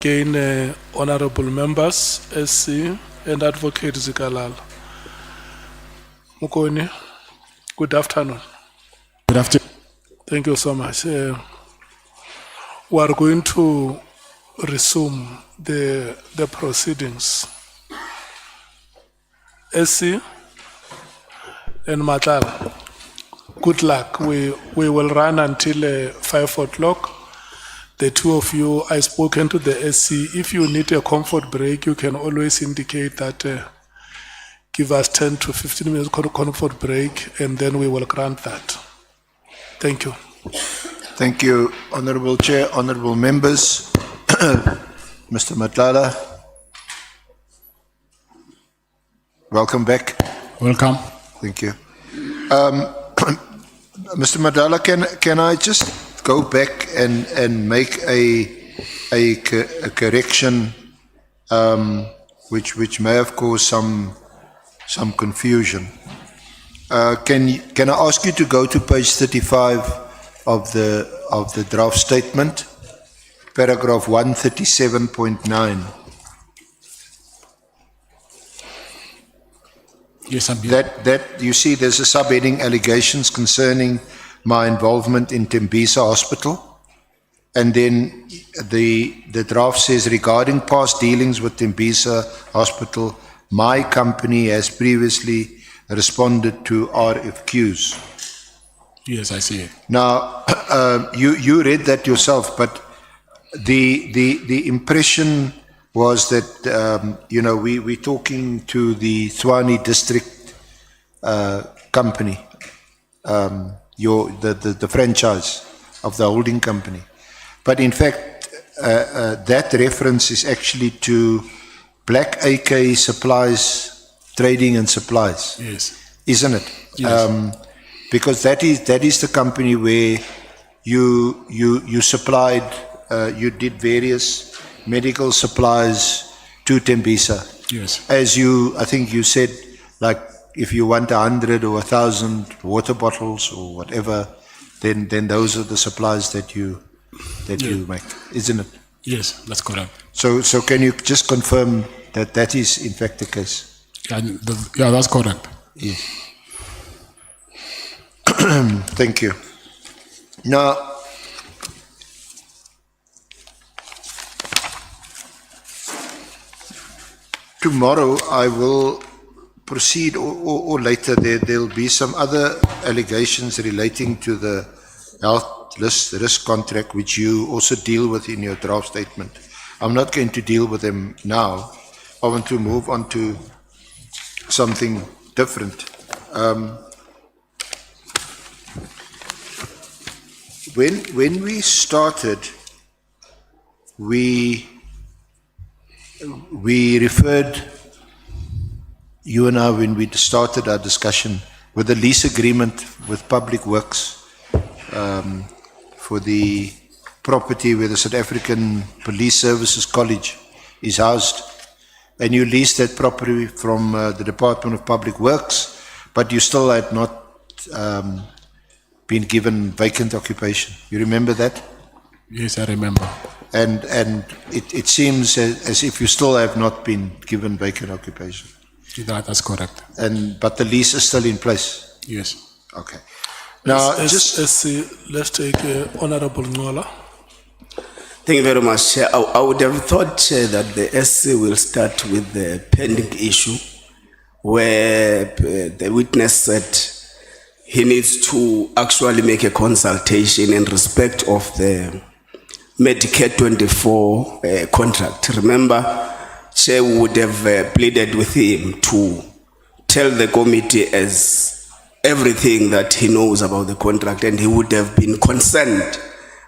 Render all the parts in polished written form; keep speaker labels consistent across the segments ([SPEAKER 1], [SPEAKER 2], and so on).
[SPEAKER 1] again, honorable members, SC and Advocate Zikalala. Mukoni, good afternoon.
[SPEAKER 2] Good afternoon.
[SPEAKER 1] Thank you so much. We are going to resume the proceedings. SC and Matlala, good luck. We will run until 5 o'clock. The two of you, I spoken to the SC. If you need a comfort break, you can always indicate that give us 10 to 15 minutes comfort break, and then we will grant that. Thank you.
[SPEAKER 3] Thank you, Honorable Chair, honorable members. Mr. Matlala, welcome back.
[SPEAKER 2] Welcome.
[SPEAKER 3] Thank you. Mr. Matlala, can I just go back and make a correction which may have caused some confusion? Can I ask you to go to page 35 of the draft statement, paragraph 137.9?
[SPEAKER 2] Yes, I'm here.
[SPEAKER 3] That you see, there's a subheading: allegations concerning my involvement in Tembisa Hospital, and then the draft says, regarding past dealings with Tembisa Hospital, my company has previously responded to RFQs.
[SPEAKER 2] Yes, I see it.
[SPEAKER 3] Now, you read that yourself, but the impression was that we're talking to the Tshwane district company, the franchise of the holding company, but in fact that reference is actually to Black AK Supplies Trading and Supplies.
[SPEAKER 2] Yes,
[SPEAKER 3] isn't it?
[SPEAKER 2] Yes.
[SPEAKER 3] Because that is the company where you supplied, you did various medical supplies to Tembisa.
[SPEAKER 2] Yes.
[SPEAKER 3] As I think you said, like if you want 100 or 1,000 water bottles or whatever, then those are the supplies that you make, isn't it?
[SPEAKER 2] Yes, that's correct.
[SPEAKER 3] So can you just confirm that is in fact the case?
[SPEAKER 2] Yeah, that's correct.
[SPEAKER 3] Yes. Thank you. Now, tomorrow I will proceed, or later there'll be some other allegations relating to the health risk contract, which you also deal with in your draft statement. I'm not going to deal with them now. I want to move on to something different. When we started, we referred, you and I, when we started our discussion, with the lease agreement with Public Works for the property where the South African Police Services College is housed. And you leased that property from the Department of Public Works, but you still had not been given vacant occupation. You remember that?
[SPEAKER 2] Yes, I remember.
[SPEAKER 3] And it seems as if you still have not been given vacant occupation.
[SPEAKER 2] That's correct.
[SPEAKER 3] But the lease is still in place?
[SPEAKER 2] Yes.
[SPEAKER 3] Okay. Now,
[SPEAKER 1] let's take Honorable Nhlanhla.
[SPEAKER 4] Thank you very much. I would have thought that the SC will start with the pending issue where the witness said he needs to actually make a consultation in respect of the Medicare 24 contract. Remember, Chair would have pleaded with him to tell the committee as everything that he knows about the contract, and he would have been concerned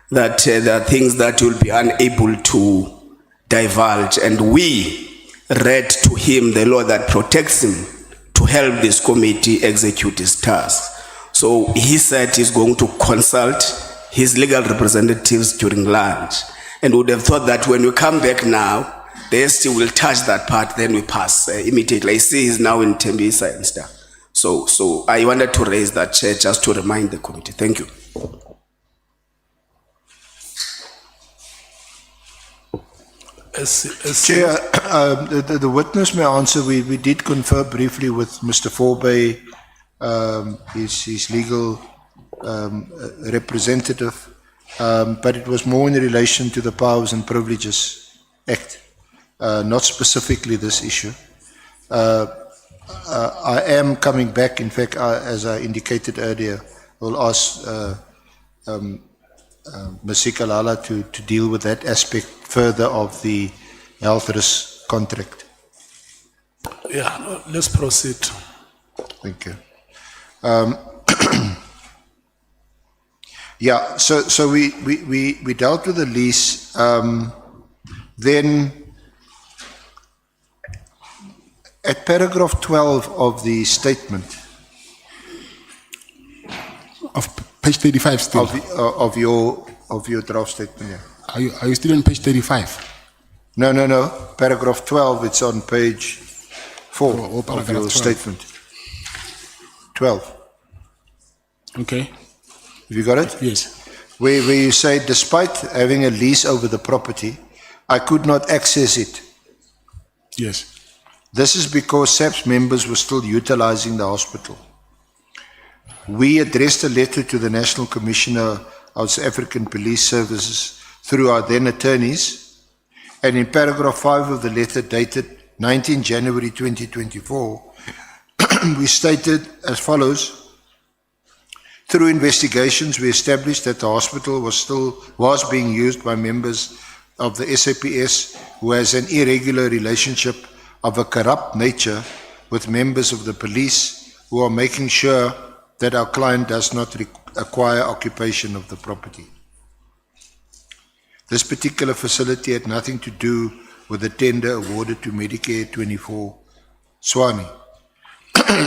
[SPEAKER 4] that there are things that will be unable to divulge, and we read to him the law that protects him to help this committee execute his task. So he said he's going to consult his legal representatives during lunch, and would have thought that when we come back now, the ST will touch that part, then we pass immediately. I see he's now in Tembisa and stuff. So I wanted to raise that, Chair, just to remind the committee. Thank you.
[SPEAKER 1] SC.
[SPEAKER 3] Chair, the witness may answer. We did confer briefly with Mr. Forbey, his legal representative, but it was more in relation to the Powers and Privileges Act, not specifically this issue. I am coming back. In fact, as I indicated earlier, we'll ask Ms. Matlala to deal with that aspect further of the health risk contract.
[SPEAKER 1] Yeah, no, let's proceed.
[SPEAKER 3] Thank you. Yeah, so we dealt with the lease. Then at paragraph 12 of the statement
[SPEAKER 2] Of page 35 still.
[SPEAKER 3] of your draft statement, yeah.
[SPEAKER 2] Are you still on page 35?
[SPEAKER 3] No. Paragraph 12, it's on page 4
[SPEAKER 2] Oh,
[SPEAKER 3] of
[SPEAKER 2] paragraph
[SPEAKER 3] your
[SPEAKER 2] 12.
[SPEAKER 3] statement. 12.
[SPEAKER 2] Okay.
[SPEAKER 3] Have you got it?
[SPEAKER 2] Yes.
[SPEAKER 3] Where you say, despite having a lease over the property, I could not access it.
[SPEAKER 2] Yes.
[SPEAKER 3] This is because SAPS members were still utilizing the hospital. We addressed a letter to the National Commissioner of South African Police Services through our then attorneys, and in paragraph 5 of the letter dated 19 January 2024, we stated as follows: through investigations, we established that the hospital was being used by members of the SAPS who has an irregular relationship of a corrupt nature with members of the police who are making sure that our client does not acquire occupation of the property. This particular facility had nothing to do with the tender awarded to Medicare 24 Swani.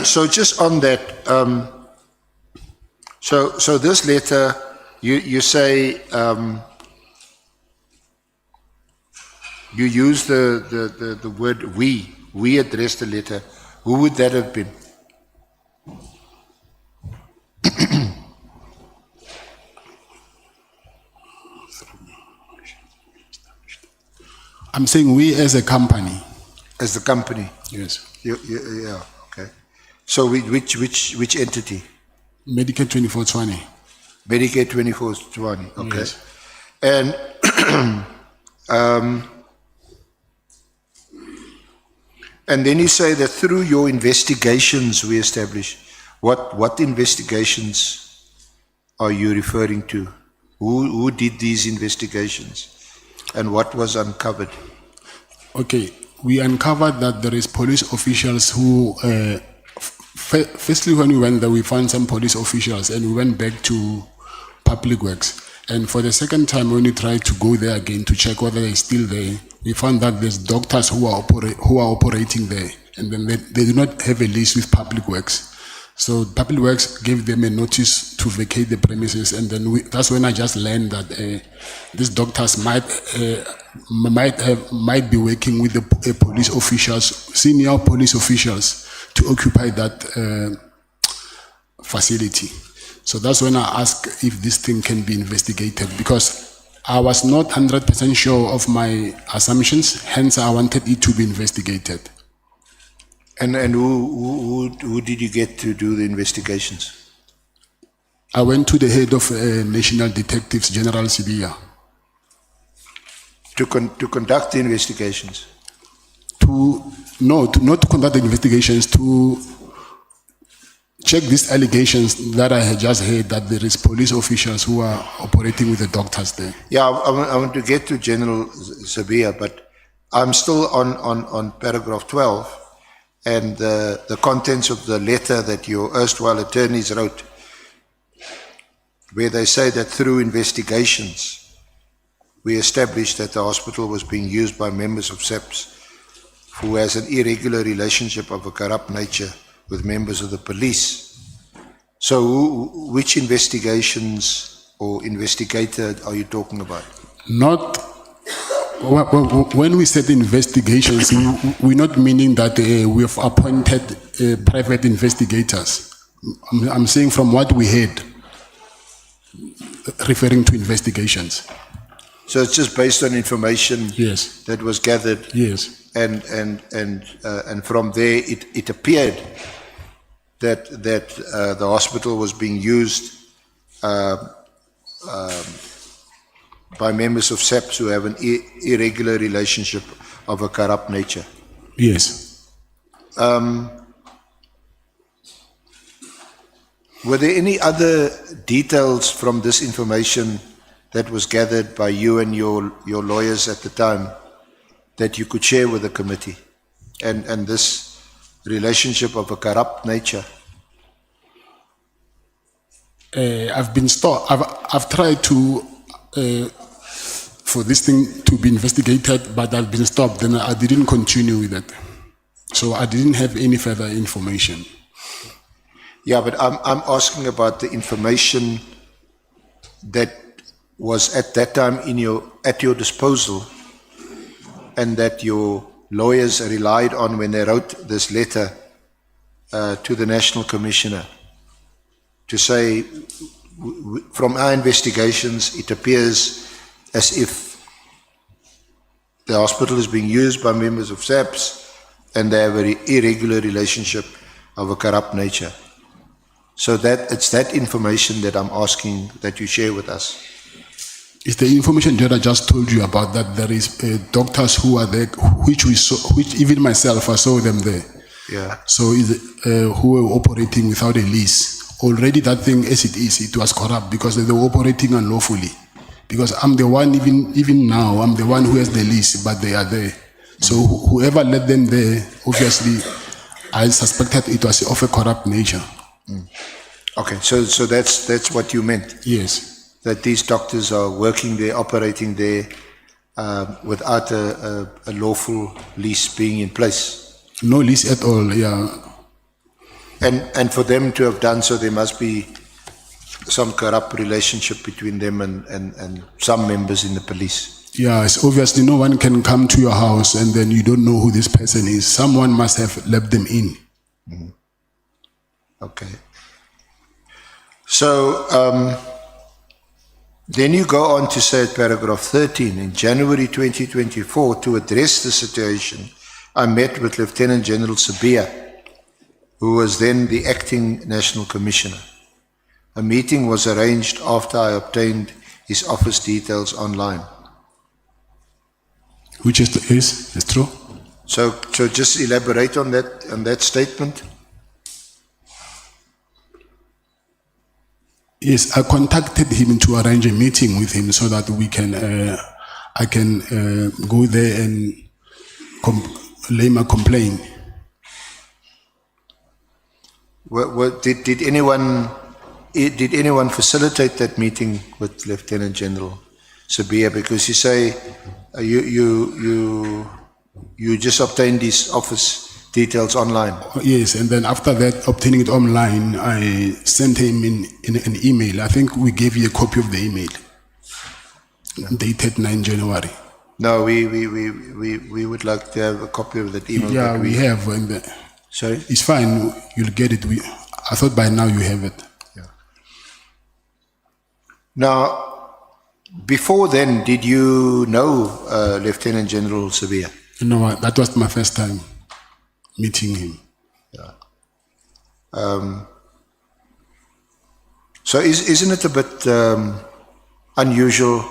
[SPEAKER 3] So just on that, so this letter, you say you use the word we addressed the letter. Who would that have been?
[SPEAKER 2] I'm saying we as a company.
[SPEAKER 3] As the company?
[SPEAKER 2] Yes.
[SPEAKER 3] Yeah, okay. So which entity?
[SPEAKER 2] Medicare 2420.
[SPEAKER 3] Medicare 24 Swani, okay.
[SPEAKER 2] Yes.
[SPEAKER 3] And and then you say that through your investigations we established. What investigations are you referring to? Who did these investigations? And what was uncovered?
[SPEAKER 2] Okay, we uncovered that there is police officials who, firstly when we went there, we found some police officials and we went back to Public Works. And for the second time, when we tried to go there again to check whether they're still there, we found that there's doctors who are operating there, and then they do not have a lease with Public Works. So Public Works gave them a notice to vacate the premises, and then that's when I just learned that these doctors might be working with the police officials, senior police officials, to occupy that facility. So that's when I asked if this thing can be investigated, because I was not 100% sure of my assumptions, hence I wanted it to be investigated.
[SPEAKER 3] And who did you get to do the investigations?
[SPEAKER 2] I went to the head of National Detectives, General Nhlanhla.
[SPEAKER 3] To conduct the investigations?
[SPEAKER 2] Not to conduct the investigations, to check these allegations that I had just heard that there is police officials who are operating with the doctors there.
[SPEAKER 3] Yeah, I want to get to General Nhlanhla, but I'm still on paragraph 12 and the contents of the letter that your erstwhile attorneys wrote, where they say that through investigations we established that the hospital was being used by members of SAPS who has an irregular relationship of a corrupt nature with members of the police. So which investigations or investigator are you talking about?
[SPEAKER 2] When we said investigations, we're not meaning that we've appointed private investigators. I'm saying from what we heard, referring to investigations.
[SPEAKER 3] So it's just based on information
[SPEAKER 2] Yes.
[SPEAKER 3] that was gathered,
[SPEAKER 2] Yes.
[SPEAKER 3] and from there it appeared that the hospital was being used by members of SAPS who have an irregular relationship of a corrupt nature.
[SPEAKER 2] Yes.
[SPEAKER 3] Were there any other details from this information that was gathered by you and your lawyers at the time that you could share with the committee, and this relationship of a corrupt nature?
[SPEAKER 2] I've tried to for this thing to be investigated, but I've been stopped. Then I didn't continue with it, so I didn't have any further information.
[SPEAKER 3] Yeah, but I'm asking about the information that was at that time at your disposal, and that your lawyers relied on when they wrote this letter to the National Commissioner to say, from our investigations, it appears as if the hospital is being used by members of SAPS and they have an irregular relationship of a corrupt nature. So it's that information that I'm asking that you share with us.
[SPEAKER 2] It's the information that I just told you about, that there is doctors who are there, which even myself, I saw them there.
[SPEAKER 3] Yeah.
[SPEAKER 2] So who were operating without a lease. Already that thing, as it is, it was corrupt because they were operating unlawfully. Because I'm the one, even now, I'm the one who has the lease, but they are there. So whoever led them there, obviously, I suspected it was of a corrupt nature.
[SPEAKER 3] Okay, so that's what you meant?
[SPEAKER 2] Yes.
[SPEAKER 3] That these doctors are working there, operating there, without a lawful lease being in place?
[SPEAKER 2] No lease at all, yeah.
[SPEAKER 3] And for them to have done so, there must be some corrupt relationship between them and some members in the police.
[SPEAKER 2] Yeah, it's obviously no one can come to your house and then you don't know who this person is. Someone must have let them in.
[SPEAKER 3] Okay. So then you go on to say at paragraph 13, in January 2024, to address the situation, I met with Lieutenant General Sabia, who was then the acting National Commissioner. A meeting was arranged after I obtained his office details online.
[SPEAKER 2] Which is true.
[SPEAKER 3] So just elaborate on that statement.
[SPEAKER 2] Yes, I contacted him to arrange a meeting with him so that I can go there and lay my complaint.
[SPEAKER 3] Did anyone facilitate that meeting with Lieutenant General Sabia? Because you say you just obtained his office details online.
[SPEAKER 2] Yes, and then after that, obtaining it online, I sent him in an email. I think we gave you a copy of the email, dated 9 January.
[SPEAKER 3] No, we would like to have a copy of that email.
[SPEAKER 2] Yeah, we have.
[SPEAKER 3] Sorry?
[SPEAKER 2] It's fine, you'll get it. I thought by now you have it.
[SPEAKER 3] Yeah. Now, before then, did you know Lieutenant General Sabia?
[SPEAKER 2] No, that was my first time meeting him.
[SPEAKER 3] Yeah. So isn't it a bit unusual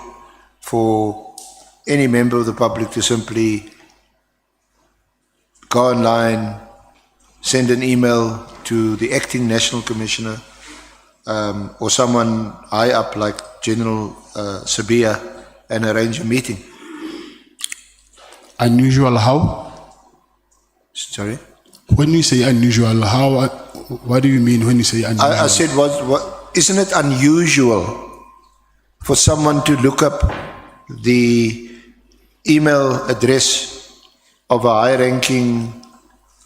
[SPEAKER 3] for any member of the public to simply go online, send an email to the acting National Commissioner or someone high up like General Sabia and arrange a meeting?
[SPEAKER 2] Unusual how?
[SPEAKER 3] Sorry?
[SPEAKER 2] When you say unusual, how? What do you mean when you say unusual?
[SPEAKER 3] I said, isn't it unusual for someone to look up the email address of a high-ranking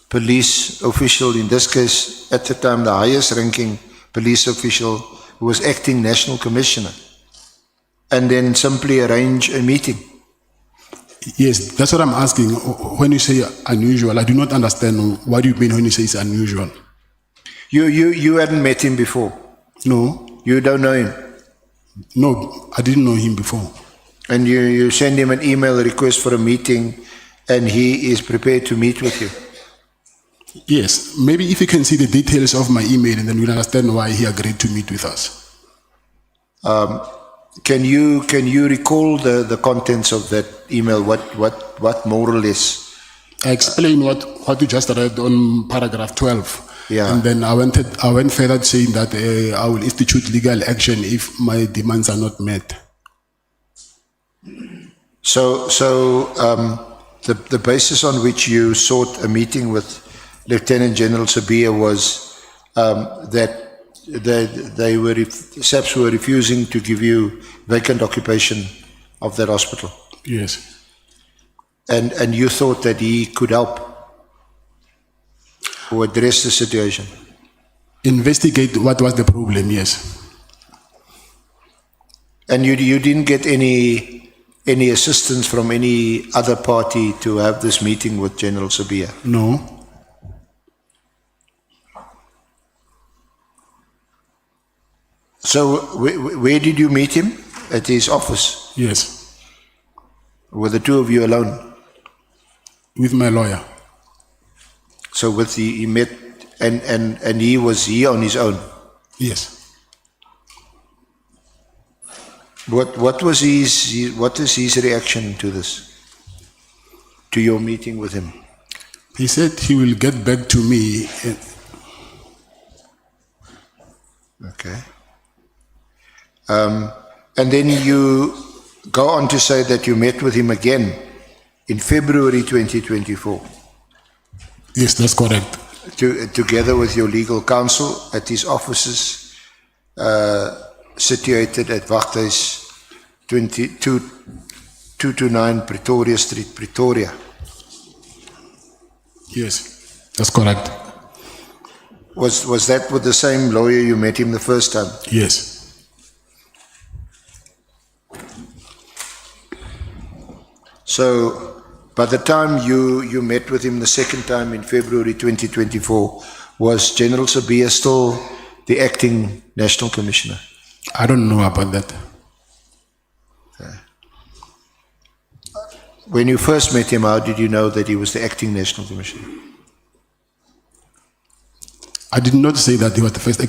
[SPEAKER 3] police official, in this case, at the time, the highest-ranking police official who was acting National Commissioner, and then simply arrange a meeting?
[SPEAKER 2] Yes, that's what I'm asking. When you say unusual, I do not understand. What do you mean when you say it's unusual?
[SPEAKER 3] You hadn't met him before?
[SPEAKER 2] No.
[SPEAKER 3] You don't know him?
[SPEAKER 2] No, I didn't know him before.
[SPEAKER 3] And you send him an email request for a meeting and he is prepared to meet with you.
[SPEAKER 2] Yes, maybe if you can see the details of my email, and then you'll understand why he agreed to meet with us.
[SPEAKER 3] Can you recall the contents of that email? What more or less?
[SPEAKER 2] I explained what you just read on paragraph 12.
[SPEAKER 3] Yeah.
[SPEAKER 2] And then I went further saying that I will institute legal action if my demands are not met.
[SPEAKER 3] So the basis on which you sought a meeting with Lieutenant General Sabia was that SAPS were refusing to give you vacant occupation of that hospital.
[SPEAKER 2] Yes.
[SPEAKER 3] And you thought that he could help or address the situation.
[SPEAKER 2] Investigate what was the problem, yes.
[SPEAKER 3] And you didn't get any assistance from any other party to have this meeting with General Sabia?
[SPEAKER 2] No.
[SPEAKER 3] So where did you meet him? At his office?
[SPEAKER 2] Yes.
[SPEAKER 3] Were the two of you alone?
[SPEAKER 2] With my lawyer.
[SPEAKER 3] So he met and he was on his own?
[SPEAKER 2] Yes.
[SPEAKER 3] What is his reaction to this? To your meeting with him?
[SPEAKER 2] He said he will get back to me.
[SPEAKER 3] Okay. And then you go on to say that you met with him again in February 2024.
[SPEAKER 2] Yes, that's correct.
[SPEAKER 3] Together with your legal counsel at his offices situated at Wachthuis 229 Pretoria Street, Pretoria.
[SPEAKER 2] Yes, that's correct.
[SPEAKER 3] Was that with the same lawyer you met him the first time?
[SPEAKER 2] Yes.
[SPEAKER 3] So by the time you met with him the second time in February 2024, was General Sabia still the acting National Commissioner?
[SPEAKER 2] I don't know about that.
[SPEAKER 3] When you first met him, how did you know that he was the acting National Commissioner?
[SPEAKER 2] I did not say that he was the first.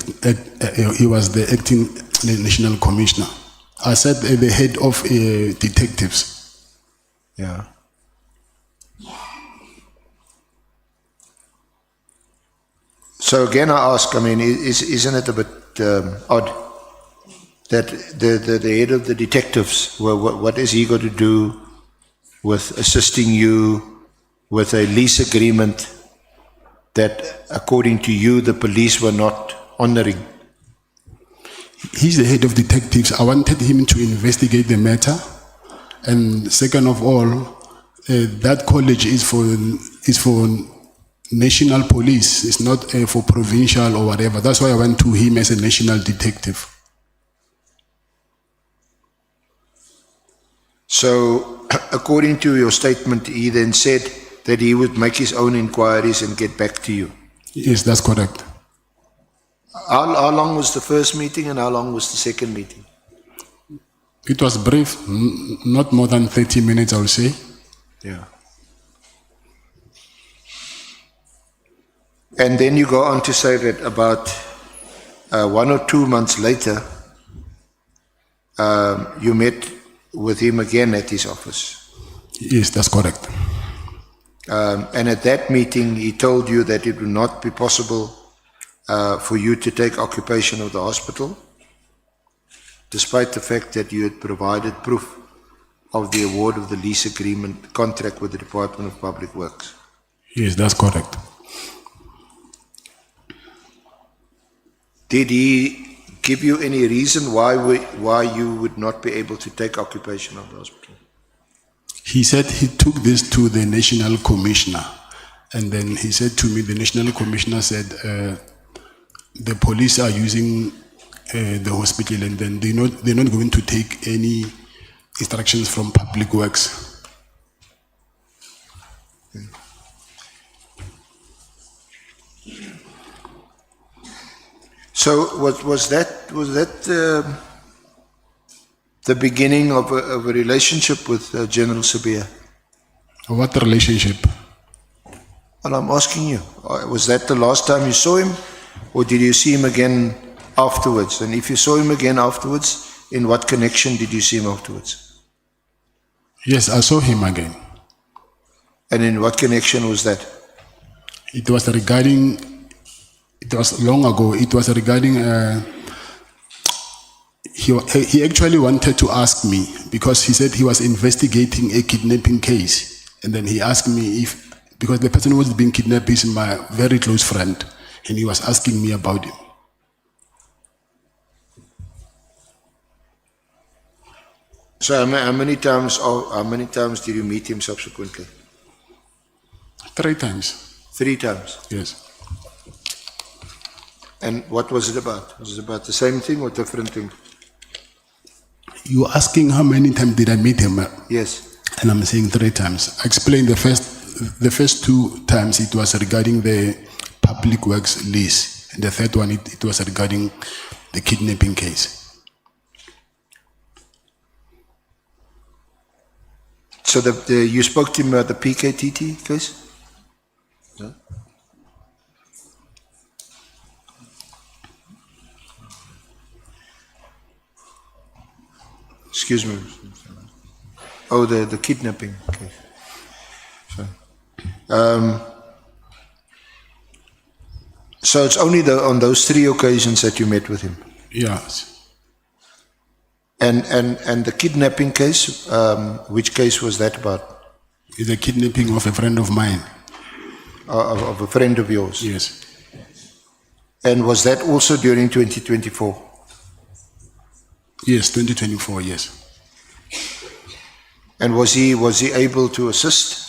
[SPEAKER 2] He was the acting national commissioner. I said the head of detectives.
[SPEAKER 3] Yeah. So again, I ask. I mean, isn't it a bit odd that the head of the detectives? What is he going to do with assisting you with a lease agreement that, according to you, the police were not honoring?
[SPEAKER 2] He's the head of detectives. I wanted him to investigate the matter. And second of all, that college is for national police. It's not for provincial or whatever. That's why I went to him as a national detective.
[SPEAKER 3] So, according to your statement, he then said that he would make his own inquiries and get back to you.
[SPEAKER 2] Yes, that's correct.
[SPEAKER 3] How long was the first meeting and how long was the second meeting?
[SPEAKER 2] It was brief, not more than 30 minutes, I would say.
[SPEAKER 3] Yeah. And then you go on to say that about 1 or 2 months later, you met with him again at his office.
[SPEAKER 2] Yes, that's correct.
[SPEAKER 3] And at that meeting, he told you that it would not be possible for you to take occupation of the hospital, despite the fact that you had provided proof of the award of the lease agreement contract with the Department of Public Works.
[SPEAKER 2] Yes, that's correct.
[SPEAKER 3] Did he give you any reason why you would not be able to take occupation of the hospital?
[SPEAKER 2] He said he took this to the national commissioner. And then he said to me, the national commissioner said, the police are using the hospital, and then they're not going to take any instructions from Public Works.
[SPEAKER 3] So was that the beginning of a relationship with General Sabia?
[SPEAKER 2] What relationship?
[SPEAKER 3] Well, I'm asking you, was that the last time you saw him, or did you see him again afterwards? And if you saw him again afterwards, in what connection did you see him afterwards?
[SPEAKER 2] Yes, I saw him again.
[SPEAKER 3] And in what connection was that?
[SPEAKER 2] It was regarding, it was long ago, it was regarding, he actually wanted to ask me because he said he was investigating a kidnapping case. And then he asked me if, because the person who was being kidnapped is my very close friend, and he was asking me about him.
[SPEAKER 3] So how many times did you meet him subsequently?
[SPEAKER 2] 3 times,
[SPEAKER 3] 3 times.
[SPEAKER 2] yes.
[SPEAKER 3] And what was it about? Was it about the same thing or different thing?
[SPEAKER 2] You asking how many times did I meet him?
[SPEAKER 3] Yes.
[SPEAKER 2] And I'm saying 3 times. I explained the first 2 times it was regarding the public works lease. And the third one, it was regarding the kidnapping case.
[SPEAKER 3] So you spoke to him about the PKTT case? No? Excuse me. Oh, the kidnapping case. So it's only on those 3 occasions that you met with him?
[SPEAKER 2] Yes.
[SPEAKER 3] And the kidnapping case, which case was that about?
[SPEAKER 2] It's a kidnapping of a friend of mine.
[SPEAKER 3] Of a friend of yours?
[SPEAKER 2] Yes.
[SPEAKER 3] And was that also during 2024?
[SPEAKER 2] Yes, 2024, yes.
[SPEAKER 3] And was he able to assist?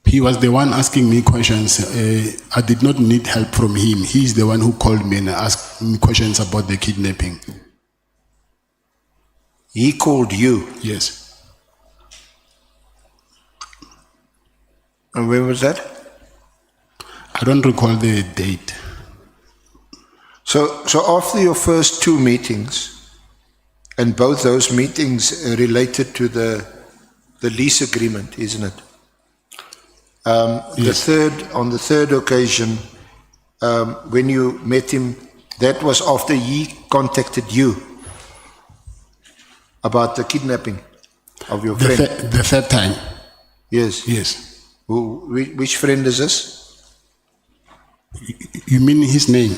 [SPEAKER 2] He was the one asking me questions. I did not need help from him. He's the one who called me and asked me questions about the kidnapping.
[SPEAKER 3] He called you?
[SPEAKER 2] Yes.
[SPEAKER 3] And when was that?
[SPEAKER 2] I don't recall the date.
[SPEAKER 3] So after your first 2 meetings, and both those meetings related to the lease agreement, isn't it?
[SPEAKER 2] Yes.
[SPEAKER 3] On the third occasion, when you met him, that was after he contacted you about the kidnapping of your friend.
[SPEAKER 2] The third time.
[SPEAKER 3] Yes.
[SPEAKER 2] Yes.
[SPEAKER 3] Which friend is this?
[SPEAKER 2] You mean his name?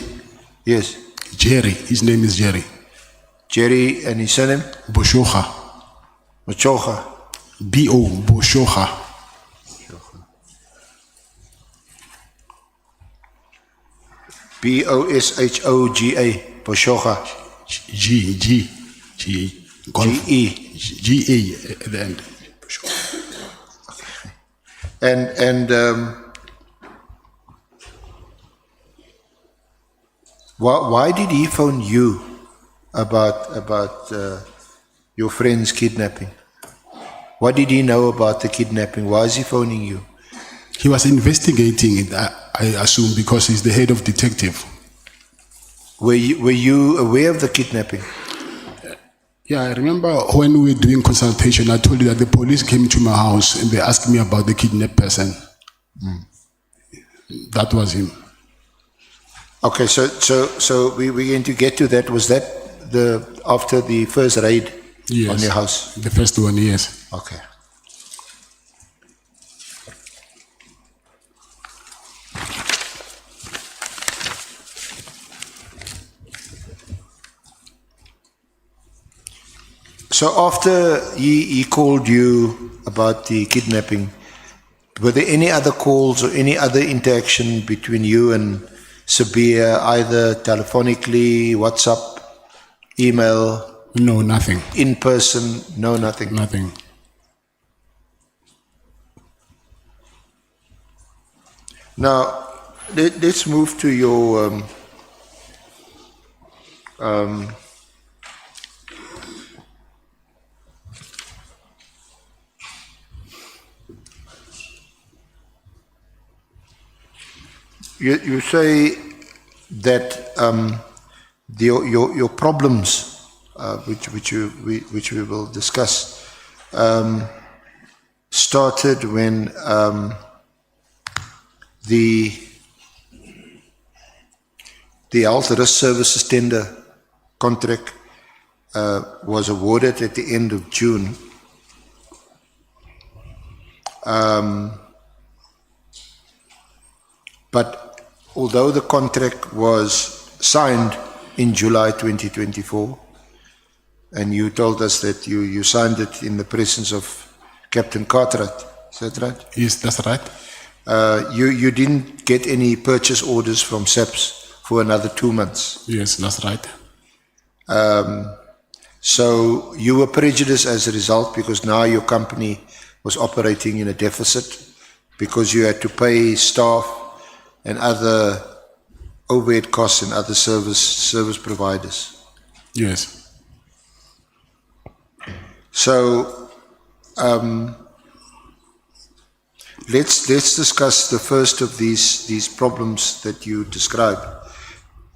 [SPEAKER 3] Yes.
[SPEAKER 2] Jerry. His name is Jerry.
[SPEAKER 3] Jerry, and his surname?
[SPEAKER 2] Boshoga.
[SPEAKER 3] Machoga.
[SPEAKER 2] B.O. Boshoga.
[SPEAKER 3] Boshoga. Boshoga.
[SPEAKER 2] G. Golf.
[SPEAKER 3] G-E.
[SPEAKER 2] G-A at the end.
[SPEAKER 3] And why did he phone you about your friend's kidnapping? What did he know about the kidnapping? Why is he phoning you?
[SPEAKER 2] He was investigating it, I assume, because he's the head of detective.
[SPEAKER 3] Were you aware of the kidnapping?
[SPEAKER 2] Yeah, I remember when we were doing consultation, I told you that the police came to my house and they asked me about the kidnapped person. That was him.
[SPEAKER 3] Okay, so we're going to get to that. Was that after the first raid
[SPEAKER 2] Yes.
[SPEAKER 3] on your house?
[SPEAKER 2] The first one, yes.
[SPEAKER 3] Okay. So after he called you about the kidnapping, were there any other calls or any other interaction between you and Sabia, either telephonically, WhatsApp, email?
[SPEAKER 2] No, nothing.
[SPEAKER 3] In person? No, nothing.
[SPEAKER 2] Nothing.
[SPEAKER 3] Now, let's move to your you say that your problems which we will discuss, started when the health risk services tender contract was awarded at the end of June. But although the contract was signed in July 2024, and you told us that you signed it in the presence of Captain Cartwright, is that right?
[SPEAKER 2] Yes, that's right.
[SPEAKER 3] You didn't get any purchase orders from SAPS for another 2 months.
[SPEAKER 2] Yes, that's right.
[SPEAKER 3] So you were prejudiced as a result because now your company was operating in a deficit because you had to pay staff and other overhead costs and other service providers.
[SPEAKER 2] Yes.
[SPEAKER 3] So let's discuss the first of these problems that you described.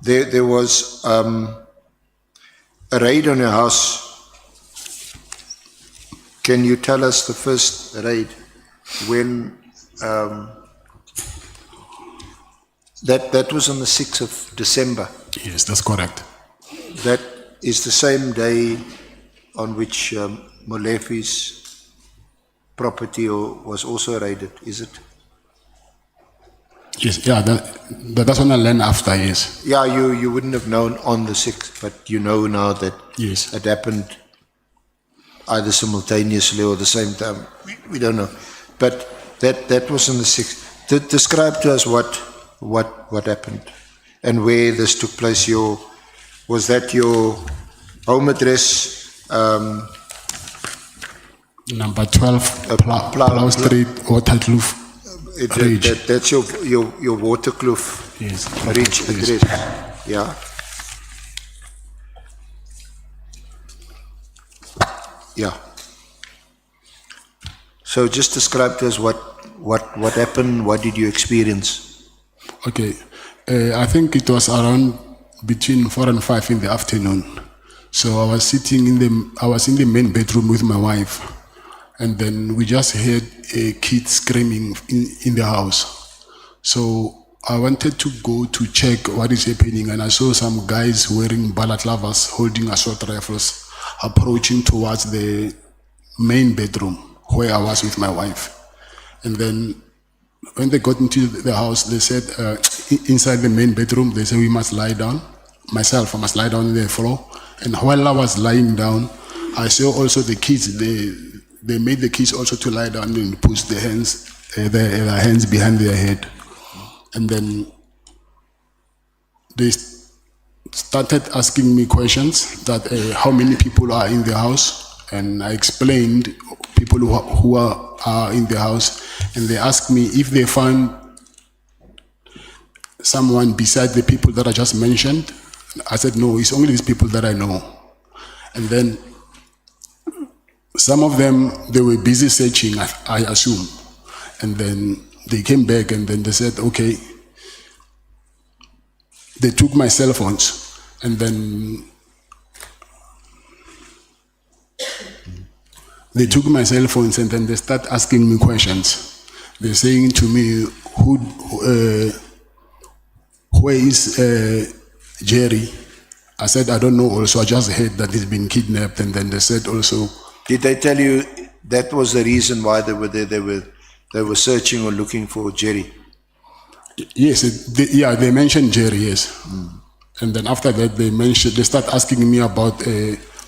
[SPEAKER 3] There was a raid on your house. Can you tell us the first raid when that was on the 6th of December?
[SPEAKER 2] Yes, that's correct.
[SPEAKER 3] That is the same day on which Molefi's property was also raided, is it?
[SPEAKER 2] Yes, yeah, that's on a land after, yes.
[SPEAKER 3] Yeah, you wouldn't have known on the 6th, but you know now that
[SPEAKER 2] Yes.
[SPEAKER 3] it happened either simultaneously or the same time. We don't know. But that was on the 6th. Describe to us what happened and where this took place. Was that your home address?
[SPEAKER 2] Number 12, Plow Street, Waterkloof Ridge.
[SPEAKER 3] That's your Waterkloof
[SPEAKER 2] Yes.
[SPEAKER 3] Ridge
[SPEAKER 2] Yes.
[SPEAKER 3] address. Yeah. Yeah. So just describe to us what happened. What did you experience?
[SPEAKER 2] Okay. I think it was around between 4 and 5 in the afternoon. So I was sitting in the main bedroom with my wife, and then we just heard a kid screaming in the house. So I wanted to go to check what is happening, and I saw some guys wearing balaclavas, holding assault rifles, approaching towards the main bedroom where I was with my wife. And then when they got into the house, they said, inside the main bedroom, they said we must lie down. Myself, I must lie down on the floor. And while I was lying down, I saw also the kids, they made the kids also to lie down and push their hands behind their head. And then they started asking me questions that how many people are in the house. And I explained people who are in the house. And they asked me if they found someone beside the people that I just mentioned. I said, no, it's only these people that I know. And then some of them, they were busy searching, I assume. And then they came back and then they said, okay. They took my cell phones and then they took my cell phones and then they start asking me questions. They're saying to me, where is Jerry? I said, I don't know also, I just heard that he's been kidnapped. And then they said also...
[SPEAKER 3] Did they tell you that was the reason why they were there? They were searching or looking for Jerry?
[SPEAKER 2] Yes, they mentioned Jerry, yes. And then after that, they start asking me about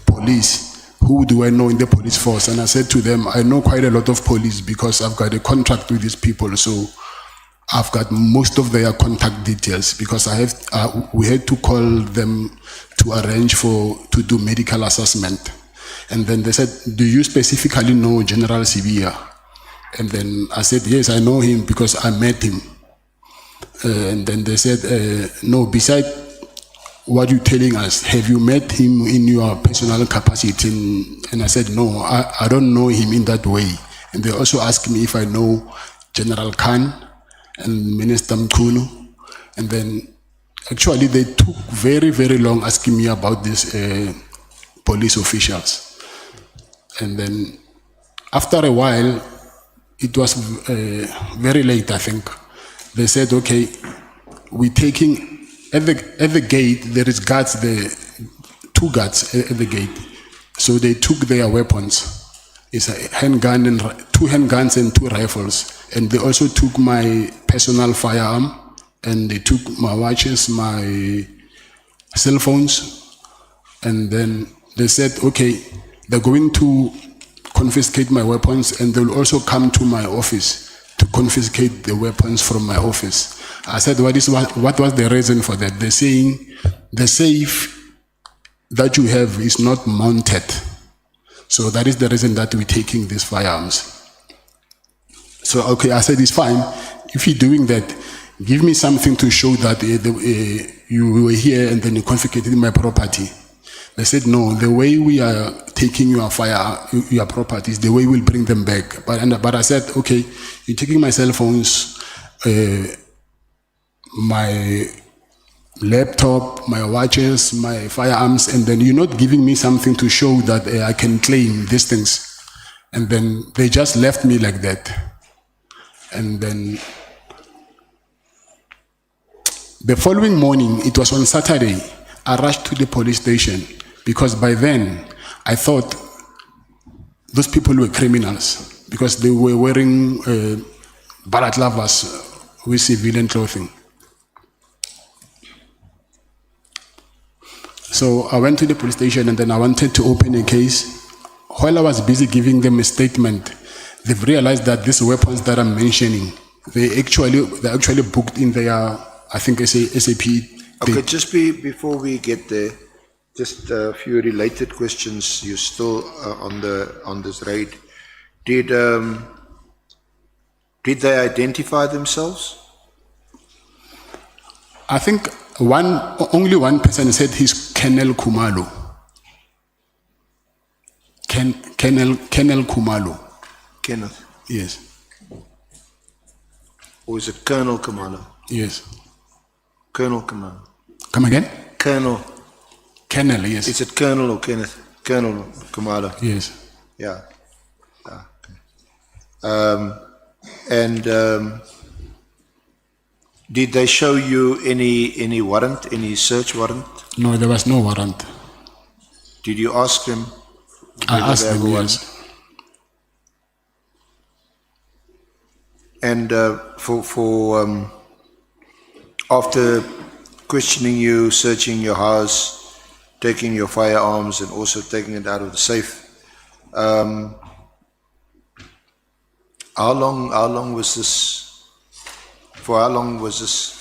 [SPEAKER 2] police. Who do I know in the police force? And I said to them, I know quite a lot of police because I've got a contract with these people. So I've got most of their contact details because we had to call them to arrange to do medical assessment. And then they said, do you specifically know General Sibia? And then I said, yes, I know him because I met him. And then they said, no, besides what you're telling us, have you met him in your personal capacity? And I said, no, I don't know him in that way. And they also asked me if I know General Khan and Minister Mkhunu. And then actually they took very, very long asking me about this police officials. And then after a while, it was very late, I think. They said, okay, we're taking, at the gate, there is guards there, 2 guards at the gate. So they took their weapons. It's a handgun and 2 handguns and 2 rifles. And they also took my personal firearm, and they took my watches, my cell phones. And then they said, okay, they're going to confiscate my weapons, and they'll also come to my office to confiscate the weapons from my office. I said, what was the reason for that? They're saying the safe that you have is not mounted. So that is the reason that we're taking these firearms. So, okay, I said, it's fine. If you're doing that, give me something to show that you were here and then you confiscated my property. They said, no, the way we are taking your properties, the way we'll bring them back. But I said, okay, you're taking my cell phones, my laptop, my watches, my firearms, and then you're not giving me something to show that I can claim these things. And then they just left me like that. And then the following morning, it was on Saturday, I rushed to the police station because by then I thought those people were criminals because they were wearing balaclavas with civilian clothing. So I went to the police station and then I wanted to open a case. While I was busy giving them a statement, they've realized that these weapons that I'm mentioning, they're actually booked in their, I think, SAP.
[SPEAKER 3] Okay, just before we get there, just a few related questions. You're still on this raid. Did they identify themselves?
[SPEAKER 2] I think only one person said he's Colonel Khumalo. Colonel Khumalo.
[SPEAKER 3] Kenneth.
[SPEAKER 2] Yes.
[SPEAKER 3] Or is it Colonel Khumalo?
[SPEAKER 2] Yes.
[SPEAKER 3] Colonel Khumalo.
[SPEAKER 2] Come again?
[SPEAKER 3] Colonel.
[SPEAKER 2] Colonel, yes.
[SPEAKER 3] Is it Colonel or Kenneth? Colonel Khumalo.
[SPEAKER 2] Yes.
[SPEAKER 3] Yeah. Okay. Did they show you any warrant, any search warrant?
[SPEAKER 2] No, there was no warrant.
[SPEAKER 3] Did you ask them?
[SPEAKER 2] I
[SPEAKER 3] whether
[SPEAKER 2] asked
[SPEAKER 3] they have
[SPEAKER 2] them,
[SPEAKER 3] a warrant?
[SPEAKER 2] yes.
[SPEAKER 3] And after questioning you, searching your house, taking your firearms and also taking it out of the safe, how long was this? For how long was this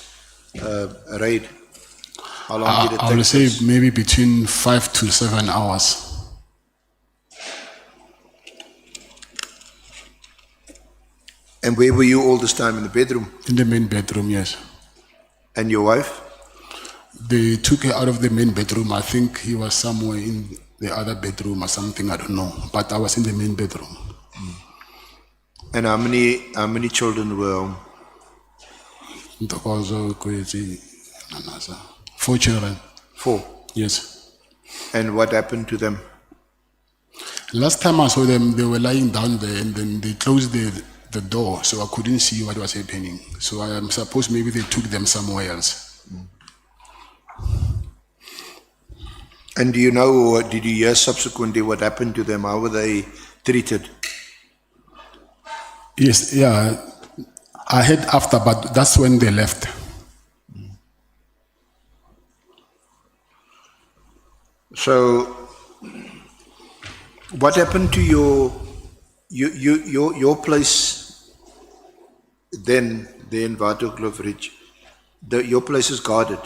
[SPEAKER 3] raid? How long did it take?
[SPEAKER 2] I would say maybe between 5 to 7 hours.
[SPEAKER 3] And where were you all this time? In the bedroom?
[SPEAKER 2] In the main bedroom, yes.
[SPEAKER 3] And your wife?
[SPEAKER 2] They took her out of the main bedroom. I think he was somewhere in the other bedroom or something, I don't know. But I was in the main bedroom.
[SPEAKER 3] And how many children were home?
[SPEAKER 2] 4 children.
[SPEAKER 3] 4.
[SPEAKER 2] Yes.
[SPEAKER 3] And what happened to them?
[SPEAKER 2] Last time I saw them, they were lying down there and then they closed the door, so I couldn't see what was happening. So I am supposed maybe they took them somewhere else.
[SPEAKER 3] And do you know, or did you hear subsequently what happened to them? How were they treated?
[SPEAKER 2] Yes, yeah. I heard after, but that's when they left.
[SPEAKER 3] So, what happened to your place then, there in Waterkloof Ridge? Your place is guarded.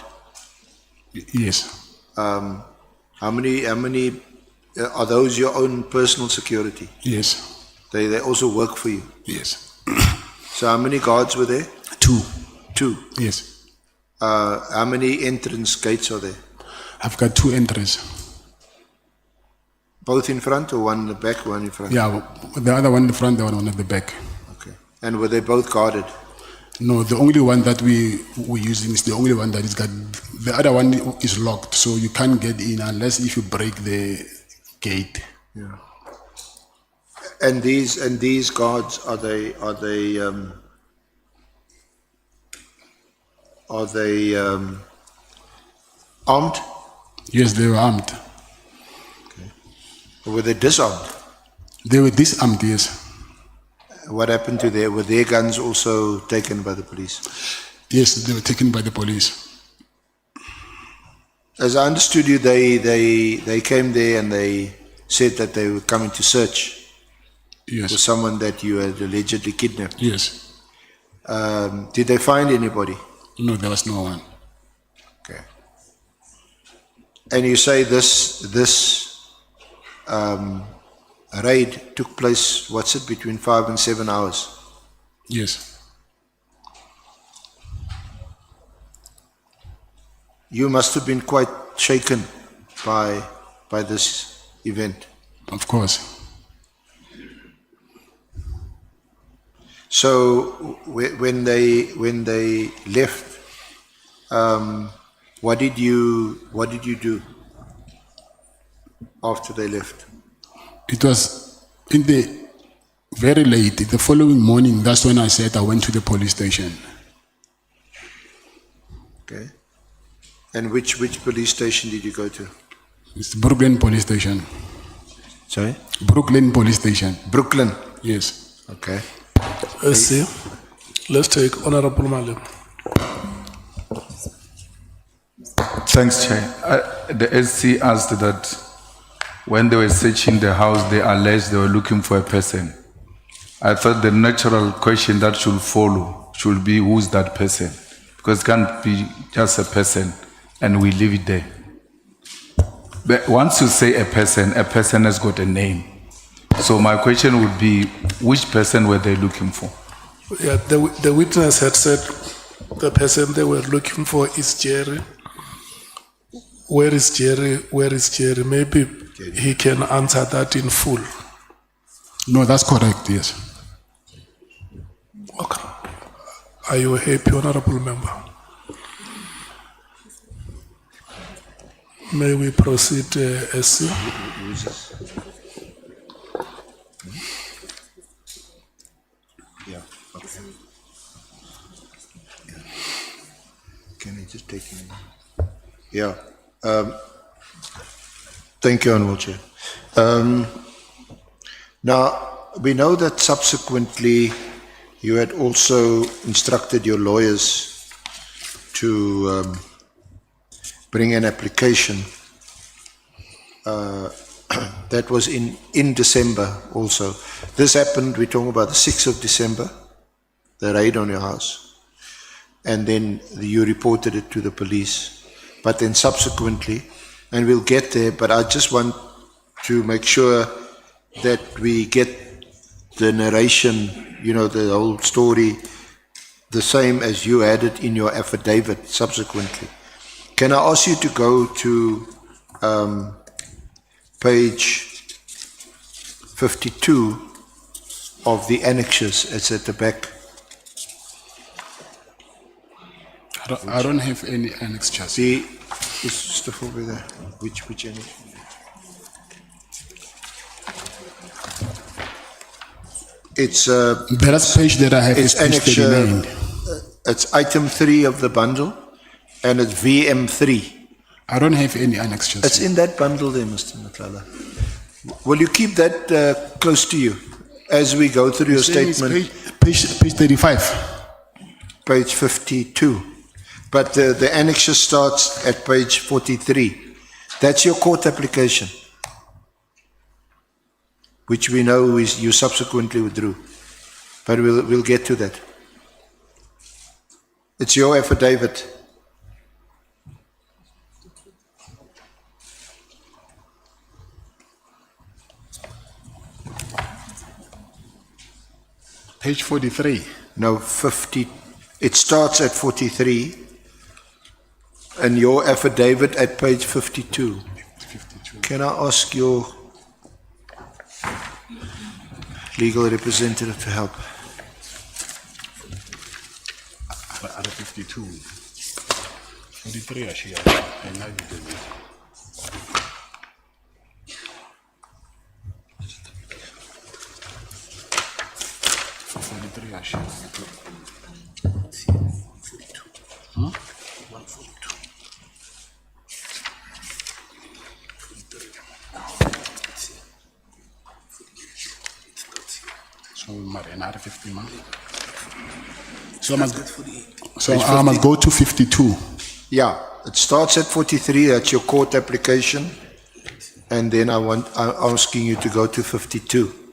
[SPEAKER 2] Yes.
[SPEAKER 3] How many are those your own personal security?
[SPEAKER 2] Yes.
[SPEAKER 3] They also work for you.
[SPEAKER 2] Yes.
[SPEAKER 3] So how many guards were there?
[SPEAKER 2] 2.
[SPEAKER 3] 2.
[SPEAKER 2] Yes.
[SPEAKER 3] How many entrance gates are there?
[SPEAKER 2] I've got 2 entries.
[SPEAKER 3] Both in front or one in the back, one in front?
[SPEAKER 2] Yeah, the other one in the front, the one at the back.
[SPEAKER 3] Okay. And were they both guarded?
[SPEAKER 2] No, the only one that we're using is the only one that is got. The other one is locked, so you can't get in unless if you break the gate.
[SPEAKER 3] And these guards, are they armed?
[SPEAKER 2] Yes, they were armed.
[SPEAKER 3] Or were they disarmed?
[SPEAKER 2] They were disarmed, yes.
[SPEAKER 3] What happened to were their guns also taken by the police?
[SPEAKER 2] Yes, they were taken by the police.
[SPEAKER 3] As I understood you, they came there and they said that they were coming to search for
[SPEAKER 2] Yes,
[SPEAKER 3] someone that you had allegedly kidnapped.
[SPEAKER 2] yes.
[SPEAKER 3] Did they find anybody?
[SPEAKER 2] No, there was no one.
[SPEAKER 3] Okay. And you say this raid took place, what's it, between 5 and 7 hours?
[SPEAKER 2] Yes.
[SPEAKER 3] You must have been quite shaken by this event.
[SPEAKER 2] Of course.
[SPEAKER 3] So when they left, what did you do after they left?
[SPEAKER 2] It was in the very late, the following morning, that's when I said I went to the police station.
[SPEAKER 3] Okay. And which police station did you go to?
[SPEAKER 2] It's Brooklyn Police Station.
[SPEAKER 3] Sorry?
[SPEAKER 2] Brooklyn Police Station.
[SPEAKER 3] Brooklyn.
[SPEAKER 2] Yes.
[SPEAKER 3] Okay.
[SPEAKER 1] SC, let's take Honorable Malim.
[SPEAKER 5] Thanks, Chair. The SC asked that when they were searching the house, they alleged they were looking for a person. I thought the natural question that should follow should be who's that person? Because it can't be just a person and we leave it there. But once you say a person has got a name. So my question would be, which person were they looking for?
[SPEAKER 1] Yeah, the witness had said the person they were looking for is Jerry. Where is Jerry? Where is Jerry? Maybe he can answer that in full.
[SPEAKER 2] No, that's correct, yes.
[SPEAKER 1] Okay. Are you happy, Honorable Member? May we proceed, SC?
[SPEAKER 3] Yeah. Okay. Can I just take him? Yeah. Thank you, Honourable Chair. Now, we know that subsequently you had also instructed your lawyers to bring an application that was in December also. This happened, we're talking about the 6th of December, the raid on your house. And then you reported it to the police. But then subsequently, and we'll get there, but I just want to make sure that we get the narration, you know, the whole story, the same as you had it in your affidavit subsequently. Can I ask you to go to page 52 of the annexes? It's at the back.
[SPEAKER 2] I don't have any annexures.
[SPEAKER 3] See, it's stuff over there. Which annex? It's
[SPEAKER 2] The last page that I have is
[SPEAKER 3] it's
[SPEAKER 2] page
[SPEAKER 3] annex.
[SPEAKER 2] 39.
[SPEAKER 3] It's item 3 of the bundle, and it's VM3.
[SPEAKER 2] I don't have any annexures.
[SPEAKER 3] It's in that bundle there, Mr. Matlala. Will you keep that close to you as we go through your statement?
[SPEAKER 2] Page 35.
[SPEAKER 3] Page 52. But the annexure starts at page 43. That's your court application, which we know is you subsequently withdrew. But we'll get to that. It's your affidavit.
[SPEAKER 2] Page 43.
[SPEAKER 3] No, 50. It starts at 43. And your affidavit at page 52.
[SPEAKER 2] 52.
[SPEAKER 3] Can I ask your legal representative to help?
[SPEAKER 2] Other 52. 43 actually. So, Marina, 50 man. So I must go to 52.
[SPEAKER 3] Yeah, it starts at 43, that's your court application. And then I'm asking you to go to 52.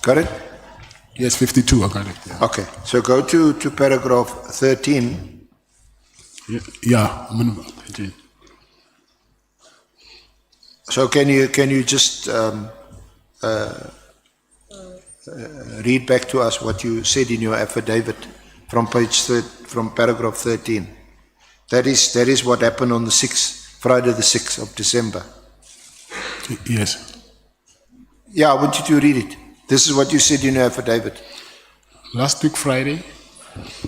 [SPEAKER 3] Got it?
[SPEAKER 2] Yes, 52, I got it. Yeah,
[SPEAKER 3] Okay, so go to paragraph 13.
[SPEAKER 2] yeah, I'm on 13.
[SPEAKER 3] So can you just read back to us what you said in your affidavit from from paragraph 13? That is what happened on the 6th, Friday the 6th of December.
[SPEAKER 2] Yes.
[SPEAKER 3] Yeah, I want you to read it. This is what you said in your affidavit.
[SPEAKER 2] Last week, Friday,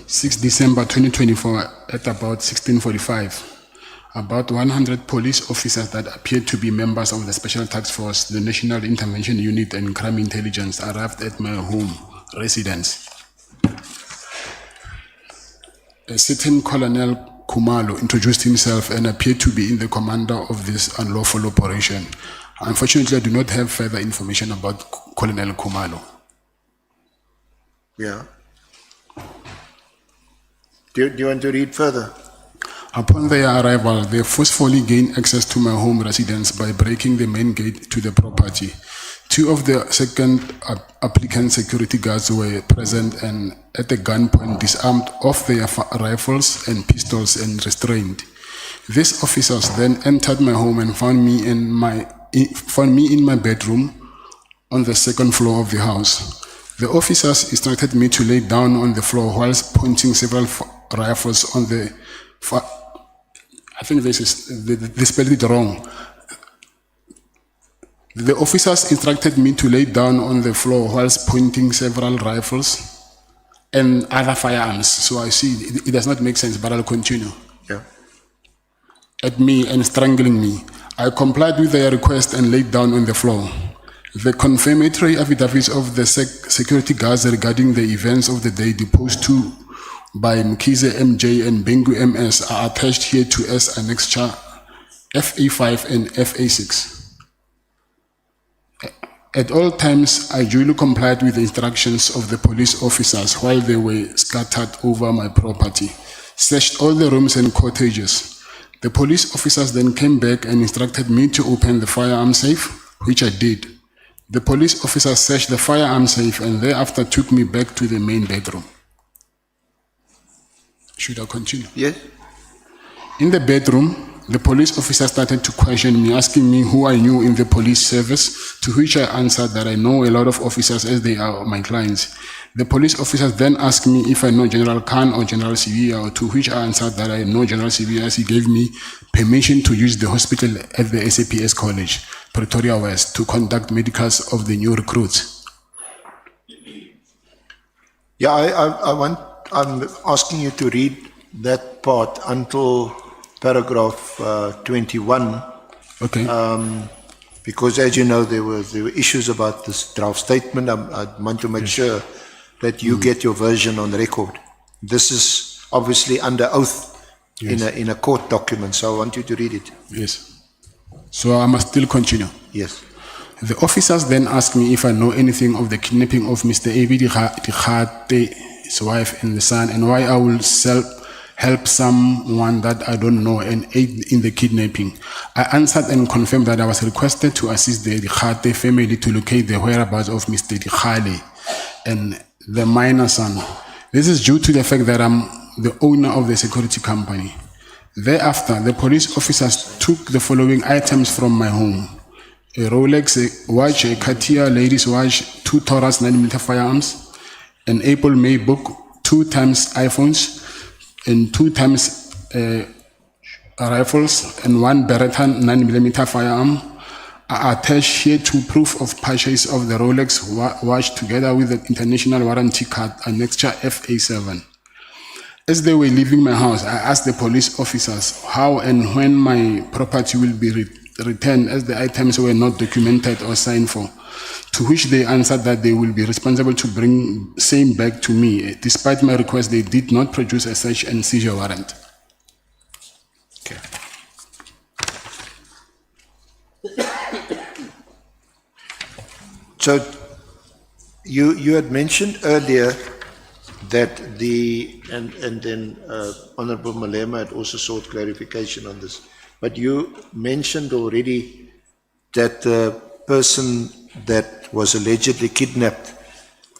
[SPEAKER 2] 6 December 2024, at about 16:45, about 100 police officers that appeared to be members of the Special Task Force, the National Intervention Unit and Crime Intelligence arrived at my home residence. A certain Colonel Khumalo introduced himself and appeared to be the commander of this unlawful operation. Unfortunately, I do not have further information about Colonel Khumalo.
[SPEAKER 3] Yeah. Do you want to read further?
[SPEAKER 2] Upon their arrival, they forcefully gained access to my home residence by breaking the main gate to the property. Two of the second applicant security guards were present and at a gunpoint disarmed of their rifles and pistols and restrained. These officers then entered my home and found me in my bedroom on the second floor of the house. The officers instructed me to lay down on the floor whilst pointing several rifles on the I think they spelled it wrong. The officers instructed me to lay down on the floor whilst pointing several rifles and other firearms. So I see it does not make sense, but I'll continue.
[SPEAKER 3] Yeah.
[SPEAKER 2] At me and strangling me. I complied with their request and laid down on the floor. The confirmatory affidavits of the security guards regarding the events of the day deposed to by Mkhize MJ and Bengu MS are attached here to as annexure FA5 and FA6. At all times, I duly complied with the instructions of the police officers while they were scattered over my property, searched all the rooms and cottages. The police officers then came back and instructed me to open the firearm safe, which I did. The police officers searched the firearm safe and thereafter took me back to the main bedroom. Should I continue?
[SPEAKER 3] Yes.
[SPEAKER 2] In the bedroom, the police officer started to question me, asking me who I knew in the police service, to which I answered that I know a lot of officers as they are my clients. The police officers then asked me if I know General Khan or General Sivia, to which I answered that I know General Sivia as he gave me permission to use the hospital at the SAPS College, Pretoria West, to conduct medicals of the new recruits.
[SPEAKER 3] Yeah, I'm asking you to read that part until paragraph 21.
[SPEAKER 2] Okay.
[SPEAKER 3] Because as you know, there were issues about this draft statement. I want to make sure that you get your version on record. This is obviously under oath in a court document, so I want you to read it.
[SPEAKER 2] Yes. So I must still continue.
[SPEAKER 3] Yes.
[SPEAKER 2] The officers then asked me if I know anything of the kidnapping of Mr. Ebi Dikgate, his wife and the son, and why I will help someone that I don't know and aid in the kidnapping. I answered and confirmed that I was requested to assist the Dikgate family to locate the whereabouts of Mr. Dikgale and the minor son. This is due to the fact that I'm the owner of the security company. Thereafter, the police officers took the following items from my home: a Rolex watch, a Cartier ladies watch, 2 Taurus 9mm firearms, an Apple MacBook, 2 times iPhones, and 2 times rifles, and 1 Beretta 9mm firearm. I attach here to proof of purchase of the Rolex watch together with the international warranty card, annexure FA7. As they were leaving my house, I asked the police officers how and when my property will be returned as the items were not documented or signed for, to which they answered that they will be responsible to bring same back to me. Despite my request, they did not produce a search and seizure warrant.
[SPEAKER 3] Okay. So you had mentioned earlier that and then Honorable Malema had also sought clarification on this, but you mentioned already that the person that was allegedly kidnapped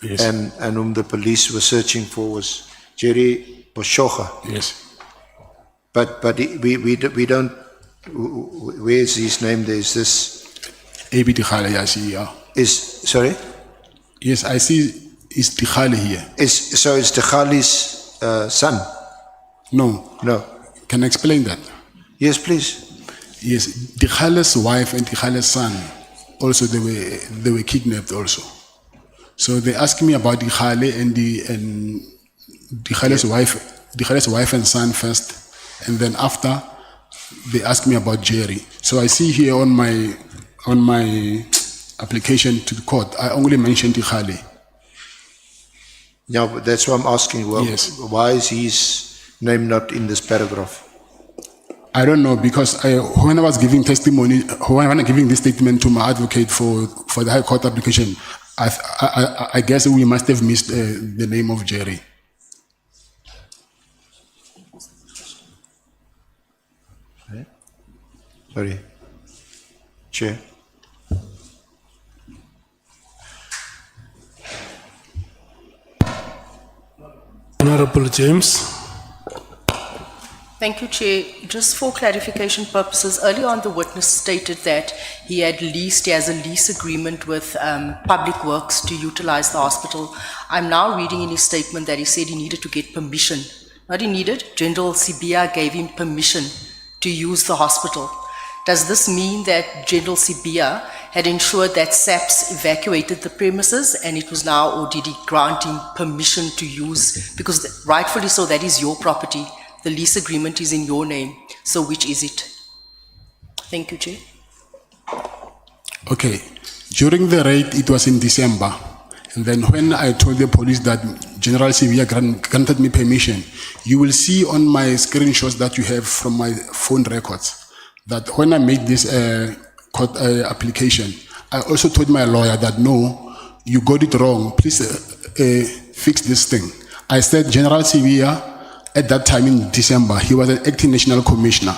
[SPEAKER 2] Yes.
[SPEAKER 3] and whom the police were searching for was Jerry Boshoga.
[SPEAKER 2] Yes.
[SPEAKER 3] But we don't, where is his name? There's this,
[SPEAKER 2] A.B. Tikhale, yes, yeah.
[SPEAKER 3] sorry?
[SPEAKER 2] Yes, I see it's Tikhale here.
[SPEAKER 3] So it's Tekhali's son?
[SPEAKER 2] No.
[SPEAKER 3] No.
[SPEAKER 2] Can I explain that?
[SPEAKER 3] Yes, please.
[SPEAKER 2] Yes, Tikhale's wife and Tikhale's son, also they were kidnapped also. So they asked me about Tikhale and Tikhale's wife and son first, and then after they asked me about Jerry. So I see here on my application to the court, I only mentioned Tikhale.
[SPEAKER 3] Yeah, but that's why I'm asking. Well,
[SPEAKER 2] Yes.
[SPEAKER 3] Why is his name not in this paragraph?
[SPEAKER 2] I don't know, because when I was giving testimony, when I was giving this statement to my advocate for the High Court application, I guess we must have missed the name of Jerry.
[SPEAKER 3] Sorry. Chair.
[SPEAKER 1] Honorable James.
[SPEAKER 6] Thank you, Chair. Just for clarification purposes, earlier on the witness stated that he has a lease agreement with Public Works to utilize the hospital. I'm now reading in his statement that he said he needed to get permission. Not he needed, General Sibia gave him permission to use the hospital. Does this mean that General Sibia had ensured that SAPS evacuated the premises and it was now, or did he grant him permission to use? Because rightfully so, that is your property. The lease agreement is in your name. So which is it? Thank you, Chair.
[SPEAKER 2] Okay. During the raid, it was in December. And then when I told the police that General Sibia granted me permission, you will see on my screenshots that you have from my phone records that when I made this court application, I also told my lawyer that no, you got it wrong. Please fix this thing. I said General Sibia, at that time in December, he was an acting national commissioner.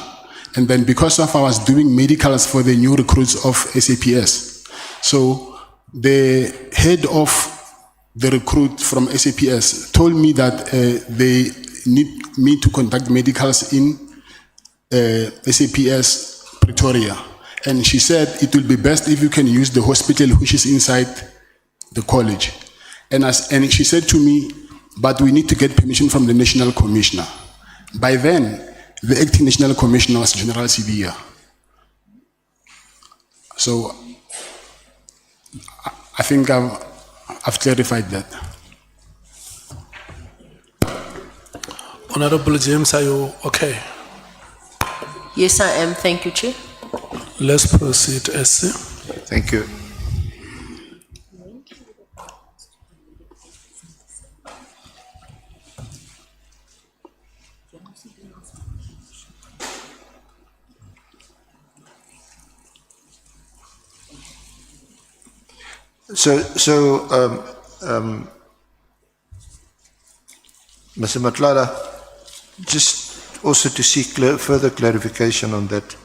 [SPEAKER 2] And then because of I was doing medicals for the new recruits of SAPS, so the head of the recruit from SAPS told me that they need me to conduct medicals in SAPS Pretoria. And she said it will be best if you can use the hospital which is inside the college. And she said to me, but we need to get permission from the National Commissioner. By then, the acting National Commissioner was General Sibia. So, I think I've clarified that.
[SPEAKER 1] Honorable James, are you okay?
[SPEAKER 6] Yes, I am. Thank you, Chair.
[SPEAKER 1] Let's proceed, SC.
[SPEAKER 3] Thank you. Mr. Matlala, just also to seek further clarification on that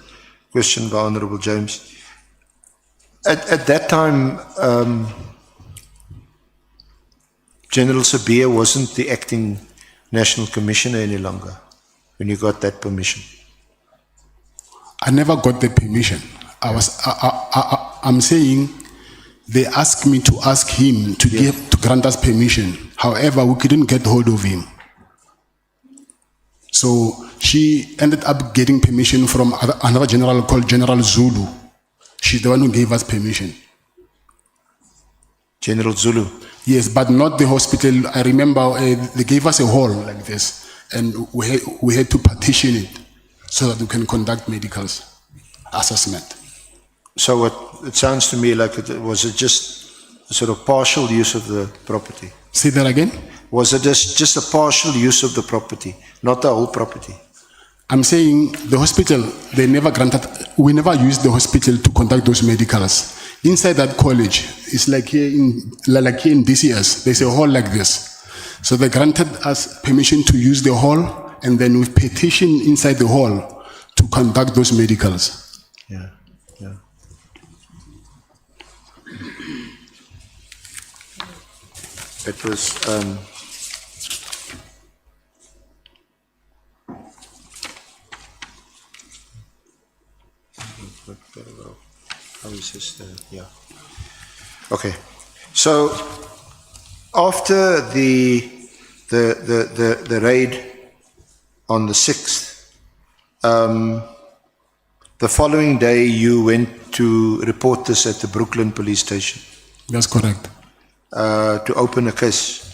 [SPEAKER 3] question by Honorable James. At that time, General Sibia wasn't the acting national commissioner any longer when you got that permission.
[SPEAKER 2] I never got the permission. I'm saying they asked me to ask him to grant us permission. However, we couldn't get hold of him. So she ended up getting permission from another general called General Zulu. She's the one who gave us permission.
[SPEAKER 3] General Zulu?
[SPEAKER 2] Yes, but not the hospital. I remember they gave us a hall like this, and we had to partition it so that we can conduct medicals assessment.
[SPEAKER 3] So it sounds to me like was it just a sort of partial use of the property?
[SPEAKER 2] Say that again.
[SPEAKER 3] Was it just a partial use of the property, not the whole property?
[SPEAKER 2] I'm saying the hospital, we never used the hospital to conduct those medicals. Inside that college, it's like here in DCS, there's a hall like this. So they granted us permission to use the hall, and then we petitioned inside the hall to conduct those medicals.
[SPEAKER 3] Yeah, yeah. It was, how is this? Yeah. Okay. So after the raid on the 6th, the following day you went to report this at the Brooklyn police station.
[SPEAKER 2] That's correct.
[SPEAKER 3] To open a case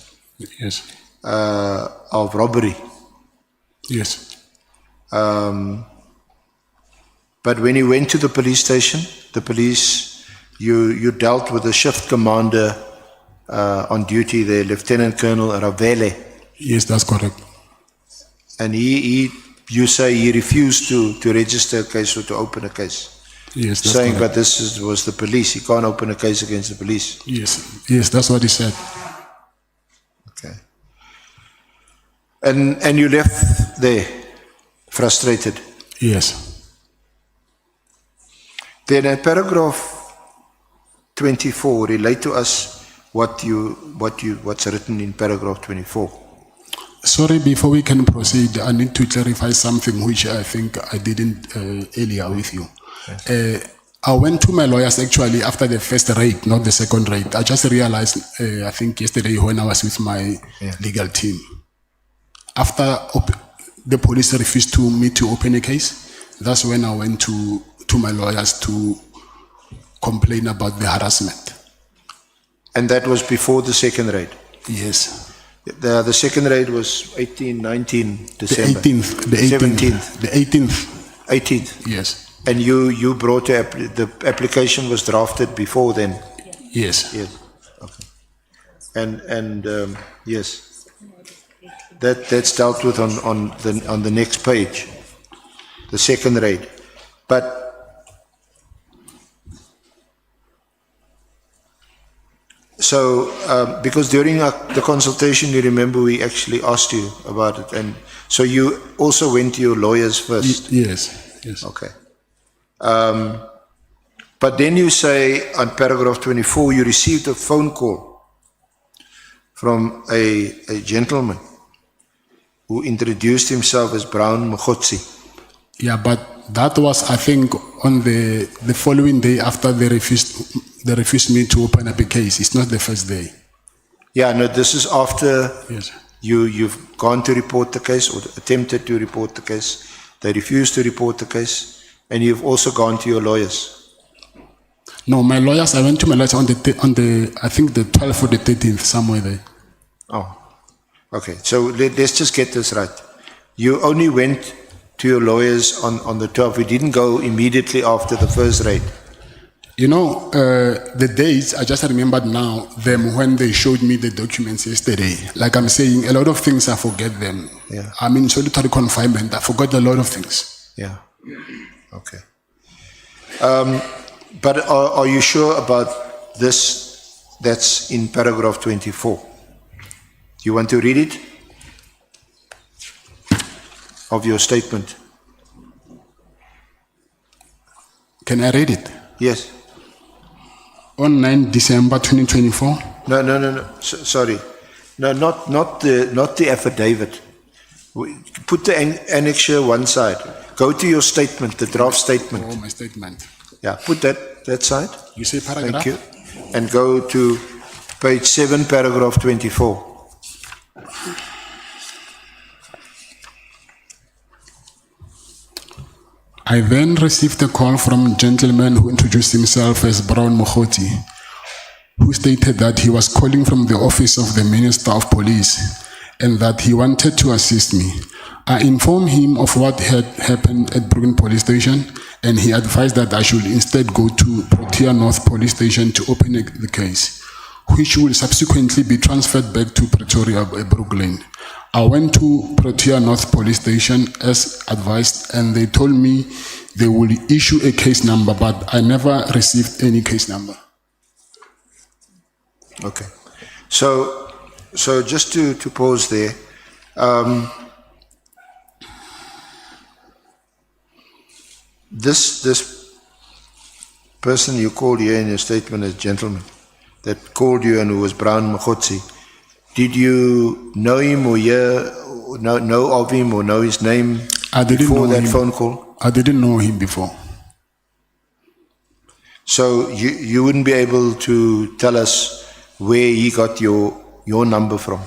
[SPEAKER 2] Yes.
[SPEAKER 3] of robbery.
[SPEAKER 2] Yes.
[SPEAKER 3] But when you went to the police station, the police, you dealt with the shift commander on duty there, Lieutenant Colonel Ravele.
[SPEAKER 2] Yes, that's correct.
[SPEAKER 3] And you say he refused to register a case or to open a case.
[SPEAKER 2] Yes, that's
[SPEAKER 3] Saying,
[SPEAKER 2] correct.
[SPEAKER 3] but this was the police. He can't open a case against the police.
[SPEAKER 2] Yes, that's what he said.
[SPEAKER 3] Okay. And you left there, frustrated.
[SPEAKER 2] Yes.
[SPEAKER 3] Then at paragraph 24, relate to us what's written in paragraph 24.
[SPEAKER 2] Sorry, before we can proceed, I need to clarify something which I think I didn't earlier with you. I went to my lawyers actually after the first raid, not the second raid. I just realized, I think yesterday when I was with my legal team. After the police refused me to open a case, that's when I went to my lawyers to complain about the harassment.
[SPEAKER 3] And that was before the second raid?
[SPEAKER 2] Yes.
[SPEAKER 3] The second raid was 19 December.
[SPEAKER 2] The 18th. The 18th.
[SPEAKER 3] 18th.
[SPEAKER 2] Yes.
[SPEAKER 3] And you brought the application was drafted before then?
[SPEAKER 2] Yes.
[SPEAKER 3] Yes. Okay. And yes, that's dealt with on the next page, the second raid. But so because during the consultation, you remember we actually asked you about it, and so you also went to your lawyers first.
[SPEAKER 2] Yes. Yes.
[SPEAKER 3] Okay. But then you say on paragraph 24, you received a phone call from a gentleman who introduced himself as Brown Mkhwanazi.
[SPEAKER 2] Yeah, but that was, I think, on the following day after they refused me to open up a case. It's not the first day.
[SPEAKER 3] Yeah, no, this is after
[SPEAKER 2] Yes.
[SPEAKER 3] you've gone to report the case or attempted to report the case. They refused to report the case, and you've also gone to your lawyers.
[SPEAKER 2] No, my lawyers, I went to my lawyers on the I think the 12th or the 13th, somewhere there.
[SPEAKER 3] Oh, okay. So let's just get this right. You only went to your lawyers on the 12th. We didn't go immediately after the first raid.
[SPEAKER 2] You know, the dates, I just remembered now them when they showed me the documents yesterday. Like I'm saying, a lot of things I forget them.
[SPEAKER 3] Yeah.
[SPEAKER 2] I'm in solitary confinement. I forgot a lot of things.
[SPEAKER 3] Yeah. Okay. But are you sure about this that's in paragraph 24? You want to read it? Of your statement?
[SPEAKER 2] Can I read it?
[SPEAKER 3] Yes.
[SPEAKER 2] On 9 December 2024.
[SPEAKER 3] No. Sorry. No, not the affidavit. Put the annexure one side. Go to your statement, the draft statement.
[SPEAKER 2] Oh, my statement.
[SPEAKER 3] Yeah, put that side.
[SPEAKER 2] You say paragraph?
[SPEAKER 3] Thank you. And go to page 7, paragraph 24.
[SPEAKER 2] I then received a call from a gentleman who introduced himself as Brown Mkhwanazi, who stated that he was calling from the office of the Minister of Police and that he wanted to assist me. I informed him of what had happened at Brooklyn Police Station and he advised that I should instead go to Protea North Police Station to open the case, which will subsequently be transferred back to Pretoria, Brooklyn. I went to Protea North Police Station as advised, and they told me they will issue a case number, but I never received any case number.
[SPEAKER 3] Okay. So just to pause there, this person you called here in your statement as gentleman that called you and who was Brown Mkhwanazi, did you know him or know of him or know his name before that phone call?
[SPEAKER 2] I didn't know him before.
[SPEAKER 3] So you wouldn't be able to tell us where he got your number from?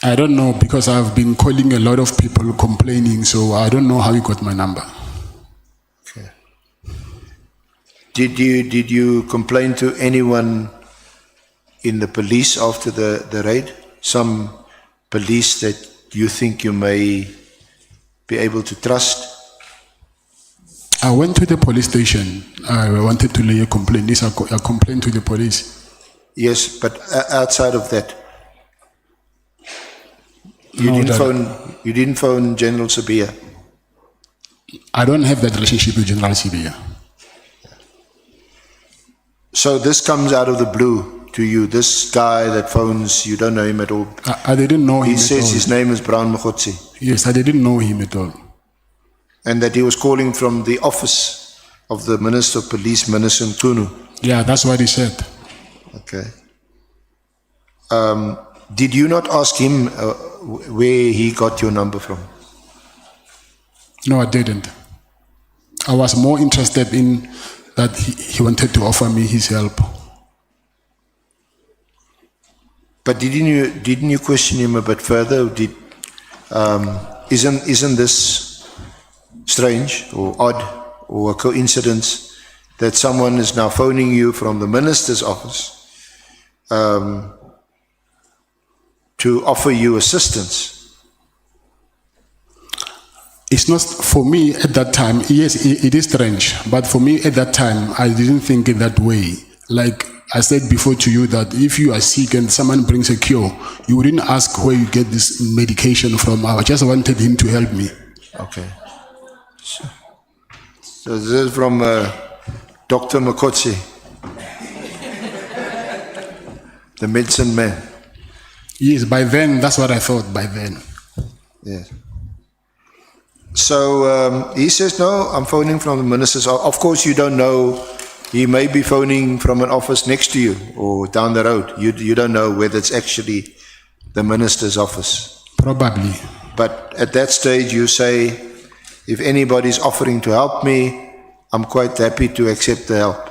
[SPEAKER 2] I don't know, because I've been calling a lot of people complaining, so I don't know how he got my number.
[SPEAKER 3] Okay. Did you complain to anyone in the police after the raid? Some police that you think you may be able to trust?
[SPEAKER 2] I went to the police station. I wanted to lay a complaint. This a complaint to the police.
[SPEAKER 3] Yes, but outside of that, you didn't phone General Sabia?
[SPEAKER 2] I don't have that relationship with General Sabia.
[SPEAKER 3] So this comes out of the blue to you. This guy that phones, you don't know him at all.
[SPEAKER 2] I didn't know him
[SPEAKER 3] He
[SPEAKER 2] at
[SPEAKER 3] says
[SPEAKER 2] all.
[SPEAKER 3] his name is Brown Mkhwanazi.
[SPEAKER 2] Yes, I didn't know him at all.
[SPEAKER 3] And that he was calling from the office of the Minister of Police, Minister Nkunu.
[SPEAKER 2] Yeah, that's what he said.
[SPEAKER 3] Okay. Did you not ask him where he got your number from?
[SPEAKER 2] No, I didn't. I was more interested in that he wanted to offer me his help.
[SPEAKER 3] But didn't you question him a bit further? Isn't this strange or odd or a coincidence that someone is now phoning you from the minister's office to offer you assistance?
[SPEAKER 2] It's not, for me at that time, yes, it is strange, but for me at that time, I didn't think in that way. Like I said before to you, that if you are sick and someone brings a cure, you wouldn't ask where you get this medication from. I just wanted him to help me.
[SPEAKER 3] Okay. So this is from Dr. Mkhwanazi, the medicine man.
[SPEAKER 2] Yes, by then, that's what I thought, by then.
[SPEAKER 3] Yes. So he says, no, I'm phoning from the minister's office. Of course, you don't know. He may be phoning from an office next to you or down the road. You don't know whether it's actually the minister's office.
[SPEAKER 2] Probably.
[SPEAKER 3] But at that stage, you say, if anybody's offering to help me, I'm quite happy to accept the help.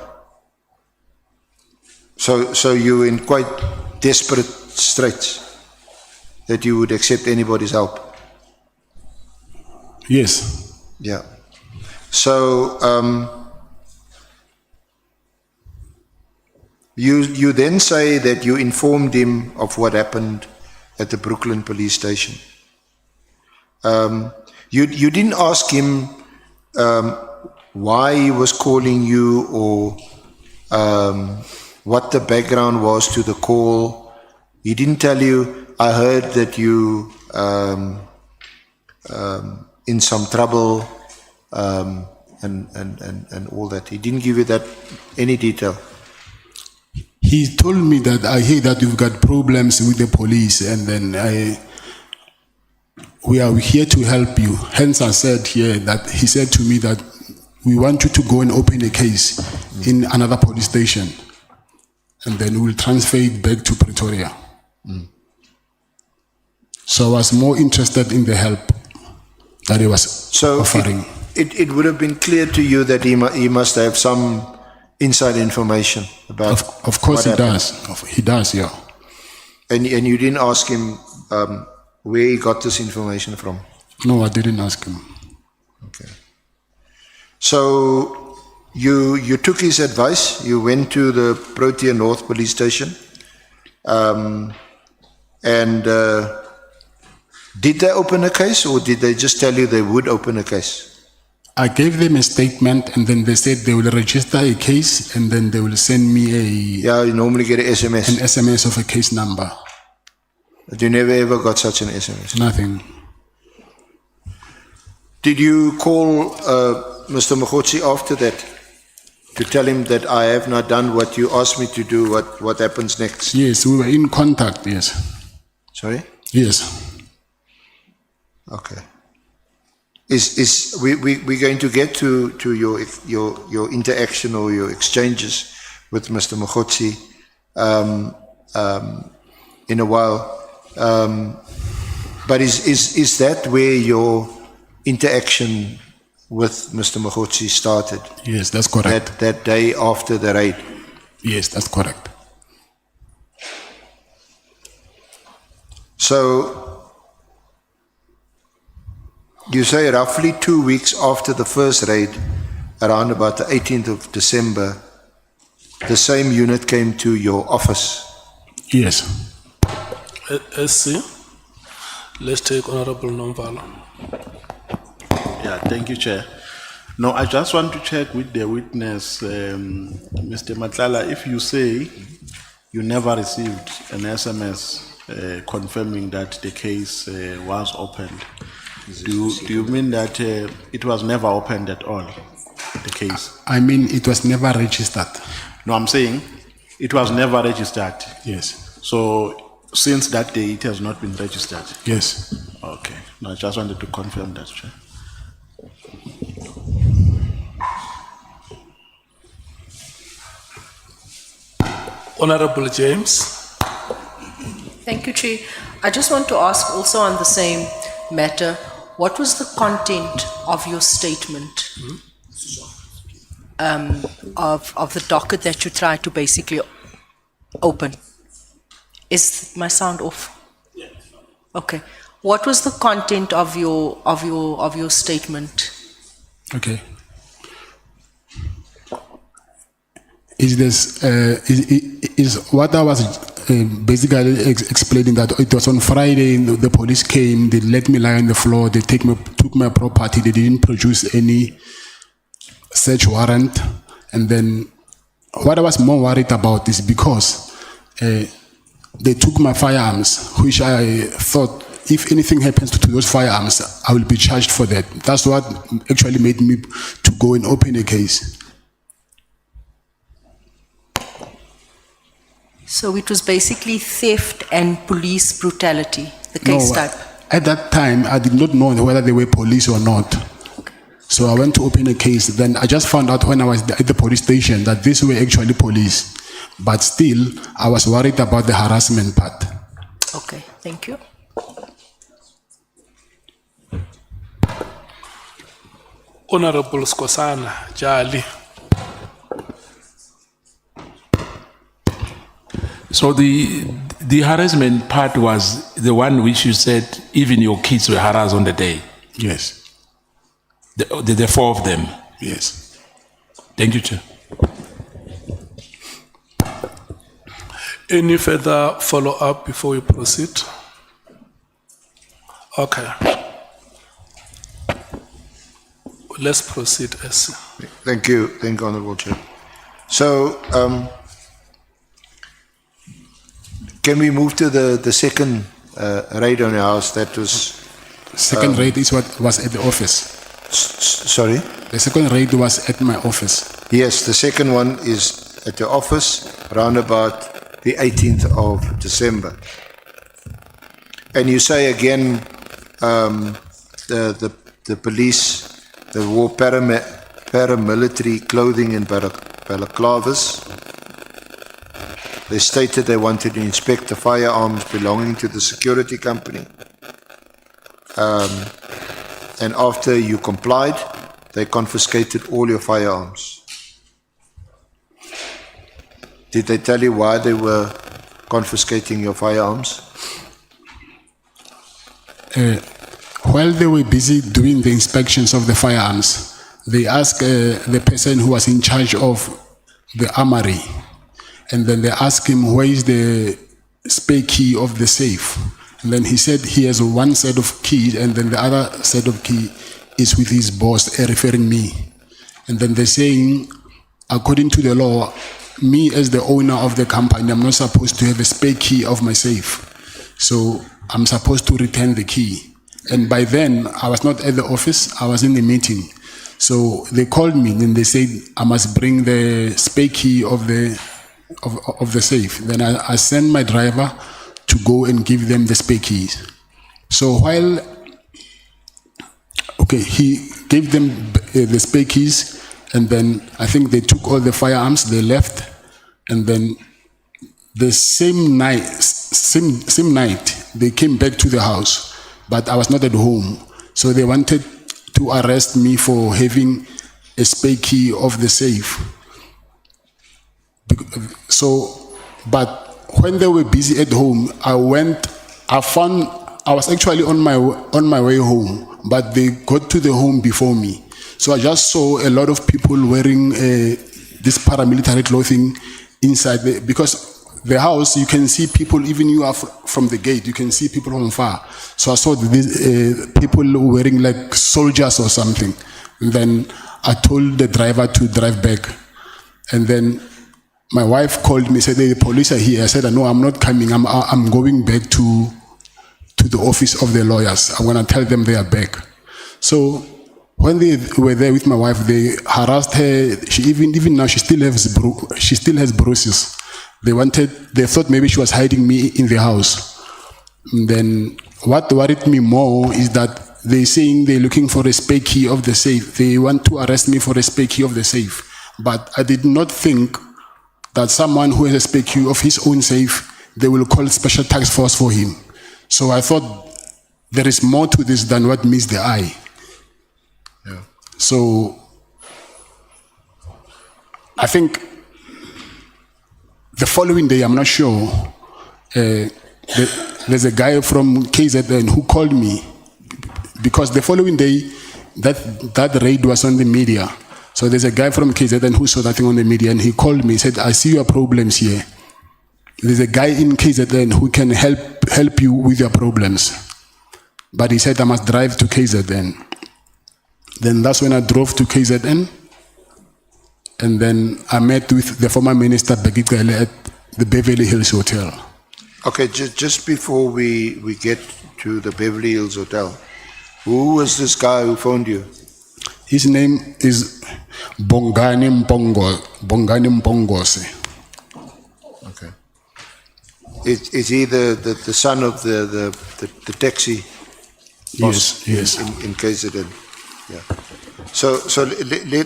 [SPEAKER 3] So you're in quite desperate straits that you would accept anybody's help.
[SPEAKER 2] Yes.
[SPEAKER 3] Yeah. So you then say that you informed him of what happened at the Brooklyn police station. You didn't ask him why he was calling you or what the background was to the call. He didn't tell you, I heard that you in some trouble and all that. He didn't give you that any detail.
[SPEAKER 2] He told me that I hear that you've got problems with the police, and then we are here to help you. Hence I said here that he said to me that we want you to go and open a case in another police station, and then we'll transfer it back to Pretoria. So I was more interested in the help that he was offering.
[SPEAKER 3] It would have been clear to you that he must have some inside information about.
[SPEAKER 2] Of course, he does. He does, yeah.
[SPEAKER 3] And you didn't ask him where he got this information from?
[SPEAKER 2] No, I didn't ask him.
[SPEAKER 3] Okay. So you took his advice. You went to the Protea North police station, and did they open a case, or did they just tell you they would open a case?
[SPEAKER 2] I gave them a statement, and then they said they will register a case, and then they will send me
[SPEAKER 3] Yeah, you normally get an
[SPEAKER 2] an
[SPEAKER 3] SMS.
[SPEAKER 2] SMS of a case number.
[SPEAKER 3] But you never ever got such an SMS.
[SPEAKER 2] Nothing.
[SPEAKER 3] Did you call Mr. Mkhwanazi after that to tell him that I have not done what you asked me to do? What happens next?
[SPEAKER 2] Yes, we were in contact. Yes.
[SPEAKER 3] Sorry?
[SPEAKER 2] Yes.
[SPEAKER 3] Okay. Is we going to get to your interaction or your exchanges with Mr. Mkhwanazi in a while. But is that where your interaction with Mr. Mkhwanazi started?
[SPEAKER 2] Yes, that's correct.
[SPEAKER 3] That day after the raid?
[SPEAKER 2] Yes, that's correct.
[SPEAKER 3] So you say roughly 2 weeks after the first raid, around about the 18th of December, the same unit came to your office.
[SPEAKER 2] Yes.
[SPEAKER 1] SC, let's take Honorable Nomvala.
[SPEAKER 7] Yeah, thank you, Chair. No, I just want to check with the witness, Mr. Matlala, if you say you never received an SMS confirming that the case was opened, do you mean that it was never opened at all, the case?
[SPEAKER 2] I mean, it was never registered.
[SPEAKER 7] No, I'm saying it was never registered.
[SPEAKER 2] Yes.
[SPEAKER 7] So since that day, it has not been registered.
[SPEAKER 2] Yes.
[SPEAKER 7] Okay. No, I just wanted to confirm that, Chair.
[SPEAKER 1] Honorable James.
[SPEAKER 6] Thank you, Chair. I just want to ask also on the same matter, what was the content of your statement of the docket that you tried to basically open? Is my sound off? Okay. What was the content of your statement?
[SPEAKER 2] Okay. Is this is what I was basically explaining, that it was on Friday, the police came, they let me lie on the floor, they took my property, they didn't produce any search warrant, and then what I was more worried about is because they took my firearms, which I thought if anything happens to those firearms, I will be charged for that. That's what actually made me to go and open a case.
[SPEAKER 6] So it was basically theft and police brutality, the case
[SPEAKER 2] No,
[SPEAKER 6] type?
[SPEAKER 2] at that time, I did not know whether they were police or not. So I went to open a case. Then I just found out when I was at the police station that these were actually police. But still, I was worried about the harassment part.
[SPEAKER 6] Okay, thank you.
[SPEAKER 1] Honorable Skosana Jali.
[SPEAKER 8] So the harassment part was the one which you said even your kids were harassed on the day.
[SPEAKER 2] Yes.
[SPEAKER 8] The four of them.
[SPEAKER 2] Yes.
[SPEAKER 8] Thank you, Chair.
[SPEAKER 1] Any further follow-up before we proceed? Okay. Let's proceed, SC.
[SPEAKER 3] Thank you, Honorable Chair. So, can we move to the second raid on your house? That was...
[SPEAKER 2] Second raid is what was at the office.
[SPEAKER 3] Sorry?
[SPEAKER 2] The second raid was at my office.
[SPEAKER 3] Yes, the second one is at your office, around about the 18th of December. And you say again, the police, they wore paramilitary clothing and balaclavas. They stated they wanted to inspect the firearms belonging to the security company. And after you complied, they confiscated all your firearms. Did they tell you why they were confiscating your firearms?
[SPEAKER 2] While they were busy doing the inspections of the firearms, they asked the person who was in charge of the armory, and then they asked him, where is the spare key of the safe? And then he said he has one set of keys, and then the other set of key is with his boss, referring me. And then they're saying, according to the law, me as the owner of the company, I'm not supposed to have a spare key of my safe. So I'm supposed to return the key. And by then, I was not at the office, I was in the meeting. So they called me and they said I must bring the spare key of the safe. Then I sent my driver to go and give them the spare keys. So while, okay, he gave them the spare keys, and then I think they took all the firearms, they left, and then the same night, they came back to the house, but I was not at home. So they wanted to arrest me for having a spare key of the safe. So, but when they were busy at home, I was actually on my way home, but they got to the home before me. So I just saw a lot of people wearing this paramilitary clothing inside because the house, you can see people, even you are from the gate, you can see people from far. So I saw these people wearing like soldiers or something. And then I told the driver to drive back. And then my wife called me, said, the police are here. I said, no, I'm not coming. I'm going back to the office of the lawyers. I'm going to tell them they are back. So when they were there with my wife, they harassed her. She even now, she still has bruises. They thought maybe she was hiding me in the house. And then what worried me more is that they're saying they're looking for a spare key of the safe. They want to arrest me for a spare key of the safe. But I did not think that someone who has a spare key of his own safe, they will call special task force for him. So I thought there is more to this than what meets the eye.
[SPEAKER 3] Yeah.
[SPEAKER 2] So I think the following day, I'm not sure, there's a guy from KZN who called me because the following day, that raid was on the media. So there's a guy from KZN who saw that thing on the media and he called me, he said, I see your problems here. There's a guy in KZN who can help you with your problems. But he said I must drive to KZN. Then that's when I drove to KZN. And then I met with the former minister Begigele at the Beverly Hills Hotel.
[SPEAKER 3] Okay, just before we get to the Beverly Hills Hotel, who was this guy who phoned you?
[SPEAKER 2] His name is Bongani Mpongose.
[SPEAKER 3] Okay. Is he the son of the taxi boss?
[SPEAKER 2] Yes.
[SPEAKER 3] In KZN? Yeah. So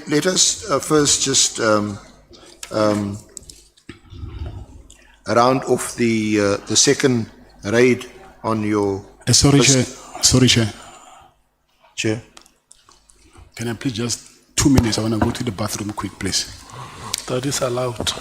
[SPEAKER 3] let us first just round off the second raid on your...
[SPEAKER 2] Sorry, Chair.
[SPEAKER 3] Chair.
[SPEAKER 2] Can I please just 2 minutes? I want to go to the bathroom quick, please.
[SPEAKER 1] That is allowed.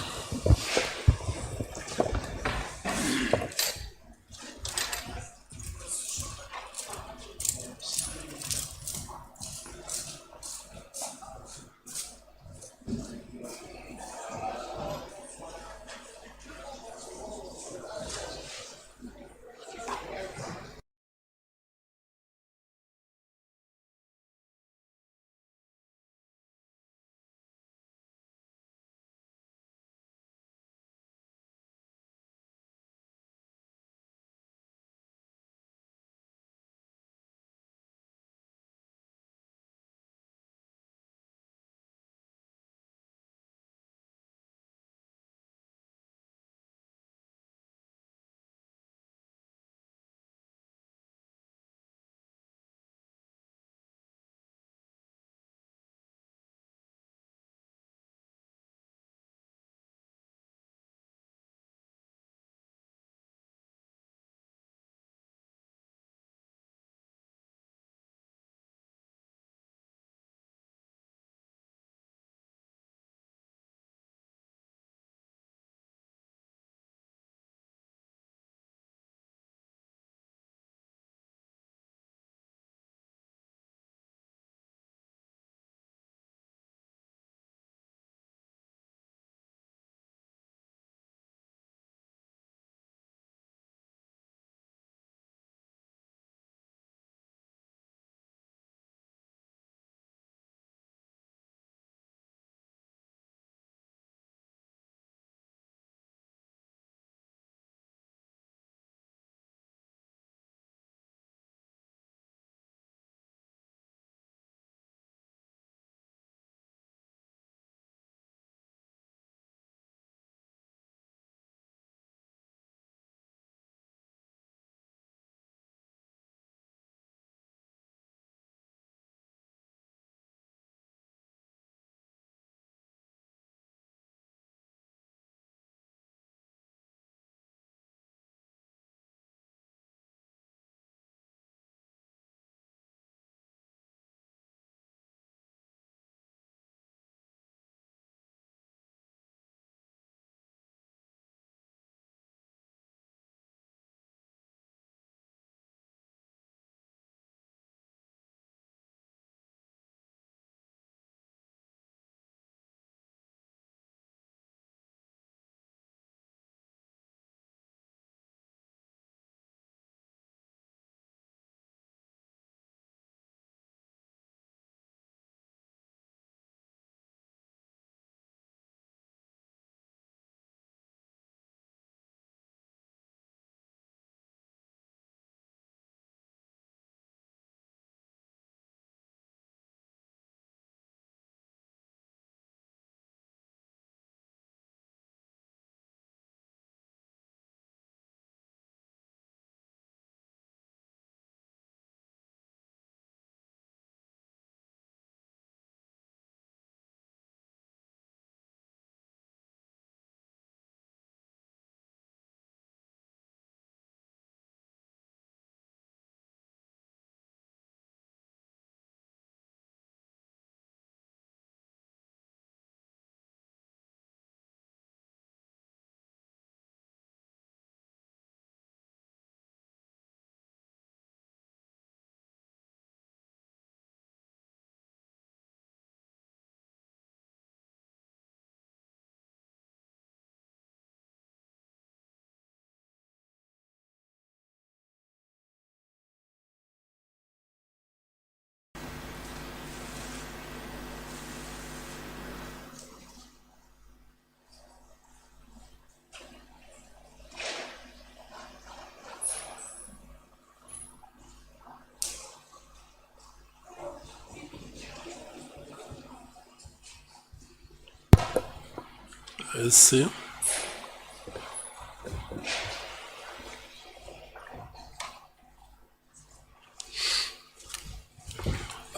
[SPEAKER 1] SC.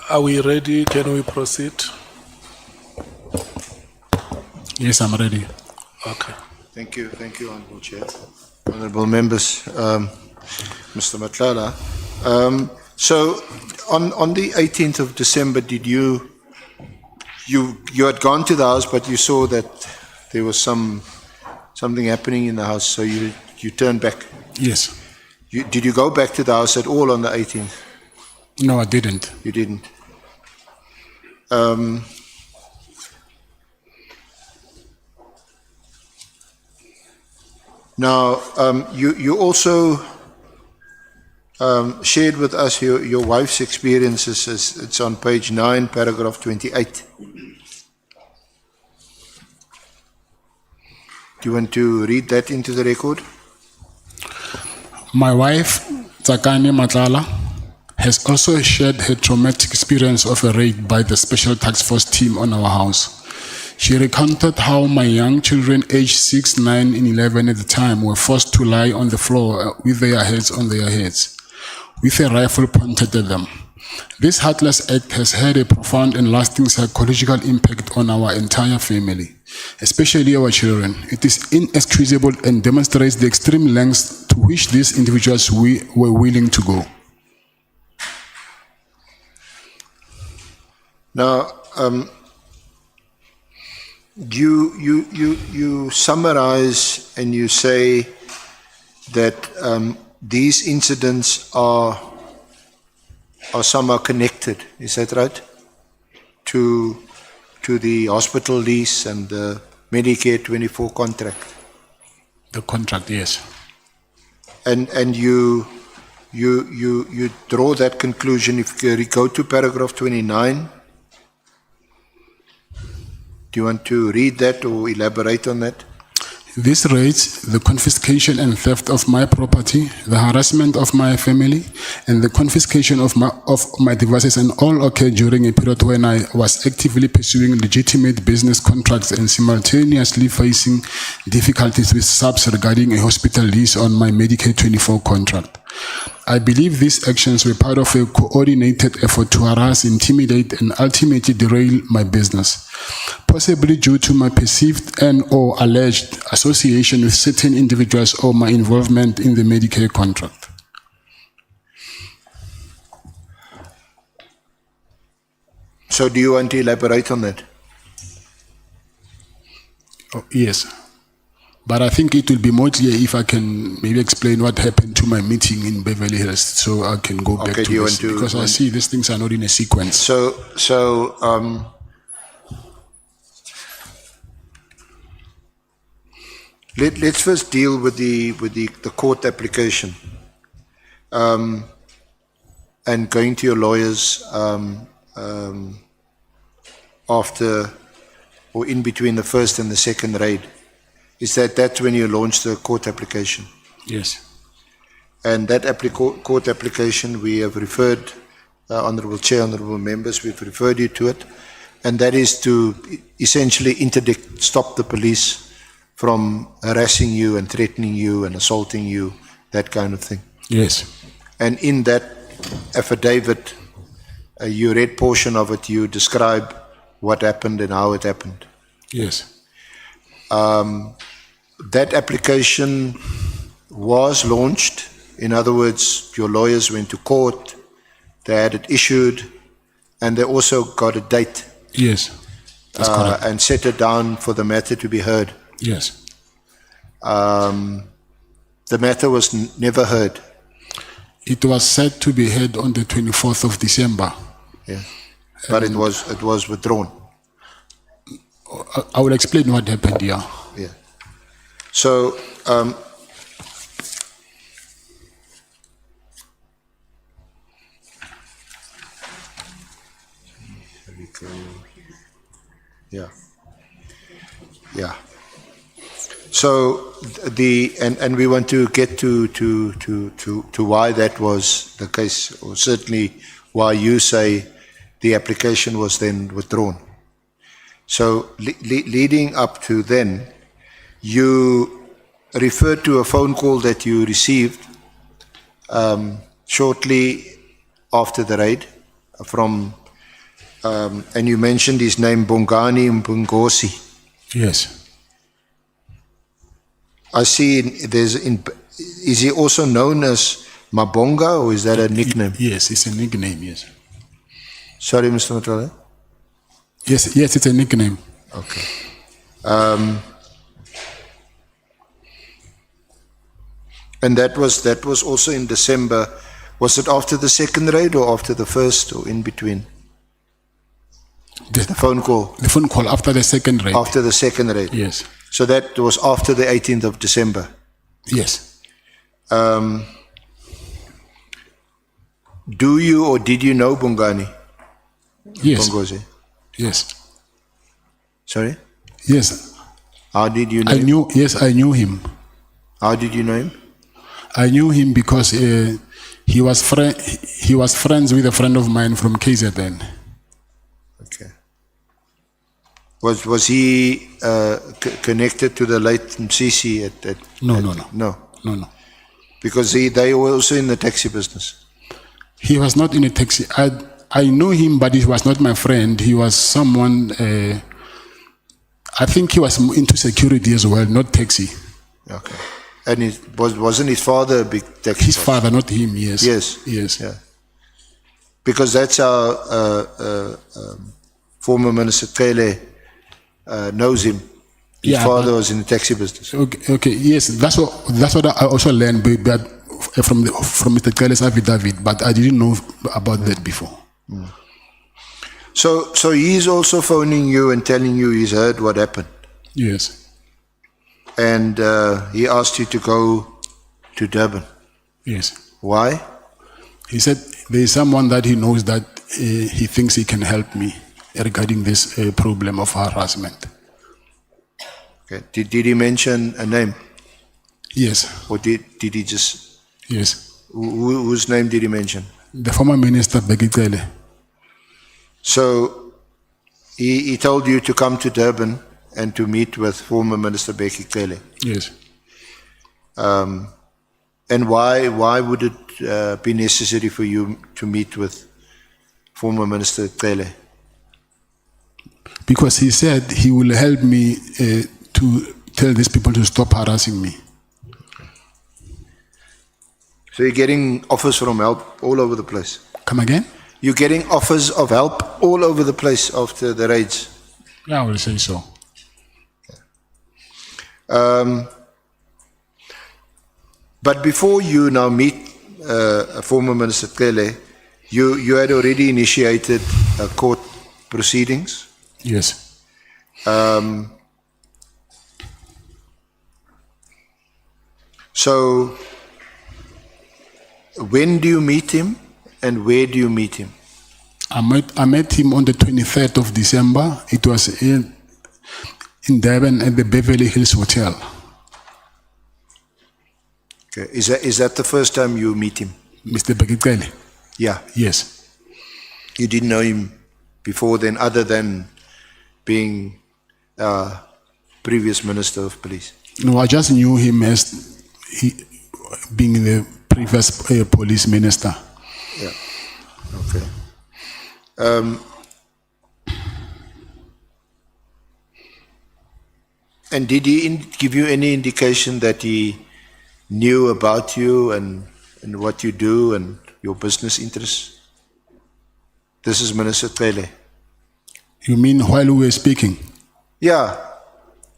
[SPEAKER 1] Are we ready? Can we proceed?
[SPEAKER 2] Yes, I'm ready.
[SPEAKER 1] Okay.
[SPEAKER 3] Thank you, Honorable Chair. Honorable members, Mr. Matlala. So, on the 18th of December, did you had gone to the house, but you saw that there was something happening in the house, so you turned back.
[SPEAKER 2] Yes.
[SPEAKER 3] Did you go back to the house at all on the 18th?
[SPEAKER 2] No, I didn't.
[SPEAKER 3] You didn't. Now, you also shared with us your wife's experiences. It's on page 9, paragraph 28. Do you want to read that into the record?
[SPEAKER 2] My wife, Tsakani Matlala, has also shared her traumatic experience of a raid by the Special Task Force team on our house. She recounted how my young children, aged 6, 9, and 11 at the time, were forced to lie on the floor with their heads on their heads, with a rifle pointed at them. This heartless act has had a profound and lasting psychological impact on our entire family, especially our children. It is inexcusable and demonstrates the extreme lengths to which these individuals were willing to go.
[SPEAKER 3] Now, you summarize and you say that these incidents are somehow connected. Is that right? To the hospital lease and the Medicare 24 contract.
[SPEAKER 2] The contract, yes.
[SPEAKER 3] And you draw that conclusion if you go to paragraph 29. Do you want to read that or elaborate on that?
[SPEAKER 2] This raids the confiscation and theft of my property, the harassment of my family, and the confiscation of my devices, and all occurred during a period when I was actively pursuing legitimate business contracts and simultaneously facing difficulties with SAPS regarding a hospital lease on my Medicare 24 contract. I believe these actions were part of a coordinated effort to harass, intimidate, and ultimately derail my business, possibly due to my perceived and/or alleged association with certain individuals or my involvement in the Medicare contract.
[SPEAKER 3] So do you want to elaborate on that?
[SPEAKER 2] Oh, yes. But I think it will be more clear if I can maybe explain what happened to my meeting in Beverly Hills, so I can go back
[SPEAKER 3] Okay,
[SPEAKER 2] to this, because I see these things are not in a sequence.
[SPEAKER 3] Let's first deal with the court application, and going to your lawyers after or in between the first and the second raid. Is that's when you launched the court application?
[SPEAKER 2] Yes.
[SPEAKER 3] And that court application, we have referred, Honourable Chair, Honourable Members, we've referred you to it, and that is to essentially interdict, stop the police from harassing you and threatening you and assaulting you, that kind of thing.
[SPEAKER 2] Yes.
[SPEAKER 3] And in that affidavit, you read portion of it, you describe what happened and how it happened.
[SPEAKER 2] Yes.
[SPEAKER 3] That application was launched. In other words, your lawyers went to court, they had it issued, and they also got a date.
[SPEAKER 2] Yes. That's correct.
[SPEAKER 3] And set it down for the matter to be heard.
[SPEAKER 2] Yes.
[SPEAKER 3] The matter was never heard.
[SPEAKER 2] It was set to be heard on the 24th of December.
[SPEAKER 3] Yeah. But it was withdrawn.
[SPEAKER 2] I will explain what happened here.
[SPEAKER 3] Yeah. So, yeah. So and we want to get to why that was the case, or certainly why you say the application was then withdrawn. So leading up to then, You referred to a phone call that you received shortly after the raid from, and you mentioned his name, Bongani Mbungosi.
[SPEAKER 2] Yes.
[SPEAKER 3] I see is he also known as Mabonga, or is that a nickname?
[SPEAKER 2] Yes, it's a nickname, yes.
[SPEAKER 3] Sorry, Mr. Matlala?
[SPEAKER 2] Yes, it's a nickname.
[SPEAKER 3] Okay. And that was also in December. Was it after the second raid or after the first, or in between? The phone call.
[SPEAKER 2] The phone call after the second raid.
[SPEAKER 3] After the second raid.
[SPEAKER 2] Yes.
[SPEAKER 3] So that was after the 18th of December.
[SPEAKER 2] Yes.
[SPEAKER 3] Do you or did you know Bongani?
[SPEAKER 2] Yes.
[SPEAKER 3] Bongozi?
[SPEAKER 2] Yes.
[SPEAKER 3] Sorry?
[SPEAKER 2] Yes.
[SPEAKER 3] How did you know him?
[SPEAKER 2] I knew him.
[SPEAKER 3] How did you know him?
[SPEAKER 2] I knew him because he was friends with a friend of mine from KZN.
[SPEAKER 3] Okay. Was he connected to the late Msisi at
[SPEAKER 2] No.
[SPEAKER 3] Because they were also in the taxi business.
[SPEAKER 2] He was not in a taxi. I knew him, but he was not my friend. He was someone, I think he was into security as well, not taxi.
[SPEAKER 3] Okay. And wasn't his father a big taxi?
[SPEAKER 2] His father, not him, yes.
[SPEAKER 3] Yes. Yeah. Because that's how former Minister Cele knows him. His father was in the taxi business.
[SPEAKER 2] Okay, yes, that's what I also learned but from Mr. Cele's affidavit, but I didn't know about that before.
[SPEAKER 3] So he's also phoning you and telling you he's heard what happened.
[SPEAKER 2] Yes.
[SPEAKER 3] And he asked you to go to Durban.
[SPEAKER 2] Yes.
[SPEAKER 3] Why?
[SPEAKER 2] He said there is someone that he knows that he thinks he can help me regarding this problem of harassment.
[SPEAKER 3] Okay. Did he mention a name?
[SPEAKER 2] Yes.
[SPEAKER 3] Or did he just...
[SPEAKER 2] Yes.
[SPEAKER 3] Whose name did he mention?
[SPEAKER 2] The former minister, Bheki Cele.
[SPEAKER 3] So he told you to come to Durban and to meet with former Minister Bheki Cele.
[SPEAKER 2] Yes.
[SPEAKER 3] And why would it be necessary for you to meet with former Minister Cele?
[SPEAKER 2] Because he said he will help me to tell these people to stop harassing me.
[SPEAKER 3] So you're getting offers from help all over the place?
[SPEAKER 2] Come again?
[SPEAKER 3] You're getting offers of help all over the place after the raids?
[SPEAKER 2] Yeah, I will say so.
[SPEAKER 3] But before you now meet former Minister Cele, you had already initiated court proceedings?
[SPEAKER 2] Yes.
[SPEAKER 3] So when do you meet him and where do you meet him?
[SPEAKER 2] I met him on the 23rd of December. It was in Durban at the Beverly Hills Hotel.
[SPEAKER 3] Okay. Is that the first time you meet him?
[SPEAKER 2] Mr. Bheki Cele?
[SPEAKER 3] Yeah.
[SPEAKER 2] Yes.
[SPEAKER 3] You didn't know him before then, other than being previous Minister of Police?
[SPEAKER 2] No, I just knew him as being the previous police minister.
[SPEAKER 3] Yeah. Okay. And did he give you any indication that he knew about you and what you do and your business interests? This is Minister Cele.
[SPEAKER 2] You mean while we were speaking?
[SPEAKER 3] Yeah.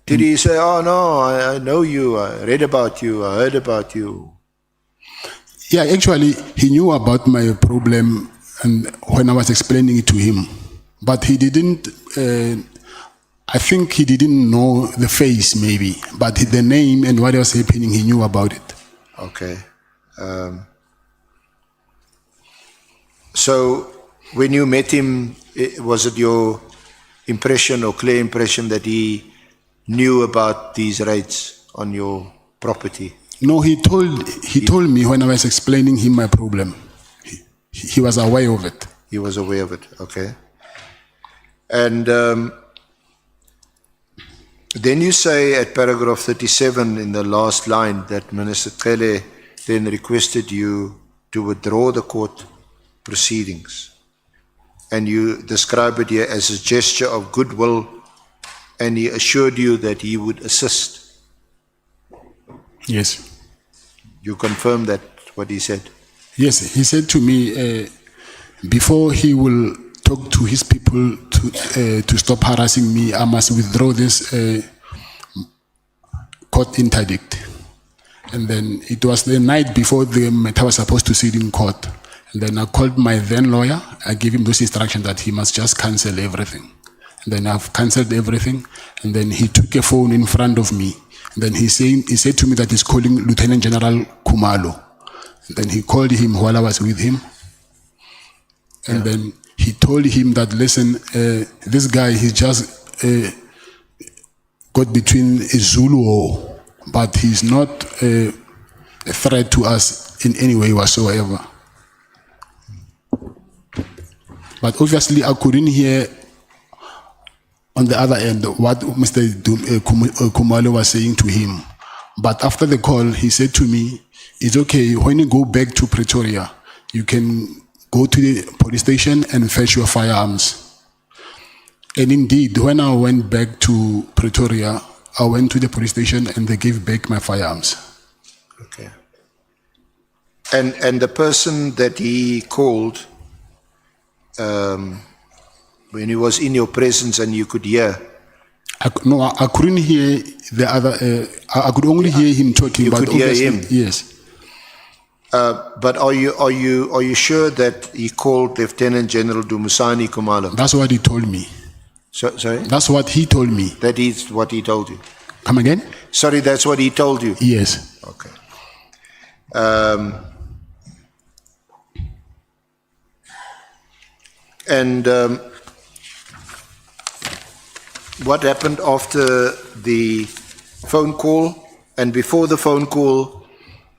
[SPEAKER 3] Did he say, oh no, I know you, I read about you, I heard about you?
[SPEAKER 2] Yeah, actually, he knew about my problem and when I was explaining it to him. But he didn't, I think he didn't know the face maybe, but the name and what was happening, he knew about it.
[SPEAKER 3] Okay. So when you met him, was it your impression or clear impression that he knew about these raids on your property?
[SPEAKER 2] No, he told me when I was explaining him my problem. He was aware of it.
[SPEAKER 3] He was aware of it, okay. And Then you say at paragraph 37 in the last line that Minister Cele then requested you to withdraw the court proceedings. And you describe it here as a gesture of goodwill, and he assured you that he would assist.
[SPEAKER 2] Yes.
[SPEAKER 3] You confirm that, what he said?
[SPEAKER 2] Yes, he said to me, before he will talk to his people to stop harassing me, I must withdraw this court interdict. And then it was the night before the matter was supposed to sit in court. And then I called my then lawyer. I gave him those instructions that he must just cancel everything. And then I've cancelled everything. And then he took a phone in front of me. And then he said to me that he's calling Lieutenant General Khumalo. And then he called him while I was with him. And then he told him that, listen, this guy, he just got between a Zulu, but he's not a threat to us in any way whatsoever. But obviously, I couldn't hear on the other end what Mr. Khumalo was saying to him. But after the call, he said to me, it's okay, when you go back to Pretoria, you can go to the police station and fetch your firearms. And indeed, when I went back to Pretoria, I went to the police station and they gave back my firearms.
[SPEAKER 3] Okay. And the person that he called, when he was in your presence and you could hear?
[SPEAKER 2] I couldn't hear the other, I could only hear him talking.
[SPEAKER 3] You
[SPEAKER 2] but
[SPEAKER 3] could hear him?
[SPEAKER 2] Yes.
[SPEAKER 3] But are you sure that he called Lieutenant General Dumisani Khumalo?
[SPEAKER 2] That's what he told me.
[SPEAKER 3] Sorry?
[SPEAKER 2] That's what he told me.
[SPEAKER 3] That is what he told you?
[SPEAKER 2] Come again?
[SPEAKER 3] Sorry, that's what he told you?
[SPEAKER 2] Yes.
[SPEAKER 3] Okay. What happened after the phone call and before the phone call?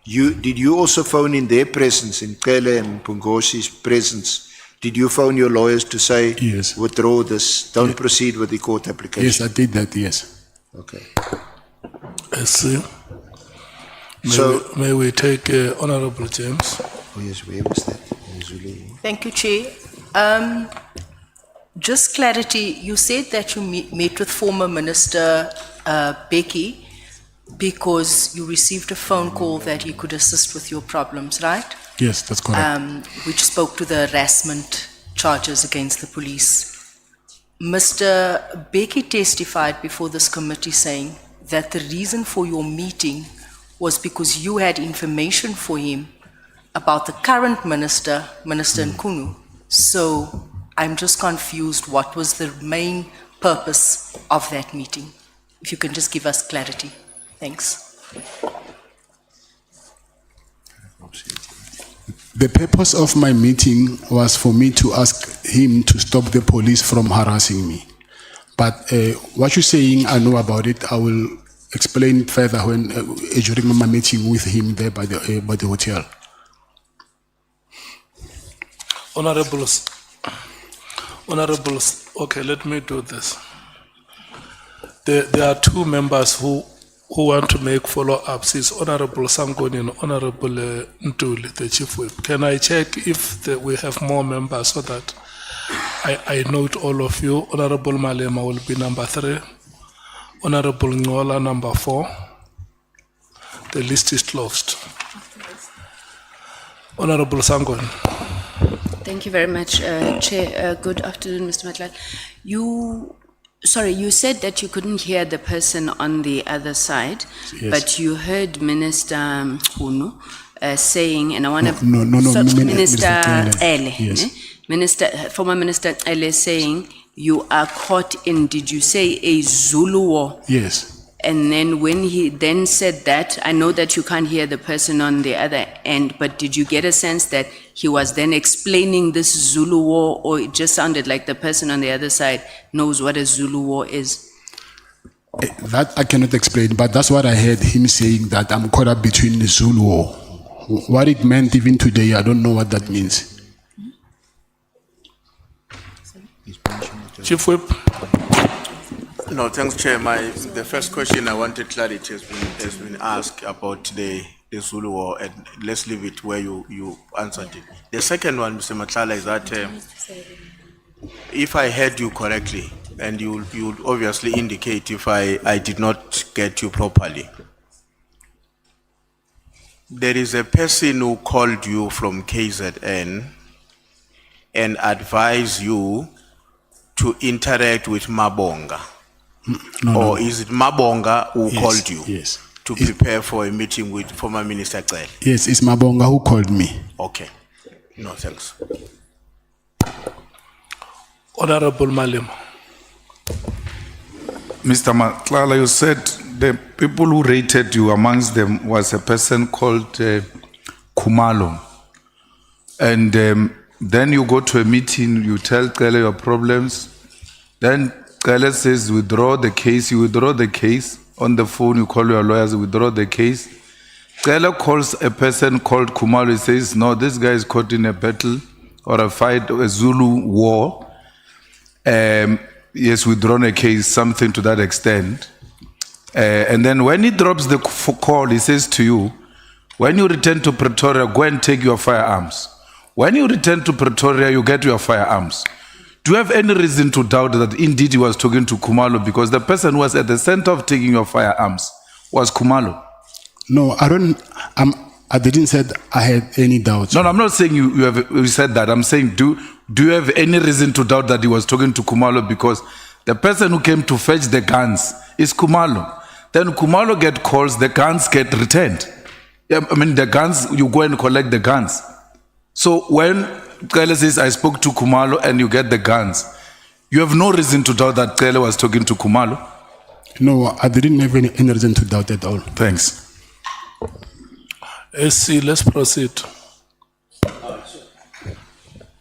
[SPEAKER 3] Did you also phone in their presence, in Cele and Pungosi's presence? Did you phone your lawyers to say,
[SPEAKER 2] yes,
[SPEAKER 3] withdraw this, don't proceed with the court application?
[SPEAKER 2] Yes, I did that, yes.
[SPEAKER 3] Okay.
[SPEAKER 1] I see. May we take Honorable James?
[SPEAKER 3] Oh yes, where was that? In Zulu.
[SPEAKER 6] Thank you, Chair. Just clarity, you said that you met with former Minister Becky because you received a phone call that he could assist with your problems, right?
[SPEAKER 2] Yes, that's correct.
[SPEAKER 6] Which spoke to the harassment charges against the police. Mr. Becky testified before this committee saying that the reason for your meeting was because you had information for him about the current minister, Minister Nkunu. So I'm just confused what was the main purpose of that meeting. If you can just give us clarity. Thanks.
[SPEAKER 2] The purpose of my meeting was for me to ask him to stop the police from harassing me. But what you're saying, I know about it. I will explain it further when during my meeting with him there by the hotel.
[SPEAKER 1] Honorables, okay, let me do this. There are two members who want to make follow-ups. It's Honorable Sangoni and Honorable Ntuli, the Chief Whip. Can I check if we have more members so that I note all of you? Honorable Malema will be number 3. Honorable Ngola, number 4. The list is closed. Honorable Sangoni.
[SPEAKER 9] Thank you very much, Chair. Good afternoon, Mr. Matlala. You said that you couldn't hear the person on the other side,
[SPEAKER 2] yes,
[SPEAKER 9] but you heard Minister Nkunu saying, and I want to...
[SPEAKER 2] No,
[SPEAKER 9] Minister Ele,
[SPEAKER 2] yes.
[SPEAKER 9] former Minister Ele saying, you are caught in, did you say a Zulu war?
[SPEAKER 2] Yes.
[SPEAKER 9] And then when he then said that, I know that you can't hear the person on the other end, but did you get a sense that he was then explaining this Zulu war, or it just sounded like the person on the other side knows what a Zulu war is?
[SPEAKER 2] That I cannot explain, but that's what I heard him saying, that I'm caught up between the Zulu war. What it meant even today, I don't know what that means.
[SPEAKER 1] Chief Whip.
[SPEAKER 10] No, thanks, Chair. The first question I wanted clarity has been asked about the Zulu War, and let's leave it where you answered it. The second one, Mr. Matlala, is that if I heard you correctly, and you obviously indicate if I did not get you properly, there is a person who called you from KZN and advised you to interact with Mabonga. Or is it Mabonga who called you
[SPEAKER 2] Yes.
[SPEAKER 10] to prepare for a meeting with former Minister Cel?
[SPEAKER 2] Yes, it's Mabonga who called me.
[SPEAKER 10] Okay. No, thanks.
[SPEAKER 1] Honorable Malema.
[SPEAKER 5] Mr. Matlala, you said the people who rated you, amongst them was a person called Kumalo. And then you go to a meeting, you tell Kele your problems. Then Kele says, withdraw the case. You withdraw the case. On the phone, you call your lawyers, withdraw the case. Kele calls a person called Kumalo. He says, no, this guy is caught in a battle or a fight, a Zulu war. Yes, withdrawn a case, something to that extent. And then when he drops the call, he says to you, when you return to Pretoria, go and take your firearms. When you return to Pretoria, you get your firearms. Do you have any reason to doubt that indeed he was talking to Kumalo? Because the person who was at the center of taking your firearms was Kumalo.
[SPEAKER 2] No, I didn't say I had any doubts.
[SPEAKER 5] No, I'm not saying you said that. I'm saying, do you have any reason to doubt that he was talking to Kumalo? Because the person who came to fetch the guns is Kumalo. Then Kumalo get calls, the guns get returned. I mean, the guns, you go and collect the guns. So when Kele says, I spoke to Kumalo and you get the guns, you have no reason to doubt that Kele was talking to Kumalo?
[SPEAKER 2] No, I didn't have any reason to doubt at all.
[SPEAKER 5] Thanks.
[SPEAKER 1] SC, let's proceed.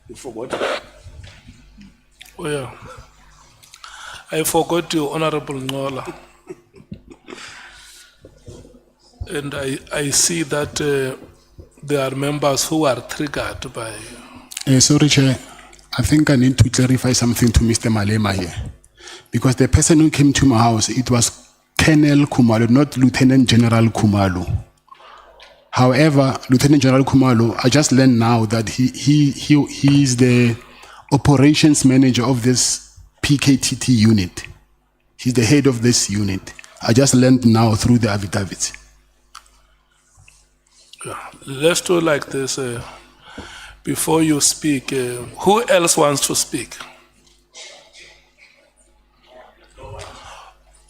[SPEAKER 4] You forgot.
[SPEAKER 1] Oh, yeah. I forgot you, Honorable Ngola. And I see that there are members who are triggered by...
[SPEAKER 2] Sorry, Chair. I think I need to clarify something to Mr. Malema here. Because the person who came to my house, it was Colonel Kumalo, not Lieutenant General Kumalo. However, Lieutenant General Kumalo, I just learned now that he is the operations manager of this PKTT unit. He's the head of this unit. I just learned now through the affidavits.
[SPEAKER 1] Let's do like this. Before you speak, who else wants to speak?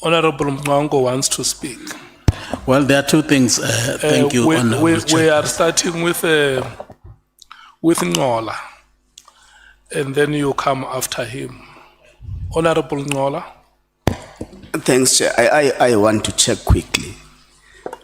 [SPEAKER 1] Honorable Mwango wants to speak.
[SPEAKER 8] Well, there are two things. Thank you, Honorable
[SPEAKER 1] We
[SPEAKER 8] Chair.
[SPEAKER 1] are starting with Ngola, and then you come after him. Honorable Ngola.
[SPEAKER 4] Thanks, Chair. I want to check quickly.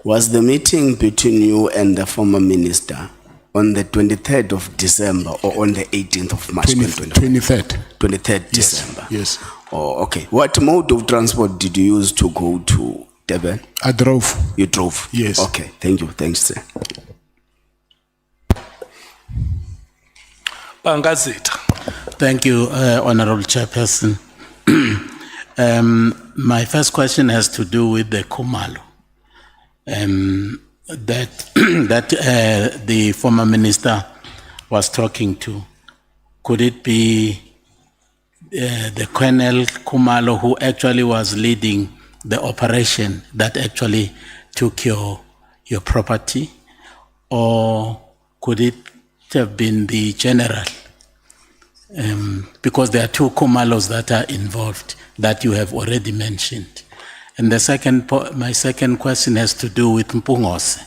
[SPEAKER 4] Was the meeting between you and the former minister on the 23rd of December or on the 18th of March?
[SPEAKER 2] 23rd.
[SPEAKER 4] 23rd December.
[SPEAKER 2] Yes.
[SPEAKER 4] Oh, okay. What mode of transport did you use to go to Durban?
[SPEAKER 2] I drove.
[SPEAKER 4] You drove?
[SPEAKER 2] Yes.
[SPEAKER 4] Okay. Thank you. Thanks, sir.
[SPEAKER 1] Bangazita.
[SPEAKER 8] Thank you, Honorable Chairperson. My first question has to do with the Kumalo. That the former minister was talking to. Could it be the Colonel Kumalo who actually was leading the operation that actually took your property? Or could it have been the general? Because there are two Kumalos that are involved that you have already mentioned. And my second question has to do with Mpungose.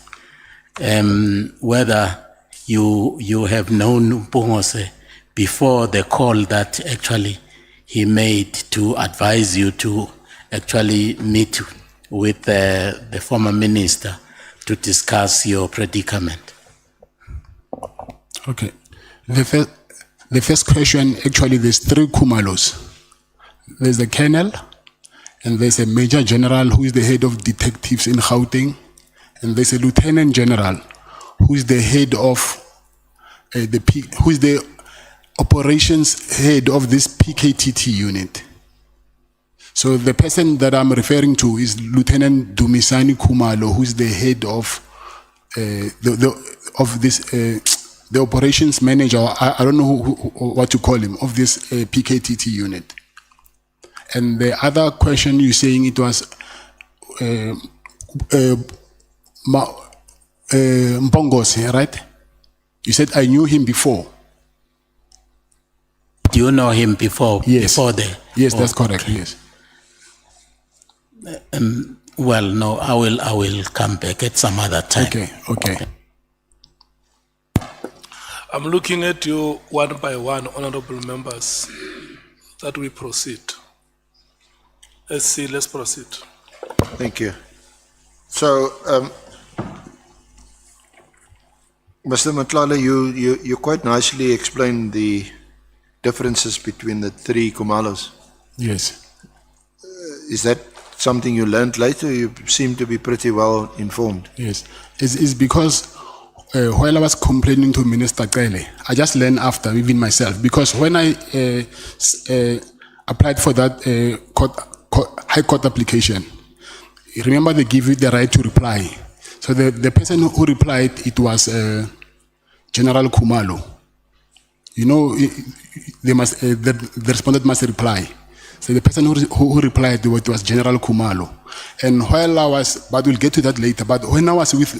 [SPEAKER 8] Whether you have known Mpungose before the call that actually he made to advise you to actually meet with the former minister to discuss your predicament.
[SPEAKER 2] Okay. The first question, actually, there's three Kumalos. There's the colonel, and there's a major general who is the head of detectives in Gauteng, and there's a lieutenant general who is the head of who is the operations head of this PKTT unit. So the person that I'm referring to is Lieutenant Dumisani Khumalo, who's the head of the operations manager. I don't know what to call him, of this PKTT unit. And the other question you're saying it was Mpongose, right? You said I knew him before.
[SPEAKER 8] Do you know him before?
[SPEAKER 2] Yes.
[SPEAKER 8] Before the?
[SPEAKER 2] Yes, that's
[SPEAKER 8] Oh,
[SPEAKER 2] correct. Yes.
[SPEAKER 8] Well, no, I will come back at some other time.
[SPEAKER 2] Okay.
[SPEAKER 1] I'm looking at you one by one, honorable members, that we proceed. Let's proceed.
[SPEAKER 3] Thank you. So, Mr. Matlala, you quite nicely explained the differences between the three Kumalos.
[SPEAKER 2] Yes.
[SPEAKER 3] Is that something you learned later? You seem to be pretty well informed.
[SPEAKER 2] Yes. It's because while I was complaining to Minister Kele, I just learned after, even myself, because when I applied for that High Court application, remember they give you the right to reply. So the person who replied, it was General Khumalo. You know, the respondent must reply. So the person who replied, it was General Khumalo. And while I was, but we'll get to that later, but when I was with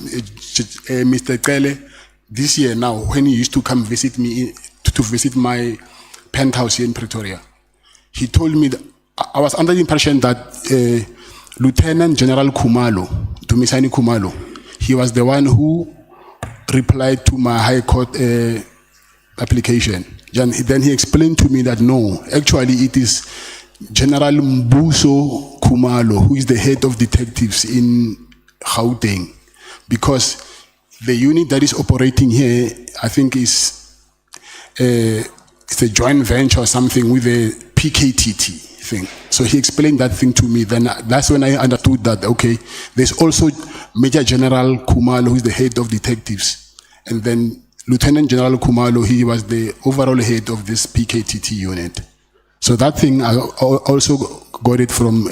[SPEAKER 2] Mr. Kele this year now, when he used to come visit me, to visit my penthouse here in Pretoria, he told me that I was under the impression that Lieutenant General Khumalo, Dumisani Khumalo, he was the one who replied to my High Court application. Then he explained to me that no, actually it is General Mbuso Khumalo, who is the head of detectives in Gauteng, because the unit that is operating here, I think it's a joint venture or something with a PKTT thing. So he explained that thing to me. Then that's when I understood that, okay, there's also Major General Khumalo, who is the head of detectives. And then Lieutenant General Khumalo, he was the overall head of this PKTT unit. So that thing, I also got it from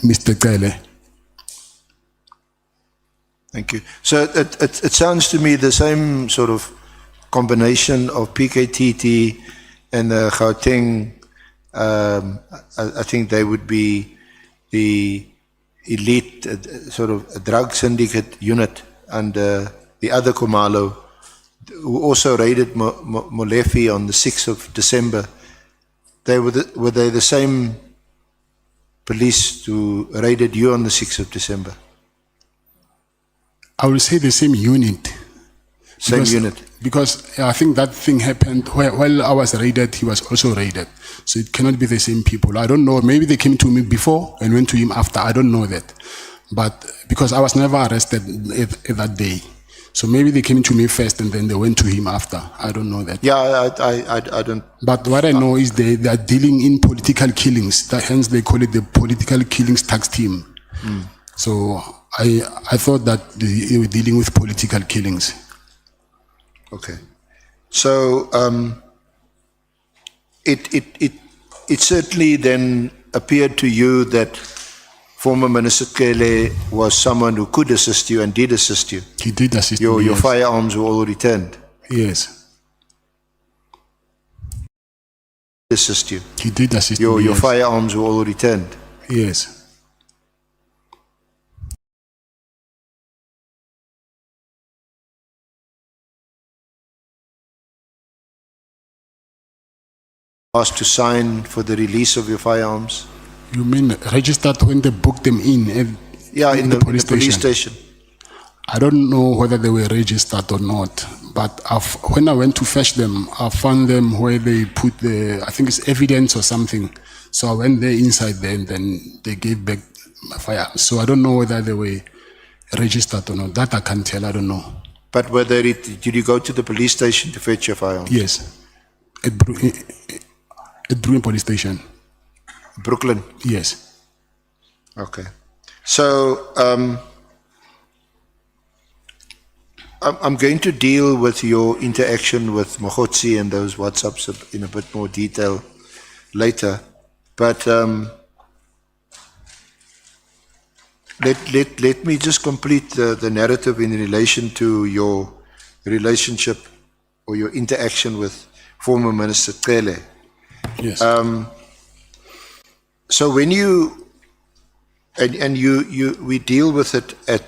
[SPEAKER 2] Mr. Kele.
[SPEAKER 3] Thank you. So it sounds to me the same sort of combination of PKTT and the Gauteng. I think they would be the elite sort of drug syndicate unit under the other Khumalo, who also raided Molefe on the 6th of December. Were they the same police who raided you on the 6th of December?
[SPEAKER 2] I will say the same unit.
[SPEAKER 3] Same unit.
[SPEAKER 2] Because I think that thing happened while I was raided, he was also raided. So it cannot be the same people. I don't know. Maybe they came to me before and went to him after. I don't know that. But because I was never arrested that day. So maybe they came to me first and then they went to him after. I don't know that.
[SPEAKER 3] Yeah, I don't.
[SPEAKER 2] But what I know is they are dealing in political killings. Hence they call it the political killings tax team. So I thought that they were dealing with political killings.
[SPEAKER 3] Okay. So it certainly then appeared to you that former Minister Kele was someone who could assist you and did assist you.
[SPEAKER 2] He did assist me.
[SPEAKER 3] Your
[SPEAKER 2] yes.
[SPEAKER 3] firearms were all returned.
[SPEAKER 2] Yes.
[SPEAKER 3] Assist you.
[SPEAKER 2] He did assist me.
[SPEAKER 3] Your
[SPEAKER 2] yes.
[SPEAKER 3] firearms were all returned.
[SPEAKER 2] Yes.
[SPEAKER 3] Asked to sign for the release of your firearms.
[SPEAKER 2] You mean registered when they booked them in?
[SPEAKER 3] Yeah, in the police station.
[SPEAKER 2] I don't know whether they were registered or not, but when I went to fetch them, I found them where they put I think it's evidence or something. So I went there inside there and then they gave back my firearms. So I don't know whether they were registered or not. That I can't tell, I don't know.
[SPEAKER 3] But did you go to the police station to fetch your firearms?
[SPEAKER 2] Yes, at Bruin Police Station.
[SPEAKER 3] Brooklyn?
[SPEAKER 2] Yes.
[SPEAKER 3] Okay. So, I'm going to deal with your interaction with Mogotsi and those WhatsApps in a bit more detail later. But Let me just complete the narrative in relation to your relationship or your interaction with former Minister Cele.
[SPEAKER 2] Yes.
[SPEAKER 3] So when you, and we deal with it at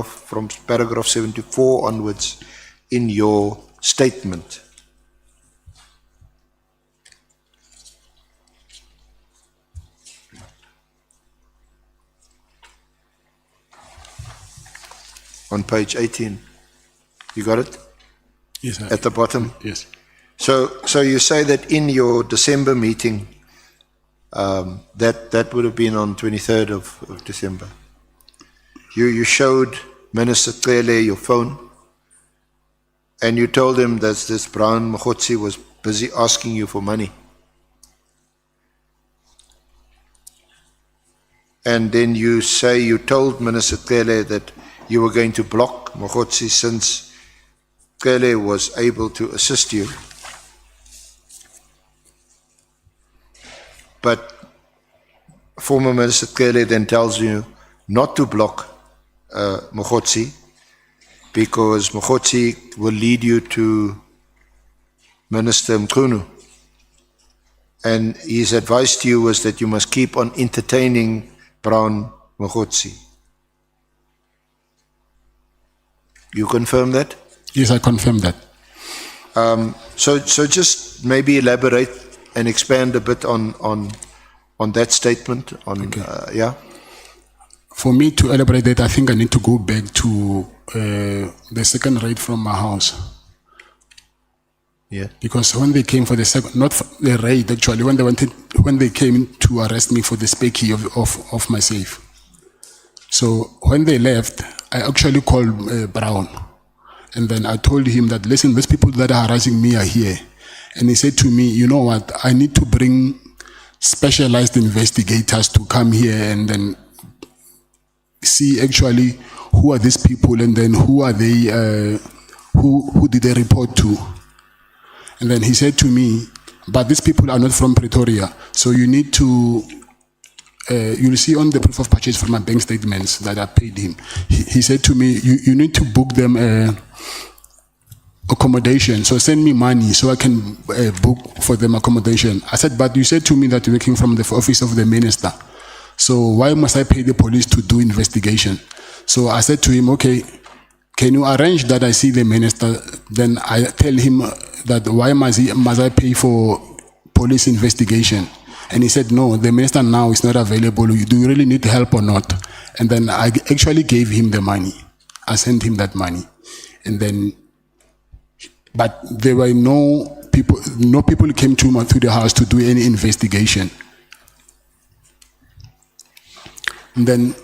[SPEAKER 3] from paragraph 74 onwards in your statement. On page 18. You got it?
[SPEAKER 2] Yes, sir.
[SPEAKER 3] At the bottom?
[SPEAKER 2] Yes.
[SPEAKER 3] So you say that in your December meeting, that would have been on 23rd of December. You showed Minister Cele your phone, and you told him that this Brown Mkhwanazi was busy asking you for money. And then you say you told Minister Cele that you were going to block Mkhwanazi since Cele was able to assist you. But former Minister Cele then tells you not to block Mkhwanazi because Mkhwanazi will lead you to Minister Mkhunu. And his advice to you was that you must keep on entertaining Brown Mkhwanazi. You confirm that?
[SPEAKER 2] Yes, I confirm that.
[SPEAKER 3] So just maybe elaborate and expand a bit on that statement. Yeah.
[SPEAKER 2] For me to elaborate that, I think I need to go back to the second raid from my house.
[SPEAKER 3] Yeah.
[SPEAKER 2] Because when they came for the second, not for the raid actually, when they came to arrest me for the spare key of my safe. So when they left, I actually called Brown, and then I told him that, listen, these people that are harassing me are here. And he said to me, you know what, I need to bring specialized investigators to come here and then see actually who are these people and then who are they, who did they report to. And then he said to me, but these people are not from Pretoria, so you need to, you'll see on the proof of purchase from my bank statements that I paid him. He said to me, you need to book them accommodation, so send me money so I can book for them accommodation. I said, but you said to me that you're working from the office of the minister, so why must I pay the police to do investigation? So I said to him, okay, can you arrange that I see the minister? Then I tell him that why must I pay for police investigation? And he said, no, the minister now is not available. Do you really need help or not? And then I actually gave him the money. I sent him that money. And then, but there were no people came to the house to do any investigation. And then,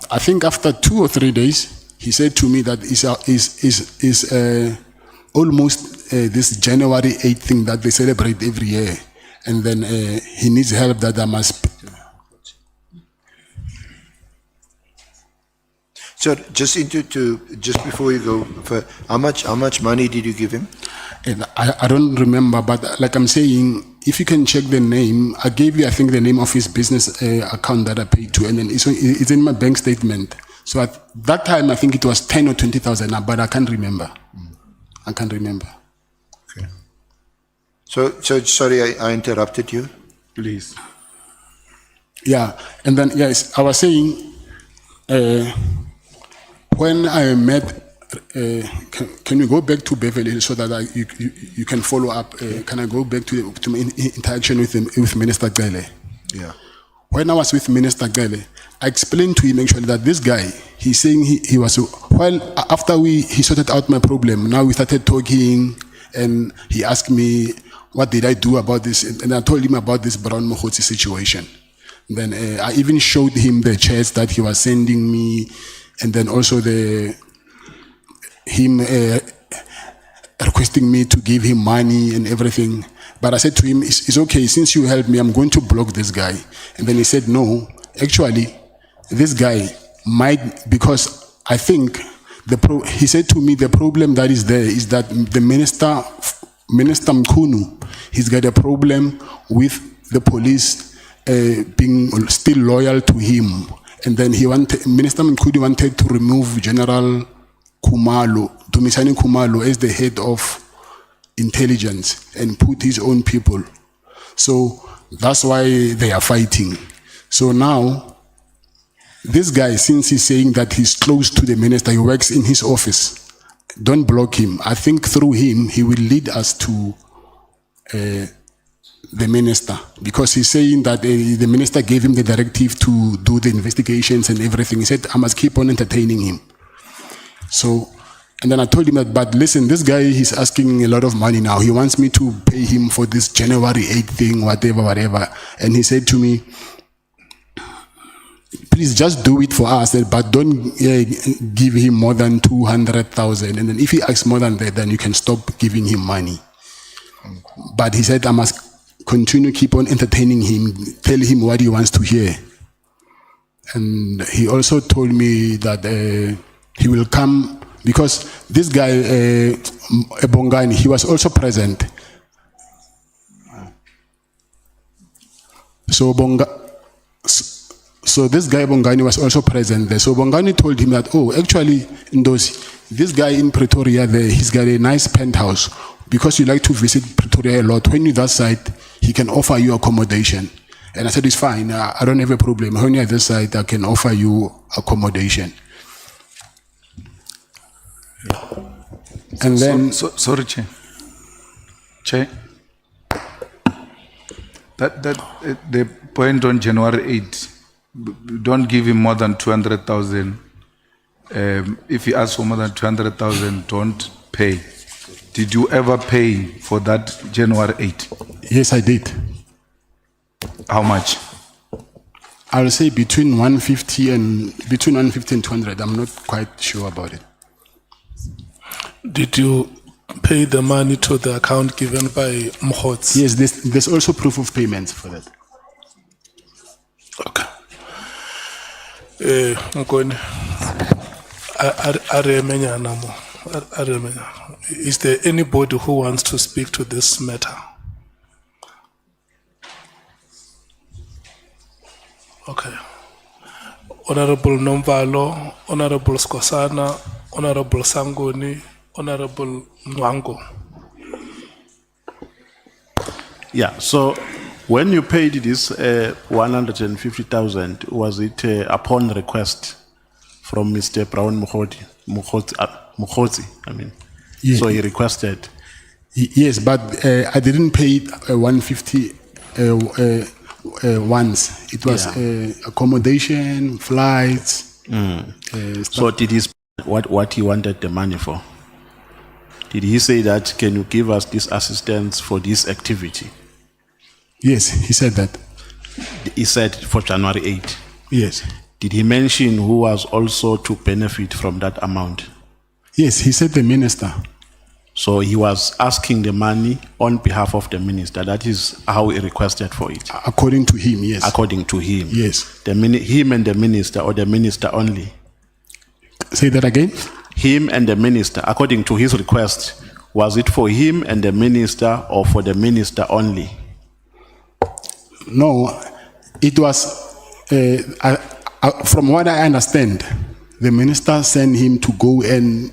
[SPEAKER 2] I think after 2 or 3 days, he said to me that is almost this January 8th thing that they celebrate every year. And then he needs help that I must.
[SPEAKER 3] So just just before you go, how much money did you give him?
[SPEAKER 2] And I don't remember, but like I'm saying, if you can check the name, I gave you, I think, the name of his business account that I paid to, and then it's in my bank statement. So at that time, I think it was 10 or 20,000, but I can't remember. I can't remember.
[SPEAKER 3] Okay. So sorry, I interrupted you.
[SPEAKER 2] Please. Yeah, and then yes, I was saying, when I met. Can you go back to Beverly Hills so that you can follow up? Can I go back to my interaction with Minister Cele?
[SPEAKER 3] Yeah.
[SPEAKER 2] When I was with Minister Cele, I explained to him actually that this guy, he's saying he was, well, after he sorted out my problem, now we started talking and he asked me, what did I do about this? And I told him about this Brown Mkhwanazi situation. Then I even showed him the chats that he was sending me, and then also him requesting me to give him money and everything. But I said to him, it's okay, since you helped me, I'm going to block this guy. And then he said, no, actually, this guy might, because I think, he said to me, the problem that is there is that the Minister Mkhunu, he's got a problem with the police being still loyal to him. And then Minister Mkhwanazi wanted to remove General Dumisani Khumalo as the head of intelligence and put his own people. So that's why they are fighting. So now, this guy, since he's saying that he's close to the minister, he works in his office, don't block him. I think through him, he will lead us to the minister, because he's saying that the minister gave him the directive to do the investigations and everything. He said, I must keep on entertaining him. So, and then I told him that, but listen, this guy, he's asking a lot of money now. He wants me to pay him for this January 8th thing, whatever. And he said to me, please just do it for us, but don't give him more than 200,000. And then if he asks more than that, then you can stop giving him money. But he said, I must continue, keep on entertaining him, tell him what he wants to hear. And he also told me that he will come, because this guy, Bongani, he was also present. So this guy Bongani was also present there. So Bongani told him that, oh, actually, Ndosi, this guy in Pretoria there, he's got a nice penthouse. Because you like to visit Pretoria a lot, when you're that side, he can offer you accommodation. And I said, it's fine, I don't have a problem. When you're this side, I can offer you accommodation. And then...
[SPEAKER 5] Sorry, Chair. Chair. The point on January 8th, don't give him more than 200,000. If he asks for more than 200,000, don't pay. Did you ever pay for that January 8th?
[SPEAKER 2] Yes, I did.
[SPEAKER 5] How much?
[SPEAKER 2] I'll say between 150 and 200. I'm not quite sure about it.
[SPEAKER 1] Did you pay the money to the account given by Mkhwanazi?
[SPEAKER 2] Yes, there's also proof of payment for that.
[SPEAKER 1] Okay. Mkhwanazi, is there anybody who wants to speak to this matter? Okay. Honorable Nomvalo, Honorable Skosana, Honorable Sangoni, Honorable Nwango.
[SPEAKER 7] Yeah, so when you paid this 150,000, was it upon request from Mr. Brown Mkhwanazi? I mean,
[SPEAKER 2] Yeah.
[SPEAKER 7] so he requested.
[SPEAKER 2] Yes, but I didn't pay 150 once. It was accommodation, flights.
[SPEAKER 7] So did he what he wanted the money for? Did he say that, can you give us this assistance for this activity?
[SPEAKER 2] Yes, he said that.
[SPEAKER 7] He said for January 8th.
[SPEAKER 2] Yes.
[SPEAKER 7] Did he mention who was also to benefit from that amount?
[SPEAKER 2] Yes, he said the minister.
[SPEAKER 7] So he was asking the money on behalf of the minister. That is how he requested for it.
[SPEAKER 2] According to him, yes.
[SPEAKER 7] According to him.
[SPEAKER 2] Yes.
[SPEAKER 7] Him and the minister, or the minister only?
[SPEAKER 2] Say that again?
[SPEAKER 7] Him and the minister, according to his request, was it for him and the minister or for the minister only?
[SPEAKER 2] No, it was, from what I understand, the minister sent him to go and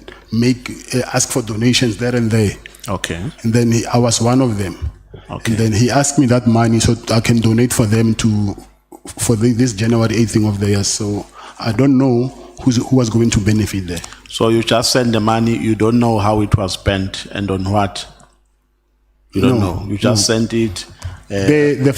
[SPEAKER 2] ask for donations there and there.
[SPEAKER 7] Okay.
[SPEAKER 2] And then I was one of them.
[SPEAKER 7] Okay.
[SPEAKER 2] And then he asked me that money so I can donate for them for this January 8th thing of theirs. So I don't know who was going to benefit there.
[SPEAKER 7] So you just send the money, you don't know how it was spent and on what? You don't know. You just sent it.
[SPEAKER 2] The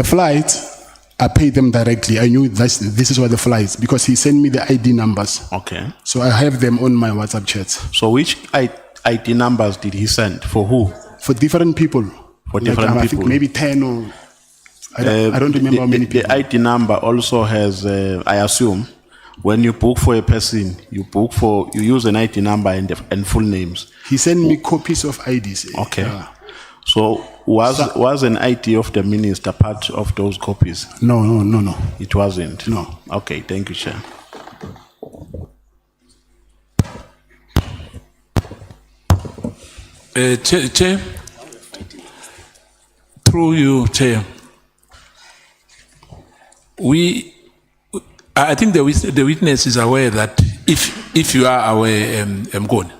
[SPEAKER 2] flights, I paid them directly. I knew this is what the flights, because he sent me the ID numbers.
[SPEAKER 7] Okay.
[SPEAKER 2] So I have them on my WhatsApp chats.
[SPEAKER 7] So which ID numbers did he send? For who?
[SPEAKER 2] For different people.
[SPEAKER 7] For different
[SPEAKER 2] I
[SPEAKER 7] people.
[SPEAKER 2] think maybe 10 or... I don't remember how many people.
[SPEAKER 7] The ID number also has, I assume, when you book for a person, you use an ID number and full names.
[SPEAKER 2] He sent me copies of IDs.
[SPEAKER 7] Okay. So was an ID of the minister part of those copies?
[SPEAKER 2] No.
[SPEAKER 7] It wasn't?
[SPEAKER 2] No.
[SPEAKER 7] Okay, thank you, Chair.
[SPEAKER 11] Chair, through you, Chair, I think the witness is aware that if you are aware, Mkhwanazi,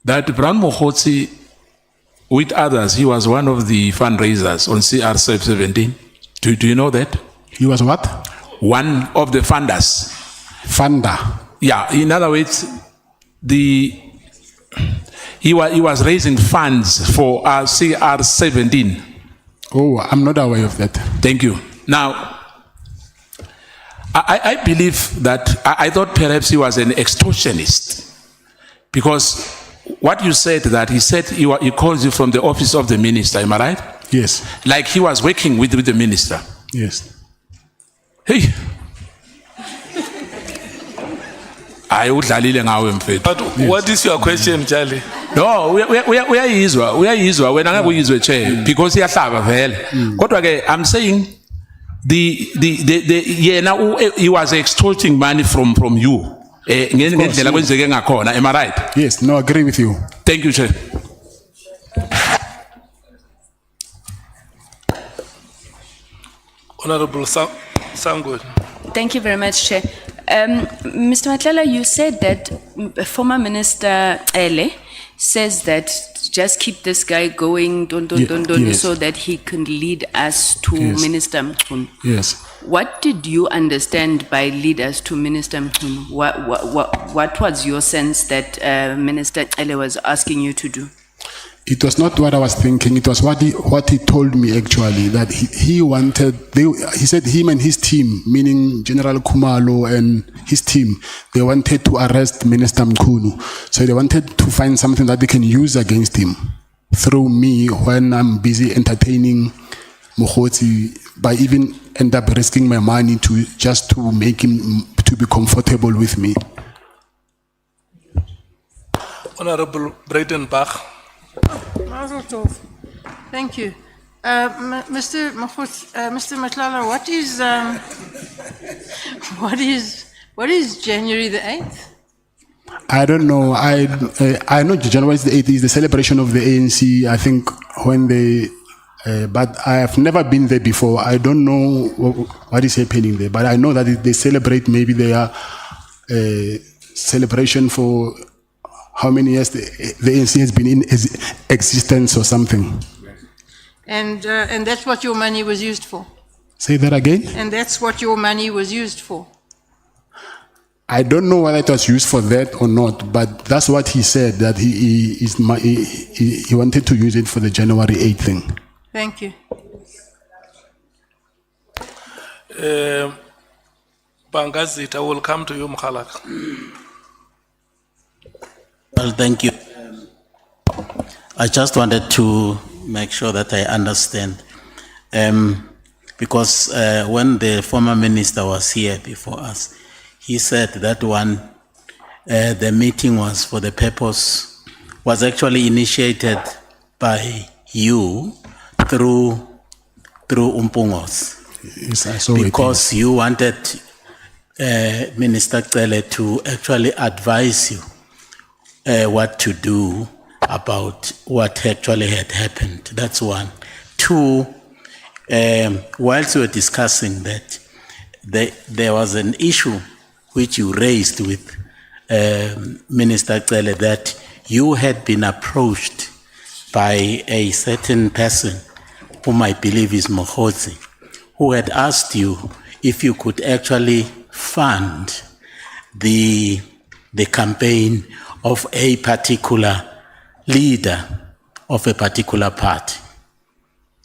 [SPEAKER 11] that Brown Mokgotsi, with others, he was one of the fundraisers on CR 17. Do you know that?
[SPEAKER 2] He was what?
[SPEAKER 11] One of the funders.
[SPEAKER 2] Funder.
[SPEAKER 11] Yeah, in other words, he was raising funds for CR 17.
[SPEAKER 2] Oh, I'm not aware of that.
[SPEAKER 11] Thank you. Now, I believe that I thought perhaps he was an extortionist, because what you said, that he said he calls you from the office of the minister, am I right?
[SPEAKER 2] Yes.
[SPEAKER 11] Like he was working with the minister.
[SPEAKER 2] Yes.
[SPEAKER 11] Hey. Ayudlalile ngawe mfethu.
[SPEAKER 1] But what is your question, Charlie?
[SPEAKER 11] No, uyayizwa wena ngeke uyizwe che because iyahlaba vele. Kodwa ke I'm saying he was extorting money from you. Ngendlela kwenzeke ngakhona, am I right?
[SPEAKER 2] Yes, no, I agree with you.
[SPEAKER 11] Thank you, Chair.
[SPEAKER 1] Honorable Sangwe.
[SPEAKER 9] Thank you very much, Chair. Mr. Matlala, you said that former Minister Ele says that just keep this guy going,
[SPEAKER 2] Yes.
[SPEAKER 9] so that he can lead us to
[SPEAKER 2] Yes.
[SPEAKER 9] Minister Mkhwanazi.
[SPEAKER 2] Yes.
[SPEAKER 9] What did you understand by lead us to Minister Mkhwanazi? What was your sense that Minister Ele was asking you to do?
[SPEAKER 2] It was not what I was thinking. It was what he told me actually, that he wanted. He said him and his team, meaning General Khumalo and his team, they wanted to arrest Minister Mkhwanazi. So they wanted to find something that they can use against him through me when I'm busy entertaining Mkhwanazi, by even end up risking my money to make him to be comfortable with me.
[SPEAKER 1] Honorable Braden Bach.
[SPEAKER 12] Mazel tov. Thank you. Mr. Matlala, what is January the 8th?
[SPEAKER 2] I don't know. I know January the 8th is the celebration of the ANC. I think when they, but I have never been there before. I don't know what is happening there. But I know that they celebrate maybe their celebration for how many years the ANC has been in existence or something.
[SPEAKER 12] And that's what your money was used for?
[SPEAKER 2] Say that again?
[SPEAKER 12] And that's what your money was used for?
[SPEAKER 2] I don't know whether it was used for that or not, but that's what he said, that he wanted to use it for the January 8th thing.
[SPEAKER 12] Thank you.
[SPEAKER 1] Bangazit, I will come to you, Mkhalak.
[SPEAKER 8] Well, thank you. I just wanted to make sure that I understand. Because when the former minister was here before us, he said that the meeting was actually initiated by you through Umpungos.
[SPEAKER 2] Yes, I saw it.
[SPEAKER 8] Because you wanted Minister Cele to actually advise you what to do about what actually had happened. That's one. Two, whilst we were discussing that, there was an issue which you raised with Minister Cele, that you had been approached by a certain person, whom I believe is Mkhwanazi, who had asked you if you could actually fund the campaign of a particular leader of a particular party.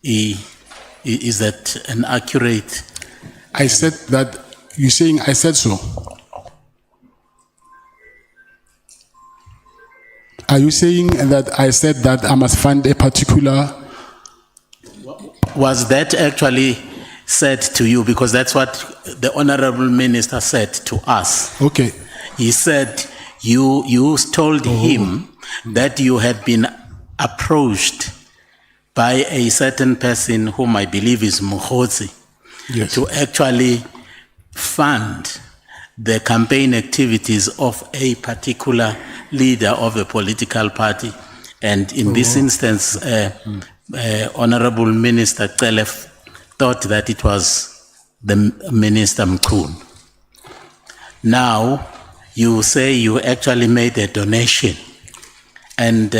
[SPEAKER 8] Is that an accurate?
[SPEAKER 2] I said that, you're saying I said so? Are you saying that I said that I must fund a particular?
[SPEAKER 8] Was that actually said to you? Because that's what the Honorable Minister said to us.
[SPEAKER 2] Okay.
[SPEAKER 8] He said you told him that you had been approached by a certain person whom I believe is Mkhwanazi,
[SPEAKER 2] Yes.
[SPEAKER 8] to actually fund the campaign activities of a particular leader of a political party. And in this instance, Honorable Minister Cele thought that it was the Minister Mkhwanazi. Now, you say you actually made a donation, and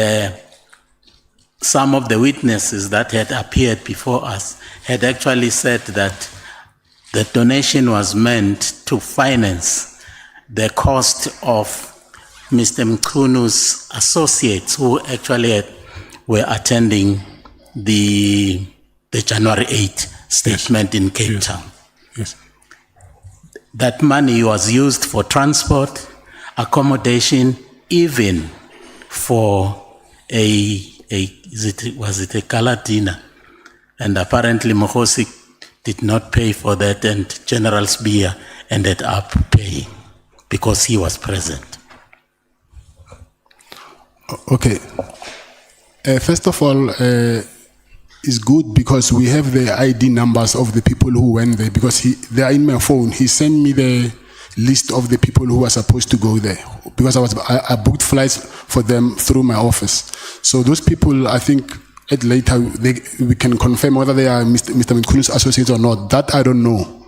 [SPEAKER 8] some of the witnesses that had appeared before us had actually said that the donation was meant to finance the cost of Mr. Mkhwanazi's associates who actually were attending the January 8 statement in Cape Town.
[SPEAKER 2] Yes.
[SPEAKER 8] That money was used for transport, accommodation, even for was it a gala dinner? And apparently Mokhosi did not pay for that, and General Sbiya ended up paying because he was present.
[SPEAKER 2] Okay. First of all, it's good because we have the ID numbers of the people who went there, because they are in my phone. He sent me the list of the people who were supposed to go there, because I booked flights for them through my office. So those people, I think at later we can confirm whether they are Mr. Mkhwanazi's associates or not. That I don't know.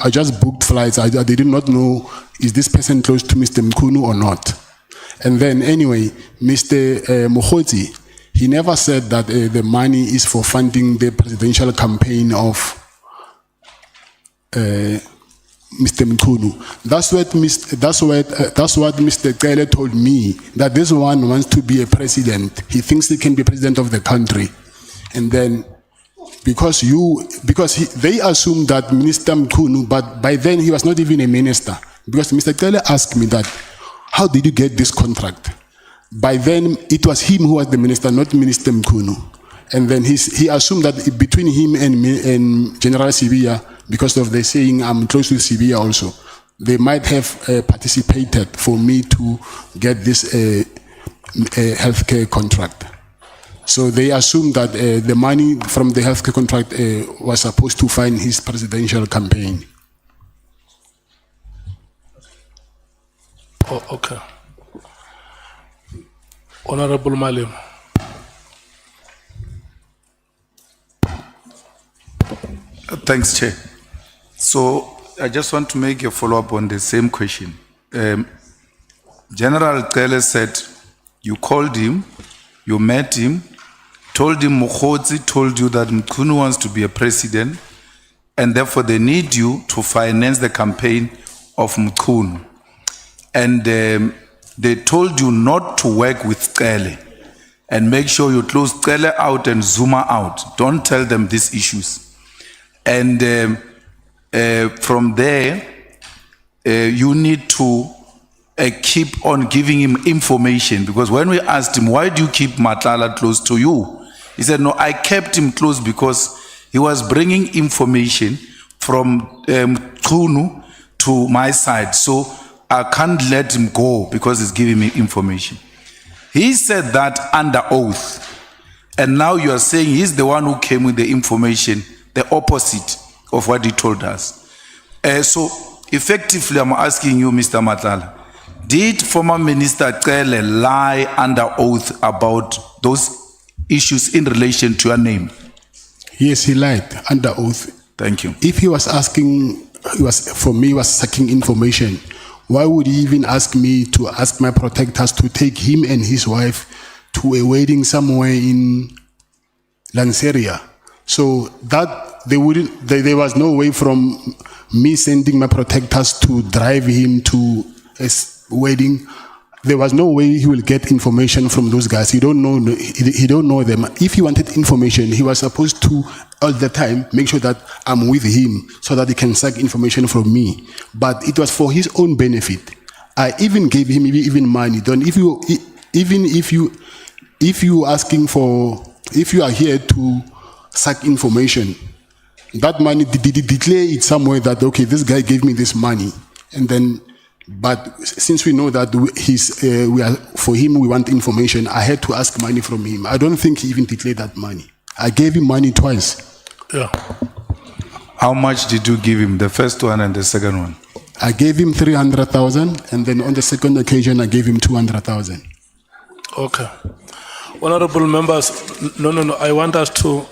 [SPEAKER 2] I just booked flights. They did not know, is this person close to Mr. Mkhwanazi or not. And then anyway, Mr. Mkhwanazi, he never said that the money is for funding the presidential campaign of Mr. Mkhwanazi. That's what Mr. Cele told me, that this one wants to be a president. He thinks he can be president of the country. And then because they assumed that Minister Mkhwanazi, but by then he was not even a minister. Because Mr. Cele asked me that, how did you get this contract? By then, it was him who was the minister, not Minister Mkhwanazi. And then he assumed that between him and General Sbiya, because of the saying, I'm close to Sbiya also, they might have participated for me to get this healthcare contract. So they assumed that the money from the healthcare contract was supposed to fund his presidential campaign.
[SPEAKER 1] Oh, okay. Honorable Malim.
[SPEAKER 5] Thanks, Chair. So I just want to make a follow-up on the same question. General Cele said you called him, you met him, told him Mokhosi told you that Mkhwanazi wants to be a president, and therefore they need you to finance the campaign of Mkhwanazi. And they told you not to work with Cele and make sure you close Cele out and Zuma out. Don't tell them these issues. And from there, you need to keep on giving him information, because when we asked him, why do you keep Matlala close to you? He said, no, I kept him close because he was bringing information from Mkhwanazi to my side. So I can't let him go because he's giving me information. He said that under oath. And now you are saying he's the one who came with the information, the opposite of what he told us. So effectively, I'm asking you, Mr. Matlala, did former Minister Cele lie under oath about those issues in relation to your name?
[SPEAKER 2] Yes, he lied under oath.
[SPEAKER 5] Thank you.
[SPEAKER 2] If he was asking, he was seeking information, why would he even ask me to ask my protectors to take him and his wife to a wedding somewhere in Lanseria? So that there was no way from me sending my protectors to drive him to a wedding. There was no way he will get information from those guys. He don't know them. If he wanted information, he was supposed to all the time make sure that I'm with him so that he can suck information from me. But it was for his own benefit. I even gave him even money. If you are here to suck information, that money, declare it somewhere that, okay, this guy gave me this money. And then, but since we know that for him, we want information, I had to ask money from him. I don't think he even declared that money. I gave him money twice.
[SPEAKER 1] Yeah.
[SPEAKER 5] How much did you give him, the first one and the second one?
[SPEAKER 2] I gave him 300,000, and then on the second occasion, I gave him 200,000.
[SPEAKER 1] Okay. Honorable members, no. I want us to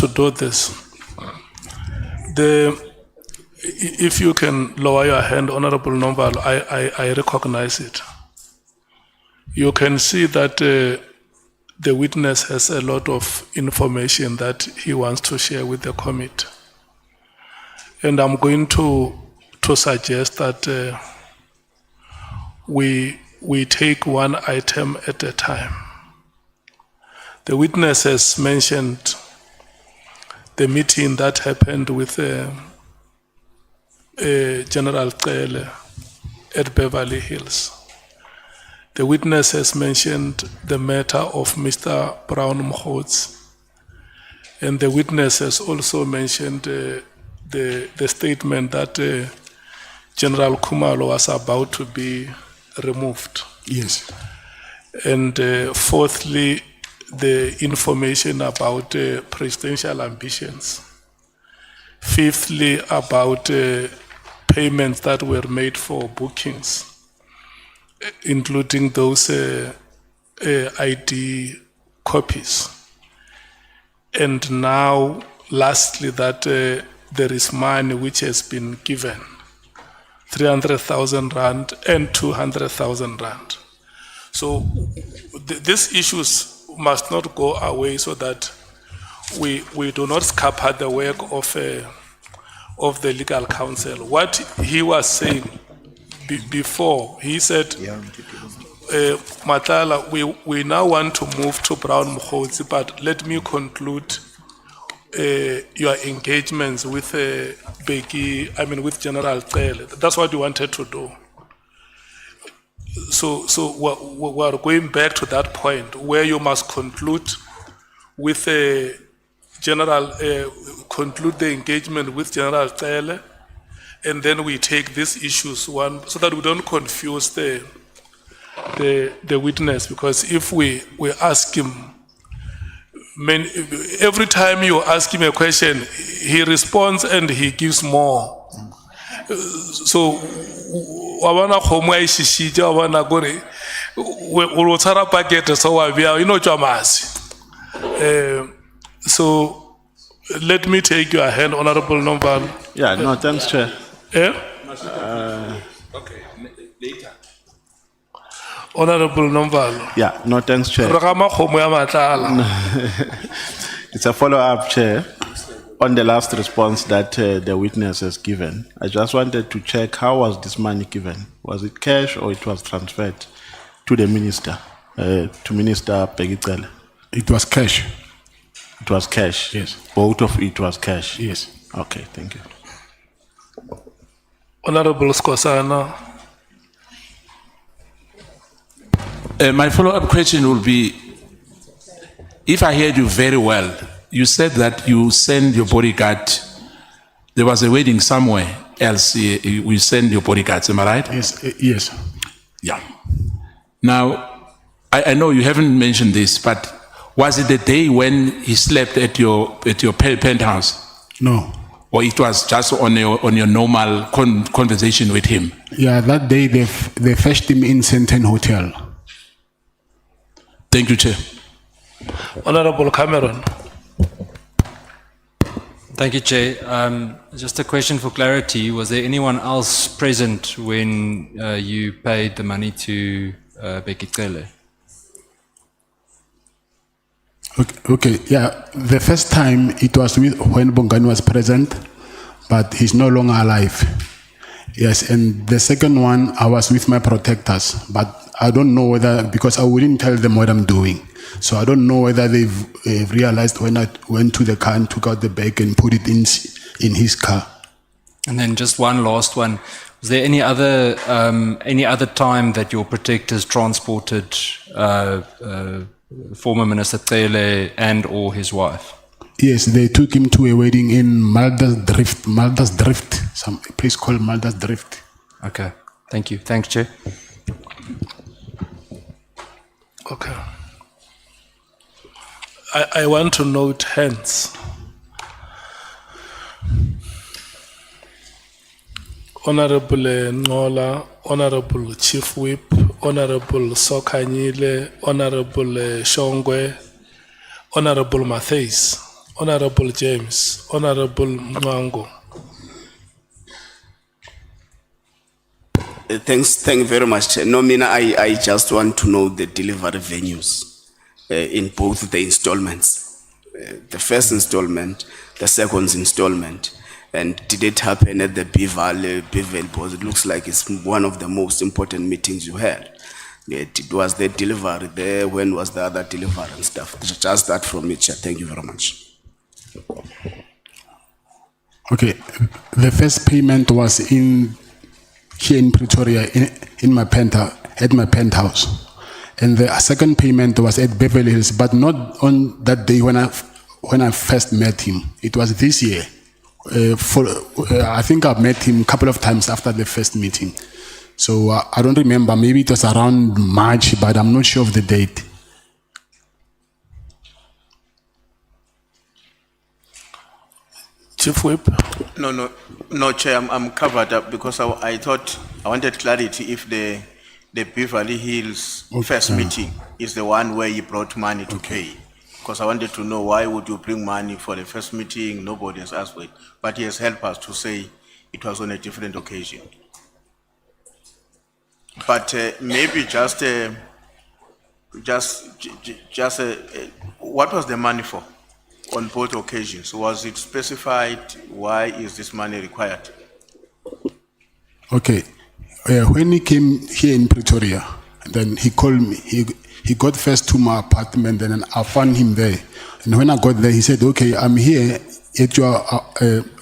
[SPEAKER 1] do this. The If you can lower your hand, Honorable Nombalo, I recognize it. You can see that the witness has a lot of information that he wants to share with the committee. And I'm going to suggest that we take one item at a time. The witness has mentioned the meeting that happened with General Nhlanhla at Beverly Hills. The witness has mentioned the matter of Mr. Brown Mkhwanazi. And the witness has also mentioned the statement that General Khumalo was about to be removed.
[SPEAKER 2] Yes.
[SPEAKER 1] And fourthly, the information about presidential ambitions. Fifthly, about payments that were made for bookings, including those ID copies. And now, lastly, that there is money which has been given, 300,000 rand and 200,000 rand. So these issues must not go away so that we do not scupper the work of the legal counsel. What he was saying before, he said, Matlala, we now want to move to Brown Mkhwanazi, but let me conclude your engagements with with General Nhlanhla. That's what you wanted to do. So we're going back to that point where you must conclude with conclude the engagement with General Nhlanhla, and then we take these issues one so that we don't confuse the witness, because if we ask him, every time you ask him a question, he responds and he gives more. So wabana khomo ai shishije wabana gore o tsara packet so wa bia you know jamasi. So let me take your hand, Honorable Nombalo.
[SPEAKER 7] Yeah, no, thanks, Chair.
[SPEAKER 1] Okay, later. Honorable Nombalo.
[SPEAKER 7] Yeah, no, thanks, Chair.
[SPEAKER 1] Ragama khomo ya Matlala.
[SPEAKER 7] It's a follow-up, Chair, on the last response that the witness has given. I just wanted to check, how was this money given? Was it cash or it was transferred to the minister, to Minister Pegitsele?
[SPEAKER 2] It was cash.
[SPEAKER 7] It was cash?
[SPEAKER 2] Yes.
[SPEAKER 7] Both of it was cash?
[SPEAKER 2] Yes.
[SPEAKER 7] Okay, thank you.
[SPEAKER 1] Honorable Skosana.
[SPEAKER 11] My follow-up question will be, if I heard you very well, you said that you send your bodyguard, there was a wedding somewhere else, we send your bodyguards, am I right?
[SPEAKER 2] Yes. Yes.
[SPEAKER 11] Yeah. Now, I know you haven't mentioned this, but was it the day when he slept at your penthouse?
[SPEAKER 2] No.
[SPEAKER 11] Or it was just on your normal conversation with him?
[SPEAKER 2] Yeah, that day they fetched him in Senten Hotel.
[SPEAKER 11] Thank you, Chair.
[SPEAKER 1] Honorable Cameron.
[SPEAKER 13] Thank you, Chair. Just a question for clarity. Was there anyone else present when you paid the money to Bekitele?
[SPEAKER 2] Okay, yeah. The first time it was when Bongani was present, but he's no longer alive. Yes, and the second one, I was with my protectors, but I don't know whether, because I wouldn't tell them what I'm doing. So I don't know whether they've realized when I went to the car and took out the bag and put it in his car.
[SPEAKER 13] And then just one last one. Was there any other time that your protectors transported former Minister Tele and or his wife?
[SPEAKER 2] Yes, they took him to a wedding in Malda's Drift, some place called Malda's Drift.
[SPEAKER 13] Okay, thank you. Thanks, Chair.
[SPEAKER 1] Okay. I want to note hands. Honorable Nhlanhla, Honorable Chief Whip, Honorable Sokanyile, Honorable Shongwe, Honorable Matthews, Honorable James, Honorable Mwango.
[SPEAKER 4] Thank you very much. Chair. No, Mina, I just want to know the delivery venues in both the installments. The first installment, the second installment. And did it happen at the Beaver because it looks like it's one of the most important meetings you had. Was there delivery there? When was the other delivery and stuff? Just that from me, Chair. Thank you very much.
[SPEAKER 2] Okay, the first payment was here in Pretoria in my at my penthouse, and the second payment was at Beverly Hills, but not on that day when I first met him. It was this year. I think I've met him a couple of times after the first meeting, so I don't remember. Maybe it was around March, but I'm not sure of the date.
[SPEAKER 1] Chief Whip.
[SPEAKER 10] No, Chair, I'm covered up because I thought, I wanted clarity if the Beverly Hills first meeting is the one where you brought money to pay. Because I wanted to know why would you bring money for the first meeting, nobody has asked for it. But he has helped us to say it was on a different occasion. But maybe what was the money for on both occasions? Was it specified? Why is this money required?
[SPEAKER 2] Okay, when he came here in Pretoria, then he called me. He got first to my apartment, and then I found him there. And when I got there, he said, "Okay, I'm here at your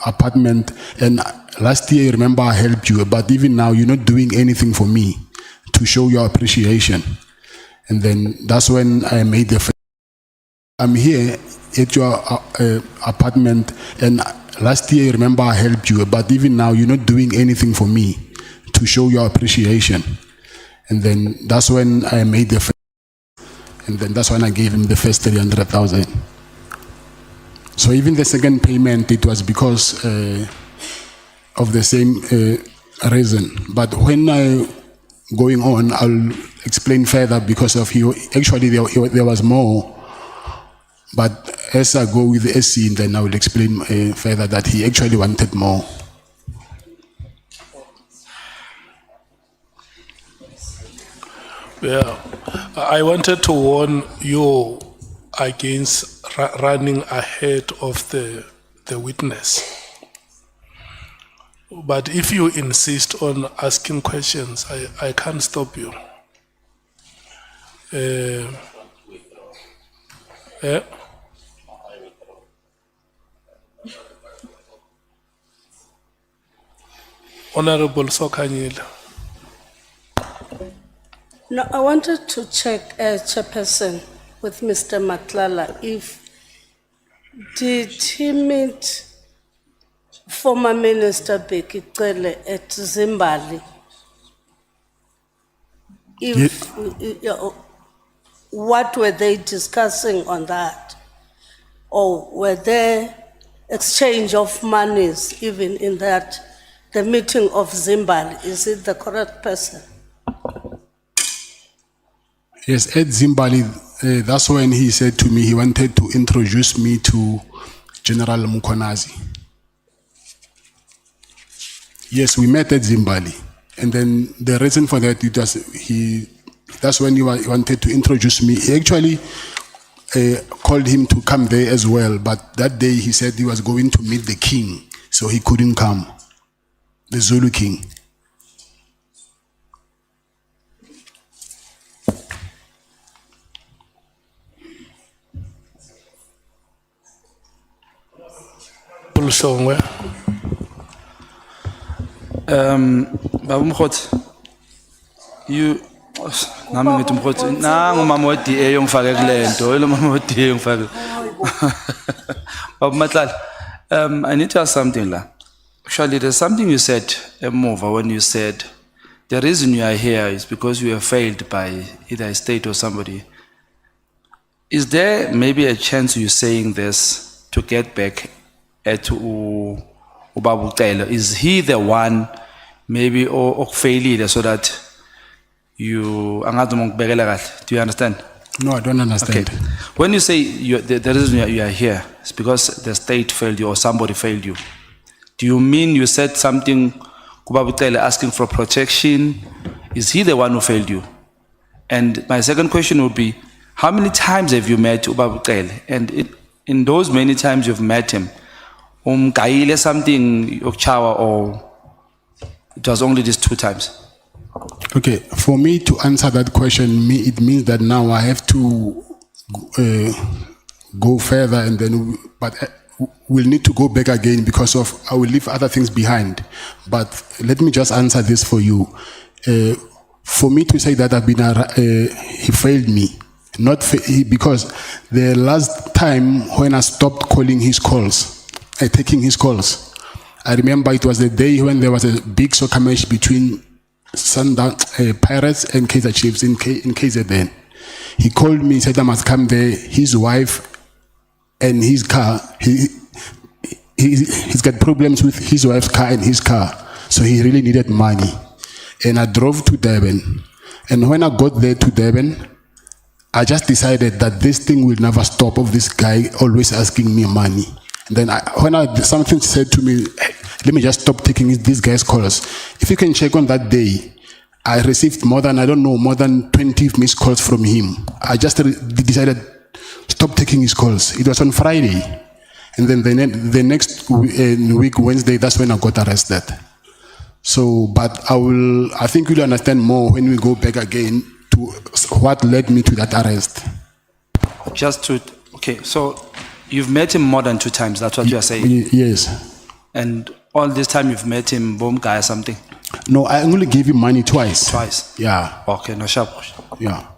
[SPEAKER 2] apartment, and last year, remember, I helped you, but even now, you're not doing anything for me to show your appreciation." And then that's when I made the first. I'm here at your apartment, and last year, remember, I helped you, but even now, you're not doing anything for me to show your appreciation. And then that's when I made the first. And then that's when I gave him the first 300,000. So even the second payment, it was because of the same reason. But when going on, I'll explain further because of actually there was more. But as I go with the SC, then I will explain further that he actually wanted more.
[SPEAKER 1] Yeah, I wanted to warn you against running ahead of the witness. But if you insist on asking questions, I can't stop you. Honorable Sokanyile.
[SPEAKER 14] No, I wanted to check, Chairperson, with Mr. Matlala, did he meet former Minister Bheki Cele at Zimbabwe? What were they discussing on that? Or were there exchange of monies even in that, the meeting of Zimbabwe? Is it the correct person?
[SPEAKER 2] Yes, at Zimbabwe, that's when he said to me he wanted to introduce me to General Mkhwanazi. Yes, we met at Zimbabwe. And then the reason for that, that's when he wanted to introduce me. He actually called him to come there as well, but that day he said he was going to meet the king, so he couldn't come, the Zulu king.
[SPEAKER 1] Somewhere.
[SPEAKER 15] Baba Mkhwanazi, you nami ngithi Mkhwanazi nangu mama weDA yongifake kulento lo mama weDA yongifake Baba Matlala, I need to ask something la. Actually, there's something you said emuva when you said the reason you are here is because you were failed by either a state or somebody. Is there maybe a chance you saying this to get back at Ubaba Cele? Is he the one maybe or failed so that you do you understand?
[SPEAKER 2] No, I don't understand.
[SPEAKER 15] Okay. When you say the reason you are here is because the state failed you or somebody failed you, do you mean you said something Ubaba Ucele asking for protection? Is he the one who failed you? And my second question would be, how many times have you met Ubaba Ucele? And in those many times you've met him, kayile something yokchawa, or it was only these 2 times?
[SPEAKER 2] Okay, for me to answer that question, it means that now I have to go further, and then, but we'll need to go back again because of I will leave other things behind. But let me just answer this for you. For me to say that I've been, he failed me, because the last time when I stopped calling his calls, taking his calls, I remember it was the day when there was a big soccer match between Sundown Pirates and Kaizer Chiefs in KZN. He called me, said I must come there. His wife and his car, he's got problems with his wife's car and his car, so he really needed money. And I drove to Durban. And when I got there to Durban, I just decided that this thing will never stop of this guy always asking me money. And then something said to me, hey, let me just stop taking these guys' calls. If you can check on that day, I received more than 20 missed calls from him. I just decided stop taking his calls. It was on Friday. And then the next week, Wednesday, that's when I got arrested. So, but I think you'll understand more when we go back again to what led me to that arrest.
[SPEAKER 15] Okay, so you've met him more than 2 times, that's what you are saying?
[SPEAKER 2] Yes.
[SPEAKER 15] And all this time you've met him, bomb guy or something?
[SPEAKER 2] No, I only gave him money twice.
[SPEAKER 15] Twice?
[SPEAKER 2] Yeah.
[SPEAKER 15] Okay, no sharp.
[SPEAKER 2] Yeah.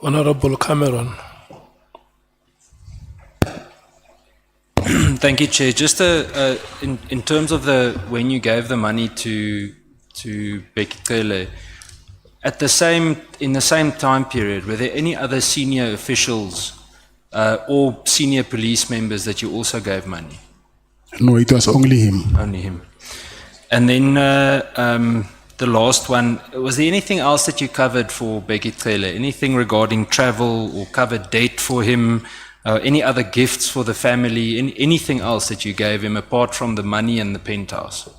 [SPEAKER 1] Honorable Cameron.
[SPEAKER 13] Thank you, Chair. Just in terms of when you gave the money to Bekele, in the same time period, were there any other senior officials or senior police members that you also gave money?
[SPEAKER 2] No, it was only him.
[SPEAKER 13] Only him. And then the last one, was there anything else that you covered for Bekele? Anything regarding travel or covered date for him? Any other gifts for the family? Anything else that you gave him apart from the money and the penthouse?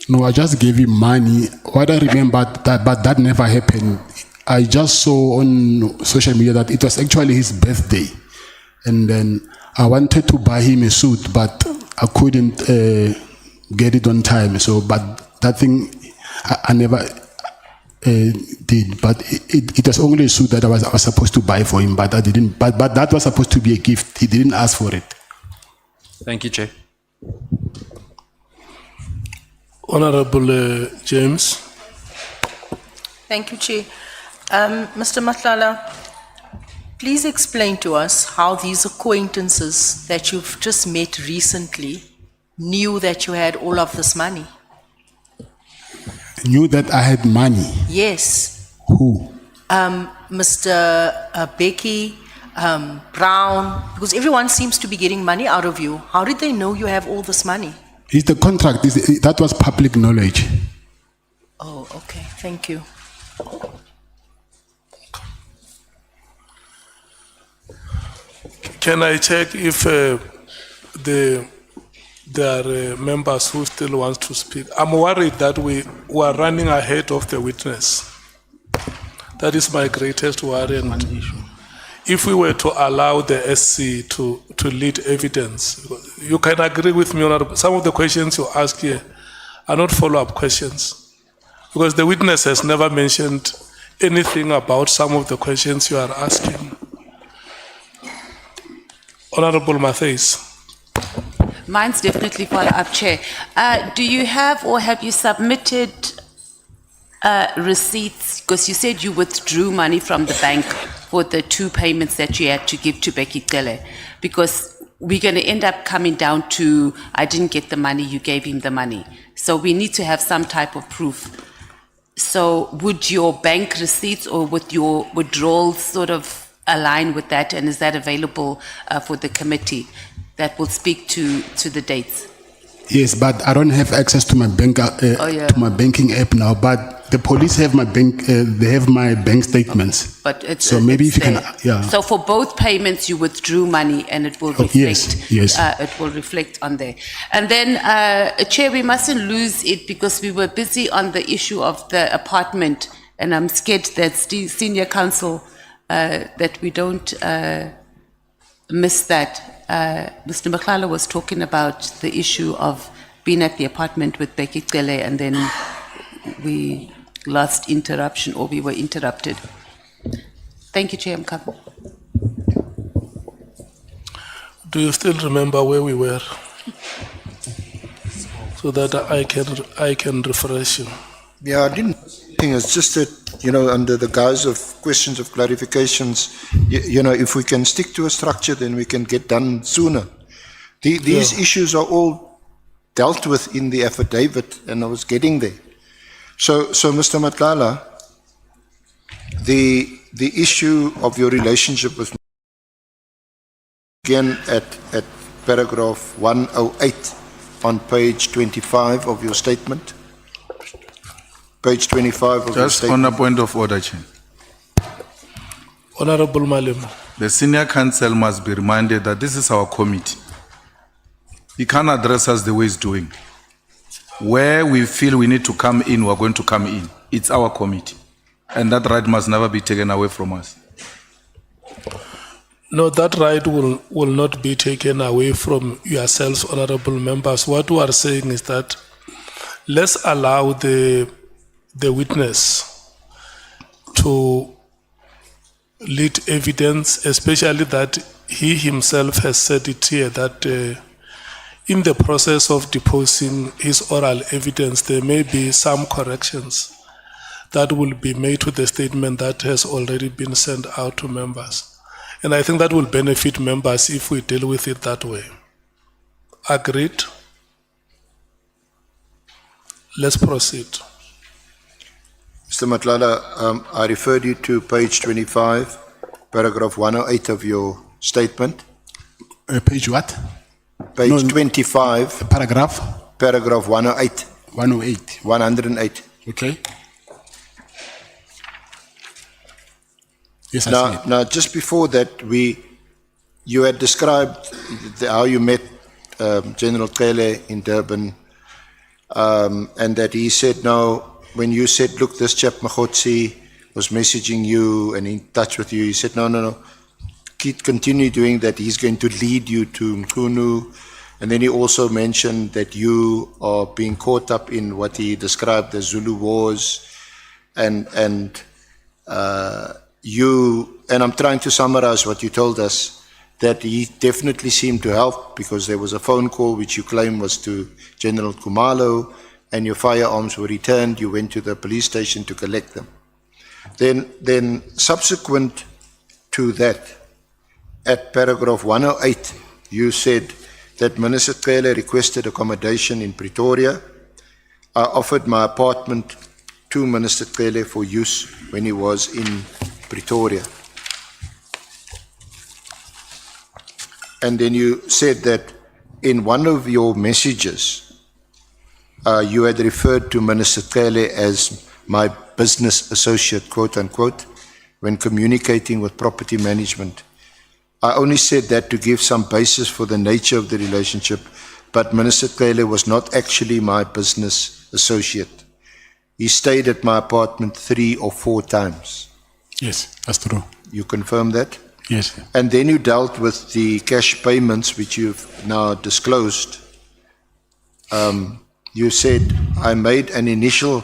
[SPEAKER 2] No, I just gave him money. What I remember, but that never happened. I just saw on social media that it was actually his birthday. And then I wanted to buy him a suit, but I couldn't get it on time. So, but that thing, I never did. But it was only a suit that I was supposed to buy for him, but I didn't. But that was supposed to be a gift. He didn't ask for it.
[SPEAKER 13] Thank you, Chair.
[SPEAKER 1] Honorable James.
[SPEAKER 6] Thank you, Chair. Mr. Matlala, please explain to us how these acquaintances that you've just met recently knew that you had all of this money.
[SPEAKER 2] Knew that I had money?
[SPEAKER 6] Yes.
[SPEAKER 2] Who?
[SPEAKER 6] Mr. Becky, Brown, because everyone seems to be getting money out of you. How did they know you have all this money?
[SPEAKER 2] It's the contract. That was public knowledge.
[SPEAKER 6] Oh, okay. Thank you.
[SPEAKER 1] Can I check if there are members who still want to speak? I'm worried that we are running ahead of the witness. That is my greatest worry. And if we were to allow the SC to lead evidence, you can agree with me on some of the questions you ask here are not follow-up questions, because the witness has never mentioned anything about some of the questions you are asking. Honorable Matthews.
[SPEAKER 9] Mine's definitely follow-up, Chair. Do you have or have you submitted receipts? Because you said you withdrew money from the bank for the 2 payments that you had to give to Becky Cele. Because we're going to end up coming down to, I didn't get the money, you gave him the money. So we need to have some type of proof. So would your bank receipts or would your withdrawals sort of align with that, and is that available for the committee that will speak to the dates?
[SPEAKER 2] Yes, but I don't have access to my bank to my banking app now. But the police have my bank, they have my bank statements.
[SPEAKER 9] But it's.
[SPEAKER 2] So maybe
[SPEAKER 9] it's
[SPEAKER 2] if you can,
[SPEAKER 9] there.
[SPEAKER 2] yeah.
[SPEAKER 9] So for both payments, you withdrew money and it will
[SPEAKER 2] Oh,
[SPEAKER 9] reflect.
[SPEAKER 2] yes.
[SPEAKER 9] It will reflect on there. And then, Chair, we mustn't lose it because we were busy on the issue of the apartment. And I'm scared that senior counsel, that we don't miss that. Mr. Matlala was talking about the issue of being at the apartment with Becky Cele and then we lost interruption or we were interrupted. Thank you, Chair Mkhwanazi.
[SPEAKER 1] Do you still remember where we were? So that I can refresh you.
[SPEAKER 3] Yeah, I didn't think it's just that, under the guise of questions of clarifications, if we can stick to a structure, then we can get done sooner. These issues are all dealt with in the affidavit, and I was getting there. So Mr. Matlala, the issue of your relationship with again at paragraph 108 on page 25 of your statement. Page 25 of your
[SPEAKER 5] Just
[SPEAKER 3] statement.
[SPEAKER 5] on a point of order, Chair.
[SPEAKER 1] Honorable Malema.
[SPEAKER 5] The senior counsel must be reminded that this is our committee. He can't address us the way he's doing. Where we feel we need to come in, we're going to come in. It's our committee. And that right must never be taken away from us.
[SPEAKER 1] No, that right will not be taken away from yourselves, honorable members. What we are saying is that let's allow the witness to lead evidence, especially that he himself has said it here that in the process of deposing his oral evidence, there may be some corrections that will be made to the statement that has already been sent out to members. And I think that will benefit members if we deal with it that way. Agreed? Let's proceed.
[SPEAKER 3] Mr. Matlala, I referred you to page 25, paragraph 108 of your statement.
[SPEAKER 2] Page what?
[SPEAKER 3] Page 25.
[SPEAKER 2] Paragraph?
[SPEAKER 3] Paragraph 108.
[SPEAKER 2] 108.
[SPEAKER 3] 108.
[SPEAKER 2] Okay. Yes, I see it.
[SPEAKER 3] Now, just before that, you had described how you met General Cele in Durban, and that he said, no, when you said, look, this chap Mkhwanazi was messaging you and in touch with you, he said, no, continue doing that. He's going to lead you to Mkhunu. And then he also mentioned that you are being caught up in what he described as Zulu wars, and I'm trying to summarize what you told us, that he definitely seemed to help because there was a phone call which you claim was to General Khumalo, and your firearms were returned. You went to the police station to collect them. Then subsequent to that, at paragraph 108, you said that Minister Cele requested accommodation in Pretoria. I offered my apartment to Minister Cele for use when he was in Pretoria. And then you said that in one of your messages, you had referred to Minister Cele as my business associate, quote unquote, when communicating with property management. I only said that to give some basis for the nature of the relationship, but Minister Cele was not actually my business associate. He stayed at my apartment 3 or 4 times.
[SPEAKER 2] Yes, that's true.
[SPEAKER 3] You confirm that?
[SPEAKER 2] Yes.
[SPEAKER 3] And then you dealt with the cash payments, which you've now disclosed. You said, I made an initial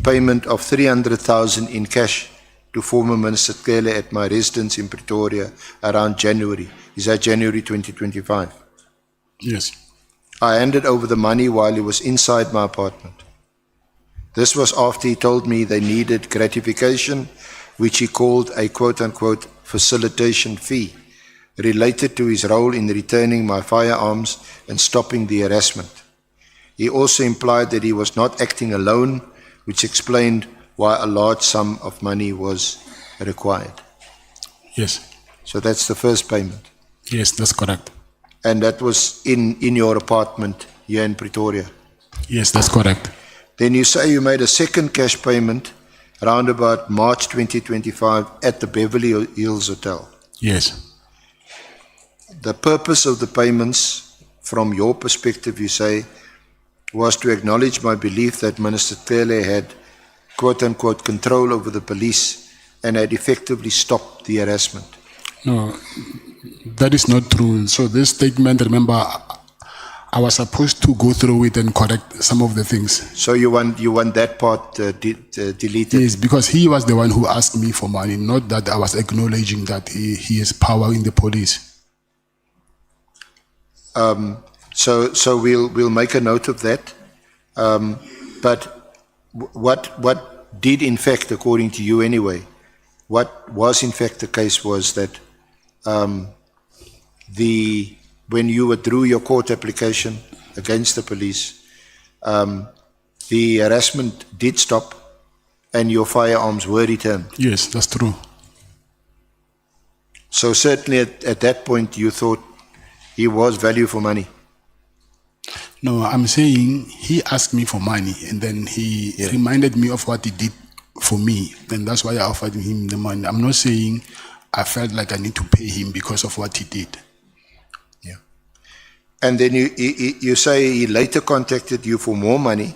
[SPEAKER 3] payment of 300,000 in cash to former Minister Cele at my residence in Pretoria around January. Is that January 2025?
[SPEAKER 2] Yes.
[SPEAKER 3] I handed over the money while he was inside my apartment. This was after he told me they needed gratification, which he called a quote-unquote facilitation fee, related to his role in returning my firearms and stopping the harassment. He also implied that he was not acting alone, which explained why a large sum of money was required.
[SPEAKER 2] Yes.
[SPEAKER 3] So that's the first payment.
[SPEAKER 2] Yes, that's correct.
[SPEAKER 3] And that was in your apartment here in Pretoria.
[SPEAKER 2] Yes, that's correct.
[SPEAKER 3] Then you say you made a second cash payment around about March 2025 at the Beverly Hills Hotel.
[SPEAKER 2] Yes.
[SPEAKER 3] The purpose of the payments, from your perspective, you say, was to acknowledge my belief that Minister Cele had quote-unquote control over the police and had effectively stopped the harassment.
[SPEAKER 2] No, that is not true. So this statement, remember, I was supposed to go through it and correct some of the things.
[SPEAKER 3] So you want that part deleted?
[SPEAKER 2] Yes, because he was the one who asked me for money, not that I was acknowledging that he has power in the police.
[SPEAKER 3] So we'll make a note of that. But what did in fact, according to you anyway, what was in fact the case was that when you withdrew your court application against the police, the harassment did stop and your firearms were returned.
[SPEAKER 2] Yes, that's true.
[SPEAKER 3] So certainly at that point you thought he was value for money.
[SPEAKER 2] No, I'm saying he asked me for money and then he reminded me of what he did for me. And that's why I offered him the money. I'm not saying I felt like I need to pay him because of what he did.
[SPEAKER 3] Yeah. And then you say he later contacted you for more money,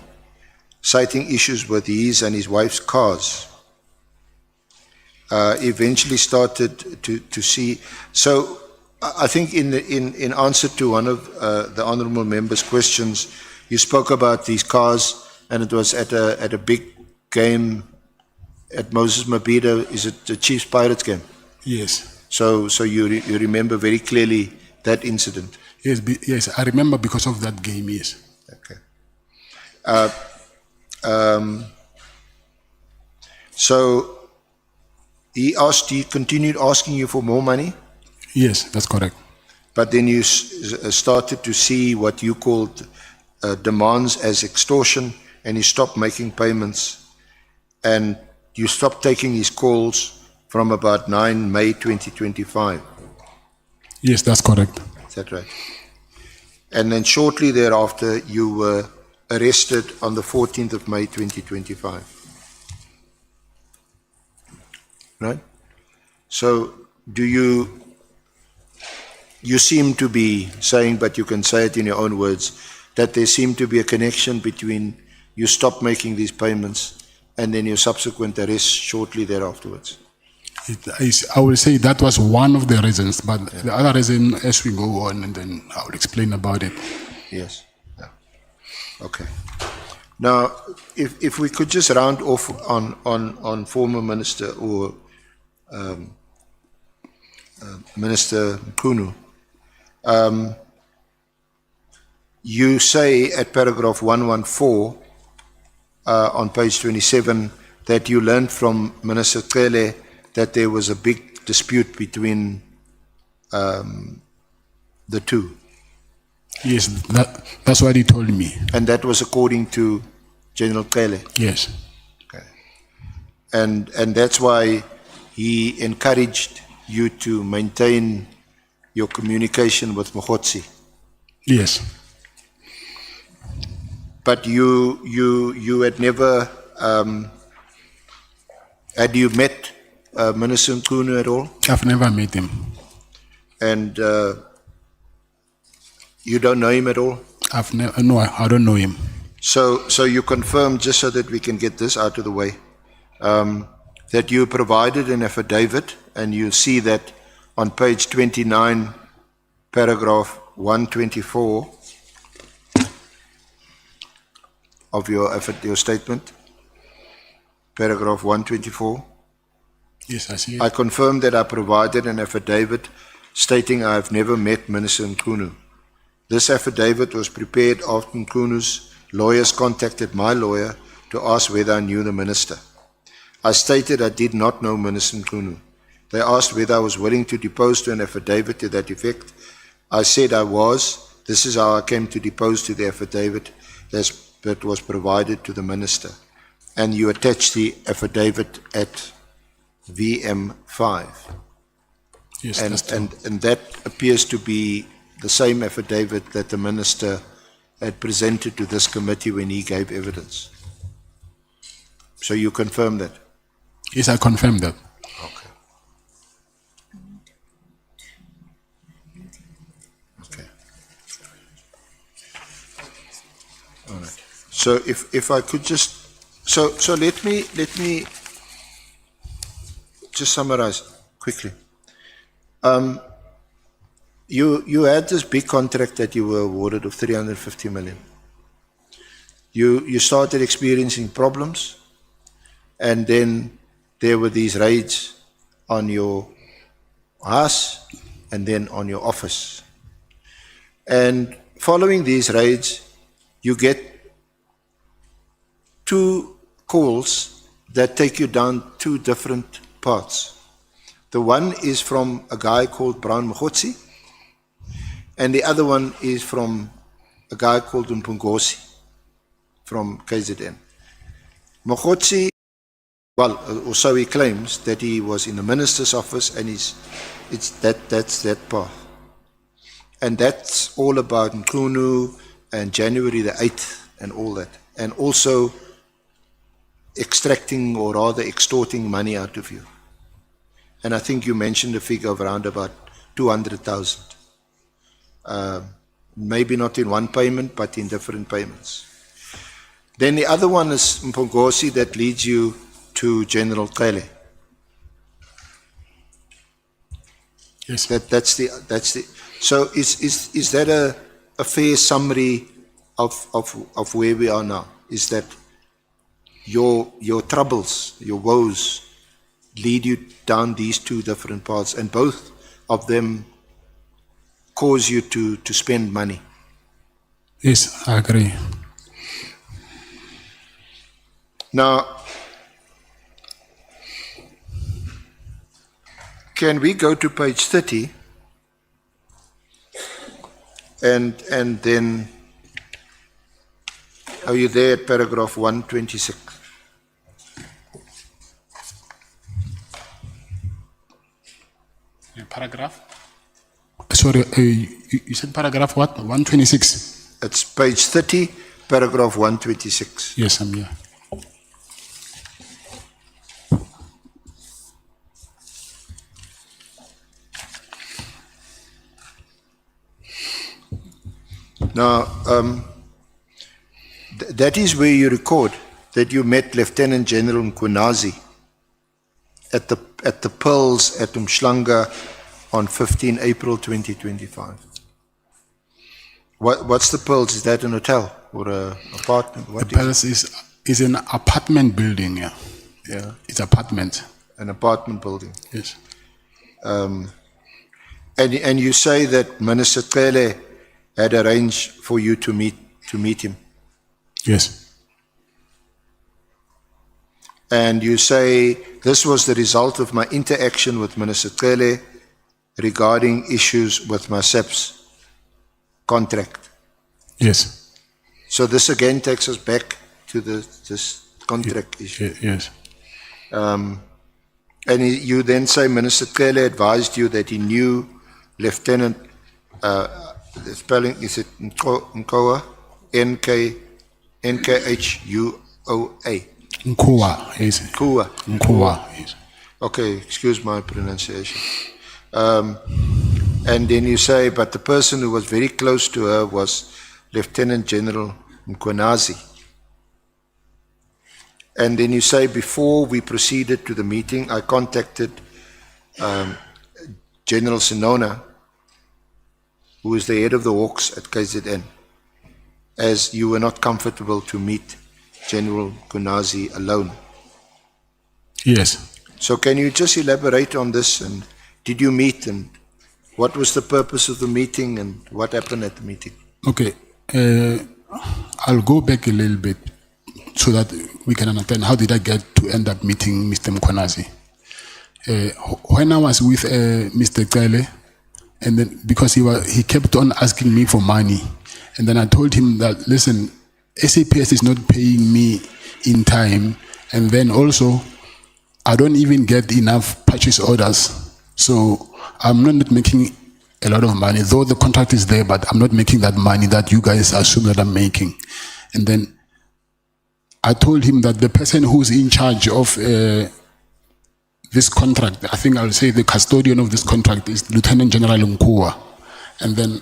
[SPEAKER 3] citing issues with his and his wife's cars. Eventually started to see. So I think in answer to one of the honourable member's questions, you spoke about these cars, and it was at a big game at Moses Mabhida. Is it the Chiefs Pirates game?
[SPEAKER 2] Yes.
[SPEAKER 3] So you remember very clearly that incident.
[SPEAKER 2] Yes, yes, I remember because of that game. Yes.
[SPEAKER 3] Okay. So he continued asking you for more money?
[SPEAKER 2] Yes, that's correct.
[SPEAKER 3] But then you started to see what you called demands as extortion, and he stopped making payments, and you stopped taking his calls from about 9 May 2025.
[SPEAKER 2] Yes, that's correct.
[SPEAKER 3] Is that right? And then shortly thereafter, you were arrested on the 14th of May 2025. Right? So do you seem to be saying, but you can say it in your own words, that there seemed to be a connection between you stopped making these payments and then your subsequent arrest shortly thereafterwards?
[SPEAKER 2] I will say that was one of the reasons, but the other reason, as we go on, and then I will explain about it.
[SPEAKER 3] Yes. Yeah. Okay. Now, if we could just round off on former Minister or Minister Mkhunu. You say at paragraph 114 on page 27 that you learned from Minister Cele that there was a big dispute between the two.
[SPEAKER 2] Yes, that's what he told me.
[SPEAKER 3] And that was according to General Cele?
[SPEAKER 2] Yes.
[SPEAKER 3] Okay. And that's why he encouraged you to maintain your communication with Mkhwanazi?
[SPEAKER 2] Yes.
[SPEAKER 3] But you had never, had you met Minister Mkhwanazi at all?
[SPEAKER 2] I've never met him.
[SPEAKER 3] And you don't know him at all?
[SPEAKER 2] No, I don't know him.
[SPEAKER 3] So you confirm, just so that we can get this out of the way, that you provided an affidavit, and you see that on page 29, paragraph 124 of your statement, paragraph 124.
[SPEAKER 2] Yes, I see it.
[SPEAKER 3] I confirm that I provided an affidavit stating I have never met Minister Mkhwanazi. This affidavit was prepared after Mkhwanazi's lawyers contacted my lawyer to ask whether I knew the minister. I stated I did not know Minister Mkhwanazi. They asked whether I was willing to depose to an affidavit to that effect. I said I was. This is how I came to depose to the affidavit that was provided to the minister. And you attached the affidavit at VM5.
[SPEAKER 2] Yes,
[SPEAKER 3] and that appears to be the same affidavit that the minister had presented to this committee when he gave evidence. So you confirm that?
[SPEAKER 2] Yes, I confirm that.
[SPEAKER 3] Okay. Okay. All right. So if I could just, so let me just summarize quickly. You had this big contract that you were awarded of 350 million. You started experiencing problems, and then there were these raids on your house and then on your office. And following these raids, you get 2 calls that take you down 2 different paths. The one is from a guy called Brown Mkhwanazi, and the other one is from a guy called Mkhwanazi from KZN. Mkhwanazi, well, or so he claims, that he was in the minister's office, and that's that path. And that's all about Nkunu and January the 8th and all that. And also extracting, or rather extorting, money out of you. And I think you mentioned a figure of around about 200,000. Maybe not in one payment, but in different payments. Then the other one is Mkhwanazi, that leads you to General Nhlanhla.
[SPEAKER 2] Yes.
[SPEAKER 3] That's the. So is that a fair summary of where we are now? Is that your troubles, your woes, lead you down these 2 different paths, and both of them cause you to spend money?
[SPEAKER 2] Yes, I agree.
[SPEAKER 3] Now, can we go to page 30 and then, are you there at paragraph 126?
[SPEAKER 2] Paragraph? Sorry, you said paragraph what? 126?
[SPEAKER 3] It's page 30, paragraph 126.
[SPEAKER 2] Yes, I'm here.
[SPEAKER 3] Now, that is where you record that you met Lieutenant General Mkhwanazi at the Pearls at Umhlanga on 15 April 2025. What's the Pearls? Is that an hotel or an apartment? What
[SPEAKER 2] The palace is an apartment building, yeah.
[SPEAKER 3] Yeah.
[SPEAKER 2] It's apartment.
[SPEAKER 3] An apartment building.
[SPEAKER 2] Yes.
[SPEAKER 3] And you say that Minister Nhlanhla had arranged for you to meet him.
[SPEAKER 2] Yes.
[SPEAKER 3] And you say this was the result of my interaction with Minister Nhlanhla regarding issues with my SEPS contract.
[SPEAKER 2] Yes.
[SPEAKER 3] So this again takes us back to this contract issue.
[SPEAKER 2] Yes.
[SPEAKER 3] And you then say Minister Nhlanhla advised you that he knew Lieutenant, the spelling is it Nkoa? Nkhua.
[SPEAKER 2] Nkua, yes.
[SPEAKER 3] Nkua.
[SPEAKER 2] Nkua, yes.
[SPEAKER 3] Okay, excuse my pronunciation. And then you say, but the person who was very close to her was Lieutenant General Mkhwanazi. And then you say, before we proceeded to the meeting, I contacted General Sinona, who is the head of the Hawks at KZN, as you were not comfortable to meet General Mkhwanazi alone.
[SPEAKER 2] Yes.
[SPEAKER 3] So can you just elaborate on this, and did you meet, and what was the purpose of the meeting, and what happened at the meeting?
[SPEAKER 2] Okay. I'll go back a little bit so that we can understand how did I get to end up meeting Mr. Mkhwanazi. When I was with Mr. Nhlanhla, and then because he kept on asking me for money, and then I told him that, listen, SAPS is not paying me in time, and then also I don't even get enough purchase orders, so I'm not making a lot of money, though the contract is there, but I'm not making that money that you guys assume that I'm making. And then I told him that the person who's in charge of this contract, I think I'll say the custodian of this contract, is Lieutenant General Mkhwanazi. And then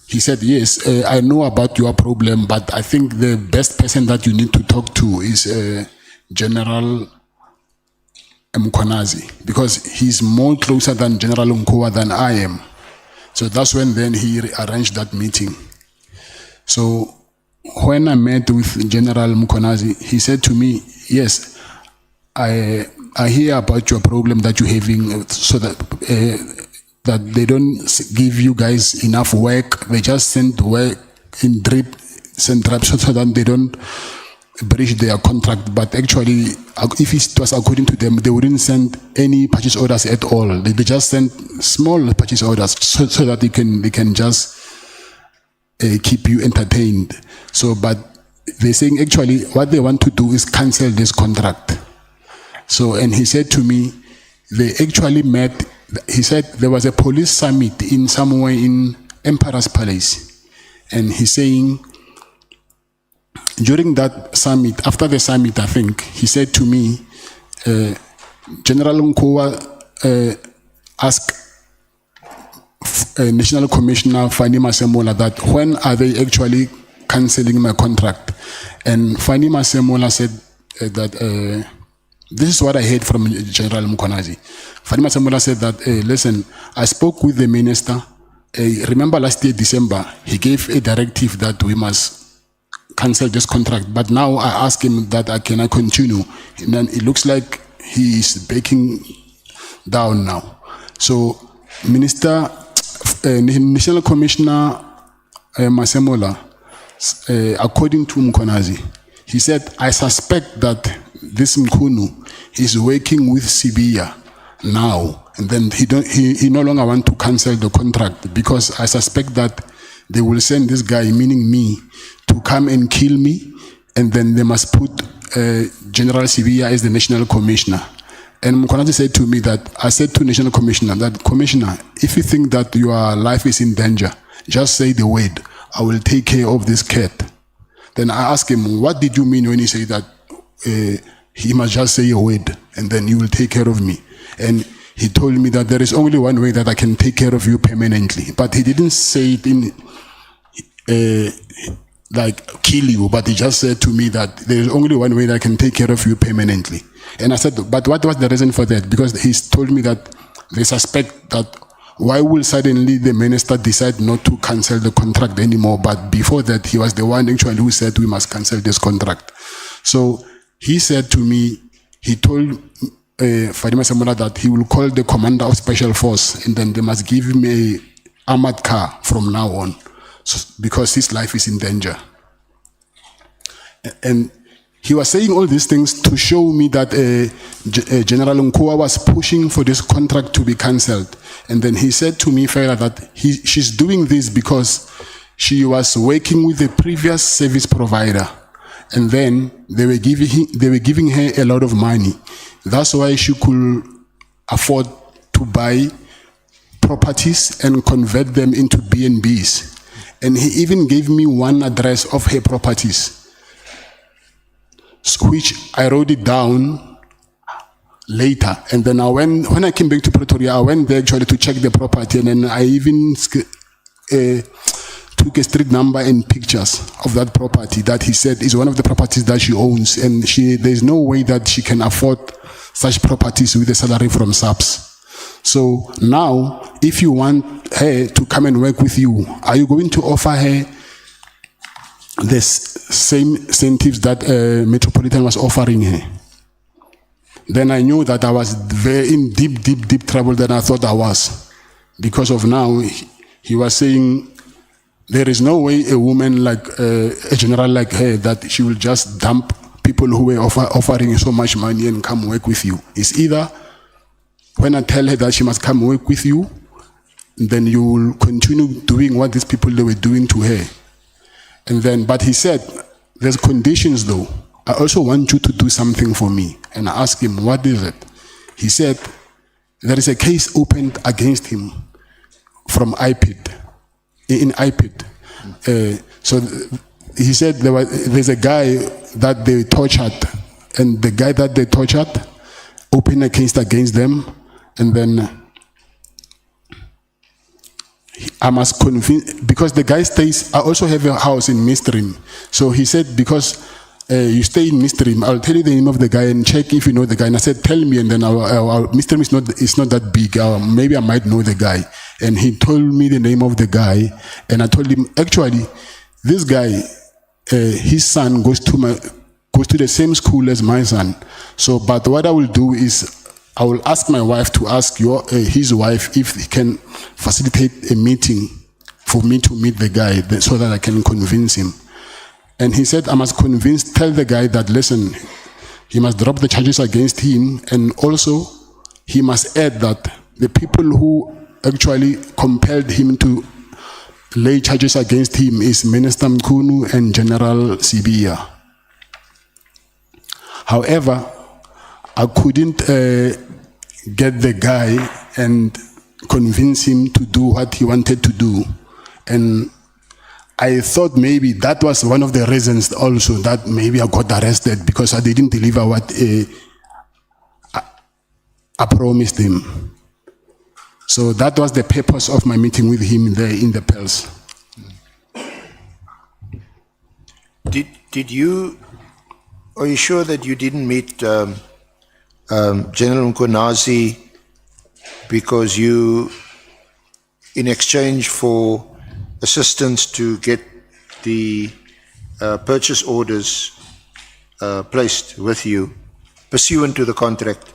[SPEAKER 2] he said, yes, I know about your problem, but I think the best person that you need to talk to is General Mkhwanazi, because he's more closer than General Mkhwanazi than I am. So that's when then he arranged that meeting. So when I met with General Mkhwanazi, he said to me, yes, I hear about your problem that you're having, so that that they don't give you guys enough work. They just send work in send drips so that they don't breach their contract. But actually, if it was according to them, they wouldn't send any purchase orders at all. They just send small purchase orders so that they can just keep you entertained. So, but they're saying actually what they want to do is cancel this contract. So, and he said to me, they actually met. He said there was a police summit in somewhere in Emperor's Palace, and he's saying during that summit, after the summit, I think he said to me, General Mkhwanazi asked National Commissioner Fani Masemola that when are they actually cancelling my contract, and Fani Masemola said that. This is what I heard from General Mkhwanazi. Fani Masemola said that, listen, I spoke with the minister. Remember last year, December, he gave a directive that we must cancel this contract. But now I asked him that can I continue? And then it looks like he is backing down now. So National Commissioner Masemola, according to Mkhwanazi, he said, I suspect that this Mkhunu is working with Sibia now, and then he no longer want to cancel the contract because I suspect that they will send this guy, meaning me, to come and kill me, and then they must put General Sibia as the national commissioner. And Mkhwanazi said to me that, I said to National Commissioner that, Commissioner, if you think that your life is in danger, just say the word. I will take care of this cat. Then I asked him, what did you mean when you say that he must just say a word and then you will take care of me? And he told me that there is only one way that I can take care of you permanently. But he didn't say it in like kill you, but he just said to me that there is only one way that I can take care of you permanently. And I said, but what was the reason for that? Because he's told me that they suspect that why will suddenly the minister decide not to cancel the contract anymore? But before that, he was the one actually who said we must cancel this contract. So he said to me, he told Fani Masemola that he will call the commander of special force and then they must give him a armored car from now on, because his life is in danger. And he was saying all these things to show me that General Mkhwanazi was pushing for this contract to be cancelled. And then he said to me further that she's doing this because she was working with the previous service provider, and then they were giving her a lot of money. That's why she could afford to buy properties and convert them into B&Bs. And he even gave me one address of her properties, which I wrote it down later. And then when I came back to Pretoria, I went there actually to check the property, and then I even took a street number and pictures of that property that he said is one of the properties that she owns, and there's no way that she can afford such properties with a salary from SAPS. So now, if you want her to come and work with you, are you going to offer her the same incentives that Metropolitan was offering her? Then I knew that I was very in deep trouble than I thought I was. Because of now, he was saying there is no way a woman like a general like her that she will just dump people who were offering so much money and come work with you. It's either when I tell her that she must come work with you, then you will continue doing what these people they were doing to her. And then, but he said, there's conditions though. I also want you to do something for me. And I asked him, what is it? He said, there is a case opened against him from IPID, in IPID. So he said there's a guy that they tortured, and the guy that they tortured opened a case against them, and then I must convince, because the guy stays, I also have a house in Mistream. So he said, because you stay in Mistream, I'll tell you the name of the guy and check if you know the guy. And I said, tell me, and then Mistream is not that big. Maybe I might know the guy. And he told me the name of the guy, and I told him, actually, this guy, his son goes to the same school as my son. So, but what I will do is, I will ask my wife to ask his wife if he can facilitate a meeting for me to meet the guy so that I can convince him. And he said, I must tell the guy that, listen, he must drop the charges against him, and also he must add that the people who actually compelled him to lay charges against him is Minister Mkhunu and General Sibia. However, I couldn't get the guy and convince him to do what he wanted to do. And I thought maybe that was one of the reasons also that maybe I got arrested, because I didn't deliver what I promised him. So that was the purpose of my meeting with him there in the Pels.
[SPEAKER 3] Are you sure that you didn't meet General Mkhwanazi because you, in exchange for assistance to get the purchase orders placed with you, pursuant to the contract,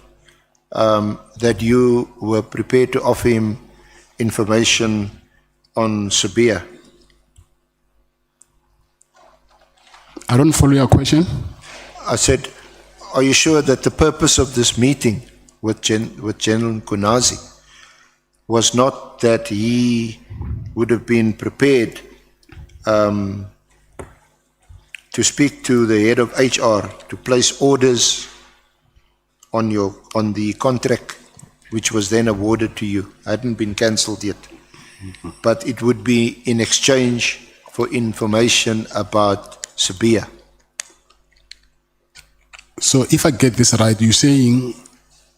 [SPEAKER 3] that you were prepared to offer him information on Sabia?
[SPEAKER 2] I don't follow your question.
[SPEAKER 3] I said, are you sure that the purpose of this meeting with General Mkhwanazi was not that he would have been prepared to speak to the head of HR to place orders on the contract which was then awarded to you? It hadn't been cancelled yet, but it would be in exchange for information about Sabia.
[SPEAKER 2] So if I get this right, you're saying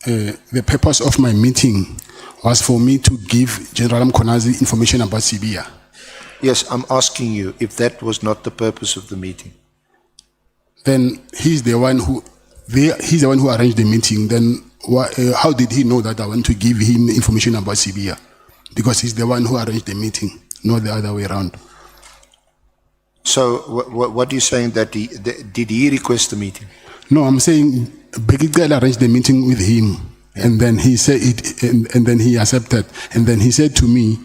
[SPEAKER 2] the purpose of my meeting was for me to give General Mkhwanazi information about Sibia?
[SPEAKER 3] Yes, I'm asking you if that was not the purpose of the meeting.
[SPEAKER 2] Then he's the one who arranged the meeting. Then how did he know that I want to give him information about Sibia? Because he's the one who arranged the meeting, not the other way around.
[SPEAKER 3] So what are you saying, that did he request the meeting?
[SPEAKER 2] No, I'm saying Begitgal arranged the meeting with him, and then he said it, and then he accepted, and then he said to me,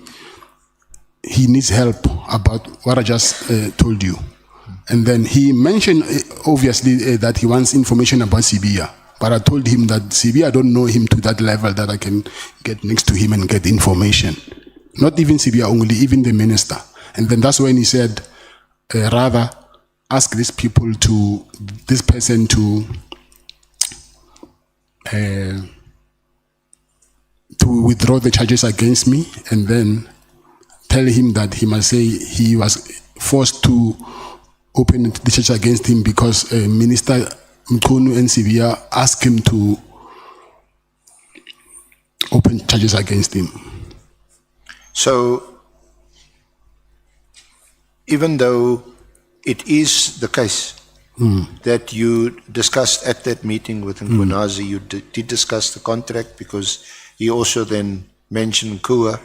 [SPEAKER 2] he needs help about what I just told you, and then he mentioned obviously that he wants information about Sibia, but I told him that Sibia, I don't know him to that level that I can get next to him and get information. Not even Sibia only, even the minister. And then that's when he said, rather ask this person to withdraw the charges against me, and then tell him that he must say he was forced to open the charges against him because Minister Mkhunu and Sibia asked him to open charges against him.
[SPEAKER 3] So, even though it is the case that you discussed at that meeting with Mkhwanazi, you did discuss the contract, because he also then mentioned Kua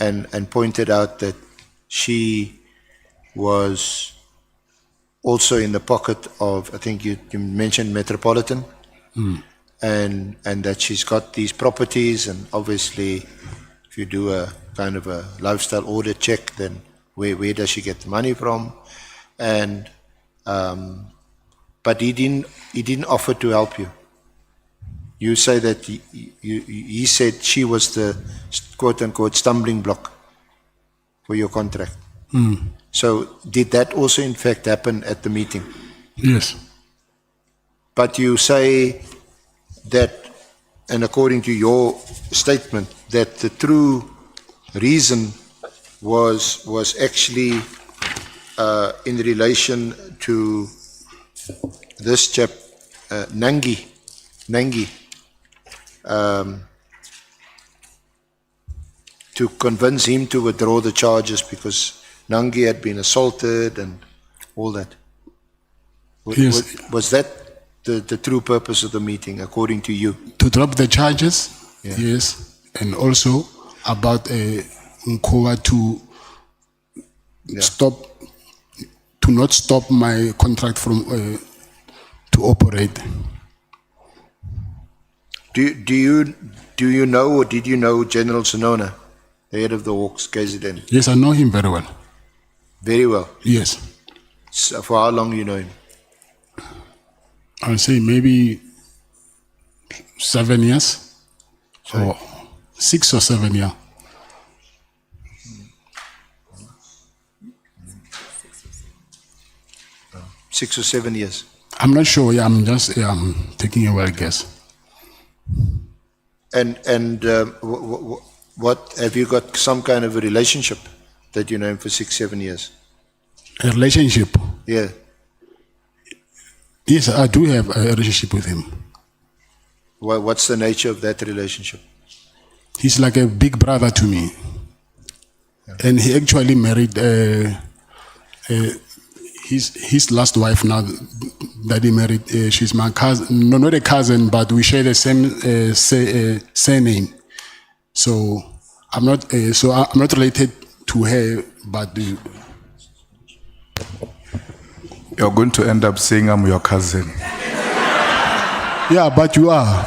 [SPEAKER 3] and pointed out that she was also in the pocket of, I think you mentioned Metropolitan, and that she's got these properties, and obviously if you do a kind of a lifestyle audit check, then where does she get the money from? And but he didn't offer to help you. You say that he said she was the quote unquote stumbling block for your contract. So did that also in fact happen at the meeting?
[SPEAKER 2] Yes.
[SPEAKER 3] But you say that, and according to your statement, that the true reason was actually in relation to this chap, Nangi, to convince him to withdraw the charges because Nangi had been assaulted and all that.
[SPEAKER 2] Yes.
[SPEAKER 3] Was that the true purpose of the meeting, according to you?
[SPEAKER 2] To drop the charges,
[SPEAKER 3] Yeah.
[SPEAKER 2] yes, and also about Nkoa to not stop my contract from to operate.
[SPEAKER 3] Do you know or did you know General Sonona, the head of the Hawks, KZN?
[SPEAKER 2] Yes, I know him very well.
[SPEAKER 3] Very well.
[SPEAKER 2] Yes,
[SPEAKER 3] So for how long you know him?
[SPEAKER 2] I'll say maybe 7 years, or 6 or 7 years.
[SPEAKER 3] Six or 7 years.
[SPEAKER 2] I'm not sure. Yeah, I'm taking a wild guess.
[SPEAKER 3] And what have you got some kind of a relationship that you know him for 6, 7 years?
[SPEAKER 2] A relationship?
[SPEAKER 3] Yeah.
[SPEAKER 2] Yes, I do have a relationship with him.
[SPEAKER 3] What's the nature of that relationship?
[SPEAKER 2] He's like a big brother to me. And he actually married his last wife now that he married. She's my cousin. No, not a cousin, but we share the same surname. So I'm not related to her, but
[SPEAKER 5] You're going to end up saying I'm your cousin.
[SPEAKER 2] yeah, but you are.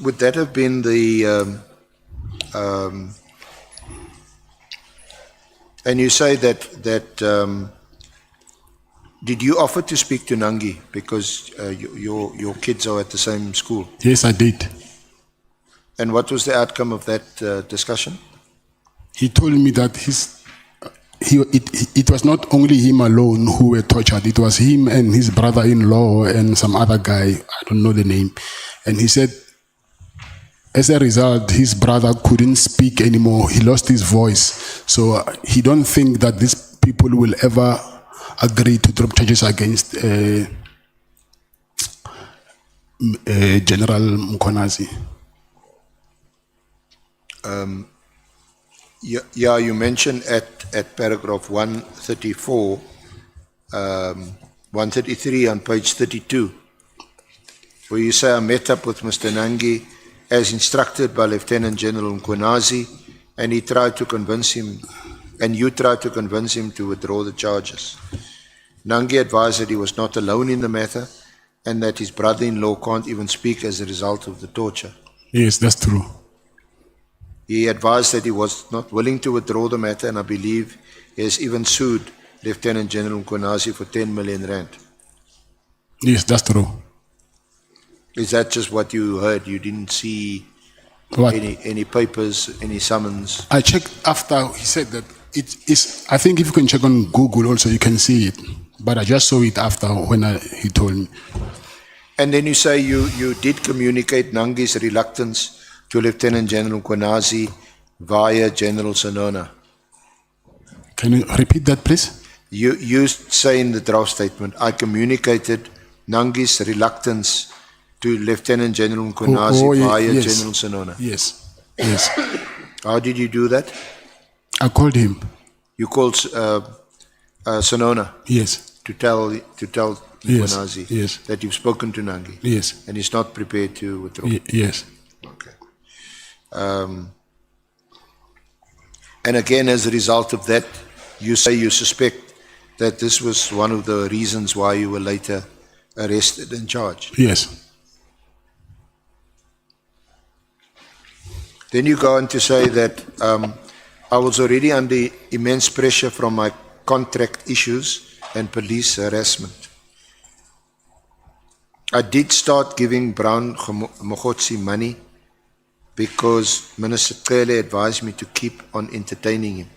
[SPEAKER 3] Would that have been the and you say that did you offer to speak to Nangi because your kids are at the same school?
[SPEAKER 2] Yes, I did.
[SPEAKER 3] And what was the outcome of that discussion?
[SPEAKER 2] He told me that it was not only him alone who were tortured. It was him and his brother-in-law and some other guy. I don't know the name. And he said, as a result, his brother couldn't speak anymore. He lost his voice. So he don't think that these people will ever agree to drop charges against General Mkhwanazi.
[SPEAKER 3] Yeah, you mentioned at paragraph 134, 133 on page 32, where you say, I met up with Mr. Nangi as instructed by Lieutenant General Mkhwanazi, and he tried to convince him, and you tried to convince him to withdraw the charges. Nangi advised that he was not alone in the matter, and that his brother-in-law can't even speak as a result of the torture.
[SPEAKER 2] Yes, that's true.
[SPEAKER 3] He advised that he was not willing to withdraw the matter, and I believe he has even sued Lieutenant General Mkhwanazi for 10 million rand.
[SPEAKER 2] Yes, that's true.
[SPEAKER 3] Is that just what you heard? You didn't see
[SPEAKER 2] What?
[SPEAKER 3] any papers, any summons?
[SPEAKER 2] I checked after he said that it is. I think if you can check on Google also, you can see it. But I just saw it after when he told me.
[SPEAKER 3] And then you say you did communicate Nangi's reluctance to Lieutenant General Mkhwanazi via General Sonona.
[SPEAKER 2] Can you repeat that, please?
[SPEAKER 3] You say in the draft statement, I communicated Nangi's reluctance to Lieutenant General Mkhwanazi via
[SPEAKER 2] yes.
[SPEAKER 3] General Sonona.
[SPEAKER 2] Yes, yes.
[SPEAKER 3] How did you do that?
[SPEAKER 2] I called him.
[SPEAKER 3] You called Sonona
[SPEAKER 2] Yes,
[SPEAKER 3] to tell
[SPEAKER 2] Yes,
[SPEAKER 3] Mkhwanazi
[SPEAKER 2] yes.
[SPEAKER 3] that you've spoken to Nangi,
[SPEAKER 2] yes,
[SPEAKER 3] and he's not prepared to withdraw.
[SPEAKER 2] yes.
[SPEAKER 3] Okay. And again, as a result of that, you say you suspect that this was one of the reasons why you were later arrested and charged.
[SPEAKER 2] Yes.
[SPEAKER 3] Then you go on to say that I was already under immense pressure from my contract issues and police harassment. I did start giving Brown Mkhwanazi money because Minister Cele advised me to keep on entertaining him.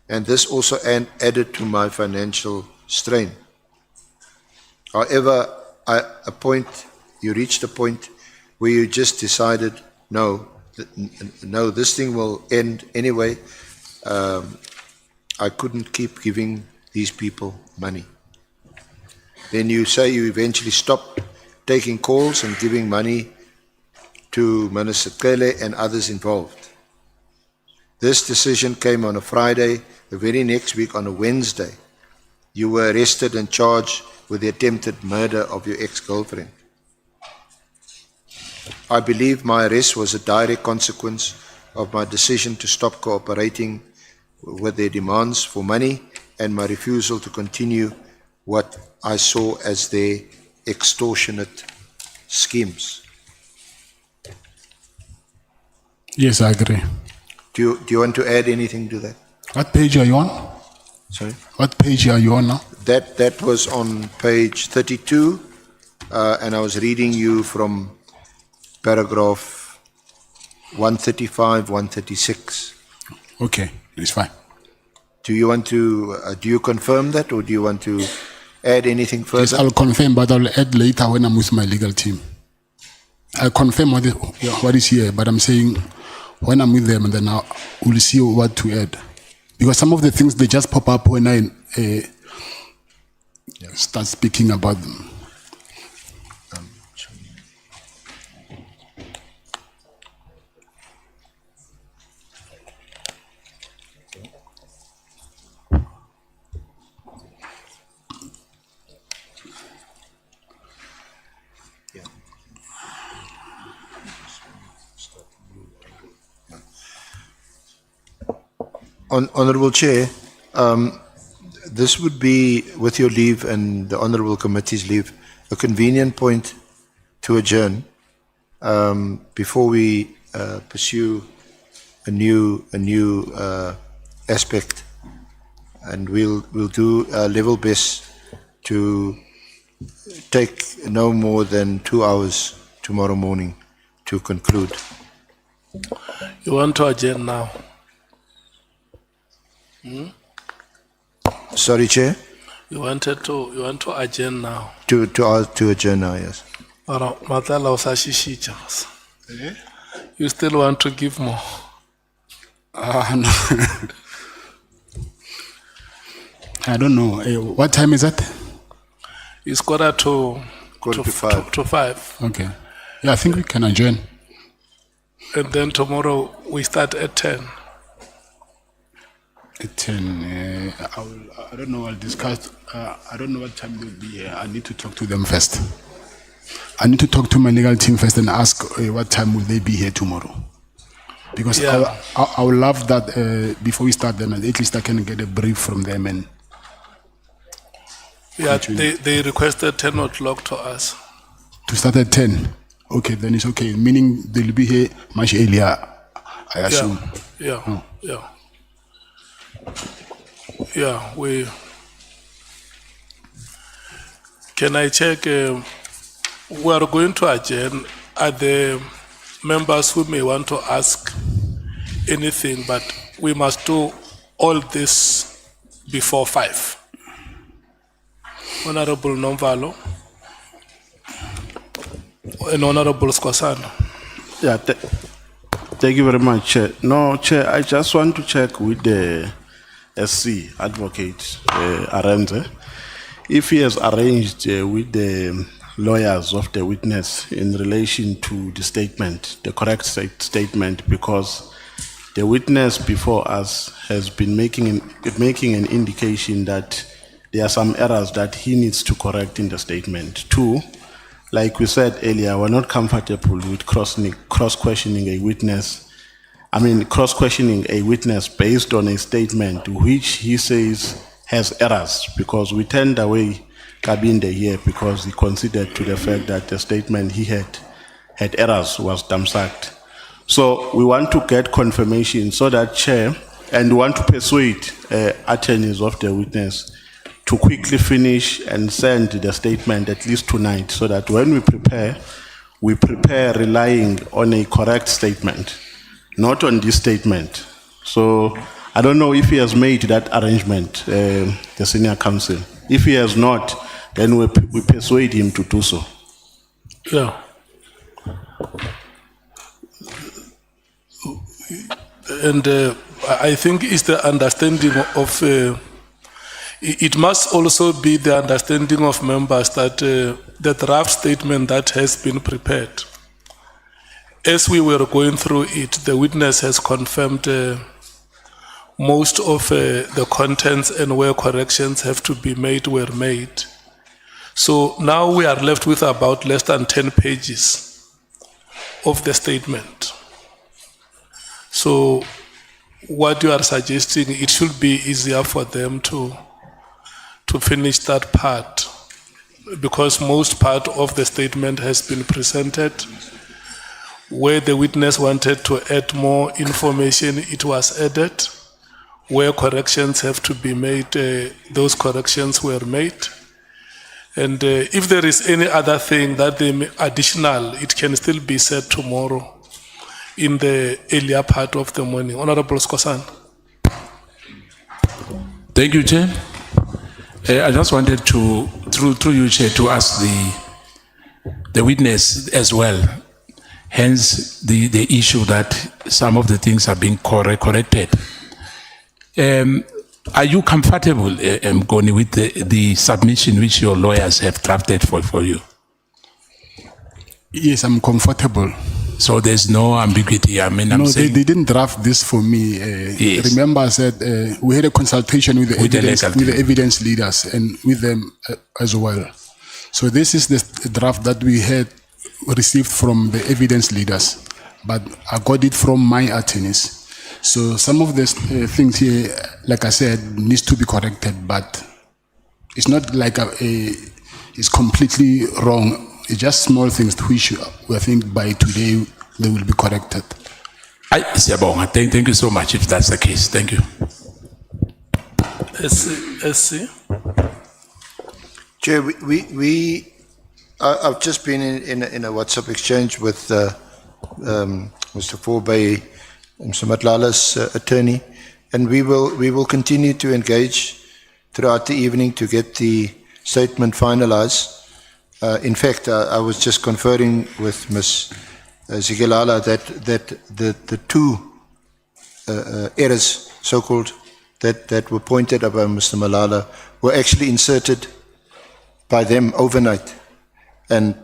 [SPEAKER 3] And this also added to my financial strain. However, you reached a point where you just decided, no, this thing will end anyway. I couldn't keep giving these people money. Then you say you eventually stopped taking calls and giving money to Minister Cele and others involved. This decision came on a Friday. The very next week, on a Wednesday, you were arrested and charged with the attempted murder of your ex-girlfriend. I believe my arrest was a direct consequence of my decision to stop cooperating with their demands for money and my refusal to continue what I saw as their extortionate schemes.
[SPEAKER 2] Yes, I agree.
[SPEAKER 3] Do you want to add anything to that?
[SPEAKER 2] What page are you on?
[SPEAKER 3] Sorry?
[SPEAKER 2] What page are you on now?
[SPEAKER 3] That was on page 32, and I was reading you from paragraph 135, 136.
[SPEAKER 2] Okay, it's fine.
[SPEAKER 3] Do you want to, do you confirm that, or do you want to add anything further?
[SPEAKER 2] Yes, I'll confirm, but I'll add later when I'm with my legal team. I'll confirm what is here, but I'm saying when I'm with them, and then we'll see what to add. Because some of the things, they just pop up when I start speaking about them.
[SPEAKER 3] Honourable Chair, this would be, with your leave and the Honourable Committee's leave, a convenient point to adjourn before we pursue a new aspect, and we'll do our level best to take no more than 2 hours tomorrow morning to conclude.
[SPEAKER 1] You want to adjourn now?
[SPEAKER 3] Sorry, Chair.
[SPEAKER 1] You want to adjourn now?
[SPEAKER 3] To adjourn now, yes.
[SPEAKER 1] Matlala usashishicha. You still want to give more?
[SPEAKER 2] No. I don't know. What time is that?
[SPEAKER 1] It's quarter to 5.
[SPEAKER 2] Okay. Yeah, I think we can adjourn.
[SPEAKER 1] And then tomorrow we start at 10.
[SPEAKER 2] At 10. I don't know. I'll discuss. I don't know what time they'll be here. I need to talk to them first. I need to talk to my legal team first and ask what time will they be here tomorrow. Because I would love that before we start, then at least I can get a brief from them. And
[SPEAKER 1] yeah, they requested 10 o'clock to us.
[SPEAKER 2] To start at 10. Okay, then it's okay. Meaning they'll be here much earlier, I assume.
[SPEAKER 1] Yeah. Yeah, can I check, we are going to adjourn. Are the members who may want to ask anything, but we must do all this before 5. Honorable Nomvalo and Honorable Skwasana.
[SPEAKER 7] Yeah, thank you very much, Chair. No, Chair, I just want to check with the SC advocate, Arenze, if he has arranged with the lawyers of the witness in relation to the statement, the correct statement, because the witness before us has been making an indication that there are some errors that he needs to correct in the statement. 2, like we said earlier, we're not comfortable with cross-questioning a witness. Cross-questioning a witness based on a statement which he says has errors, because we turned away Kabinde here because he considered to the fact that the statement he had errors was dumbsacked. So we want to get confirmation so that, Chair, and we want to persuade attorneys of the witness to quickly finish and send the statement at least tonight, so that when we prepare relying on a correct statement, not on this statement. So I don't know if he has made that arrangement, the senior counsel. If he has not, then we persuade him to do so.
[SPEAKER 1] Yeah. And I think it's the understanding of, it must also be the understanding of members that the draft statement that has been prepared, as we were going through it, the witness has confirmed most of the contents and where corrections have to be made were made. So now we are left with about less than 10 pages of the statement. So what you are suggesting, it should be easier for them to finish that part, because most part of the statement has been presented. Where the witness wanted to add more information, it was added. Where corrections have to be made, those corrections were made. And if there is any other thing that they may additional, it can still be said tomorrow in the earlier part of the morning. Honorable Skosan.
[SPEAKER 11] Thank you, Chair. I just wanted to, through you, Chair, to ask the witness as well. Hence, the issue that some of the things are being corrected. Are you comfortable, Goni, with the submission which your lawyers have drafted for you?
[SPEAKER 2] Yes, I'm comfortable.
[SPEAKER 11] So there's no ambiguity. I mean, I'm
[SPEAKER 2] No,
[SPEAKER 11] saying
[SPEAKER 2] they didn't draft this for me.
[SPEAKER 11] Yes.
[SPEAKER 2] Remember, I said we had a consultation with the evidence leaders and with them as well. So this is the draft that we had received from the evidence leaders, but I got it from my attorneys. So some of the things here, like I said, needs to be corrected, but it's not like it's completely wrong. It's just small things which I think by today they will be corrected.
[SPEAKER 11] Thank you so much if that's the case. Thank you.
[SPEAKER 1] SC?
[SPEAKER 3] Chair, I've just been in a WhatsApp exchange with Mr. Forbey, Mr. Matlala's attorney, and we will continue to engage throughout the evening to get the statement finalized. In fact, I was just conferring with Ms. Zigelala that the two errors, so-called, that were pointed out by Mr. Malala were actually inserted by them overnight. And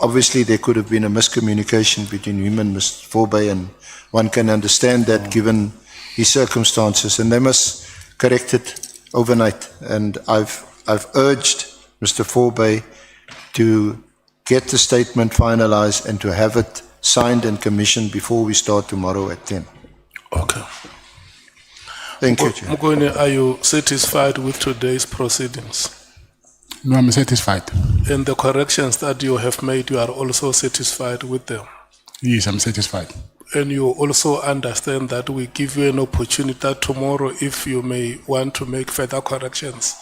[SPEAKER 3] obviously there could have been a miscommunication between him and Mr. Forbey, and one can understand that given his circumstances, and they must correct it overnight. And I've urged Mr. Forbey to get the statement finalized and to have it signed and commissioned before we start tomorrow at 10.
[SPEAKER 1] Okay.
[SPEAKER 3] Thank you, Chair.
[SPEAKER 1] Mkhwanazi, are you satisfied with today's proceedings?
[SPEAKER 2] No, I'm satisfied.
[SPEAKER 1] And the corrections that you have made, you are also satisfied with them?
[SPEAKER 2] Yes, I'm satisfied.
[SPEAKER 1] And you also understand that we give you an opportunity that tomorrow, if you may want to make further corrections,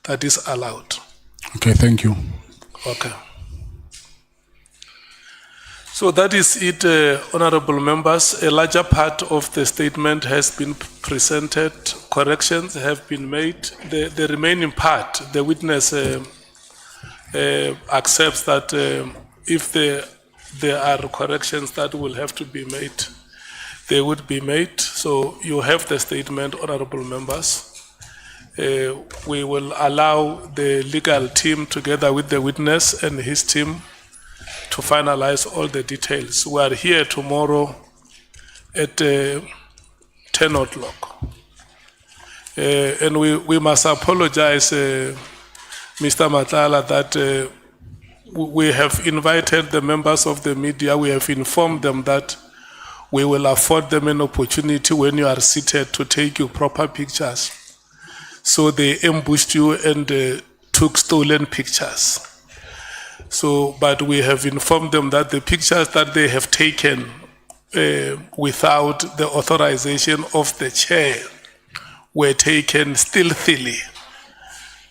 [SPEAKER 1] that is allowed.
[SPEAKER 2] Okay, thank you.
[SPEAKER 1] Okay. So that is it, honorable members. A larger part of the statement has been presented. Corrections have been made. The remaining part, the witness accepts that if there are corrections that will have to be made, they would be made. So you have the statement, honorable members. We will allow the legal team together with the witness and his team to finalize all the details. We are here tomorrow at 10 o'clock. And we must apologize, Mr. Matlala, that we have invited the members of the media. We have informed them that we will afford them an opportunity when you are seated to take you proper pictures. So they ambushed you and took stolen pictures. So, but we have informed them that the pictures that they have taken without the authorization of the chair were taken stealthily.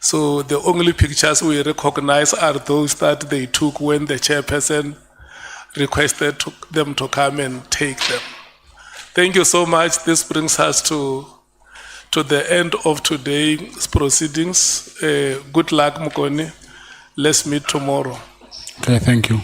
[SPEAKER 1] So the only pictures we recognize are those that they took when the chairperson requested them to come and take them. Thank you so much. This brings us to the end of today's proceedings. Good luck, Mokoni. Let's meet tomorrow.
[SPEAKER 2] Okay, thank you.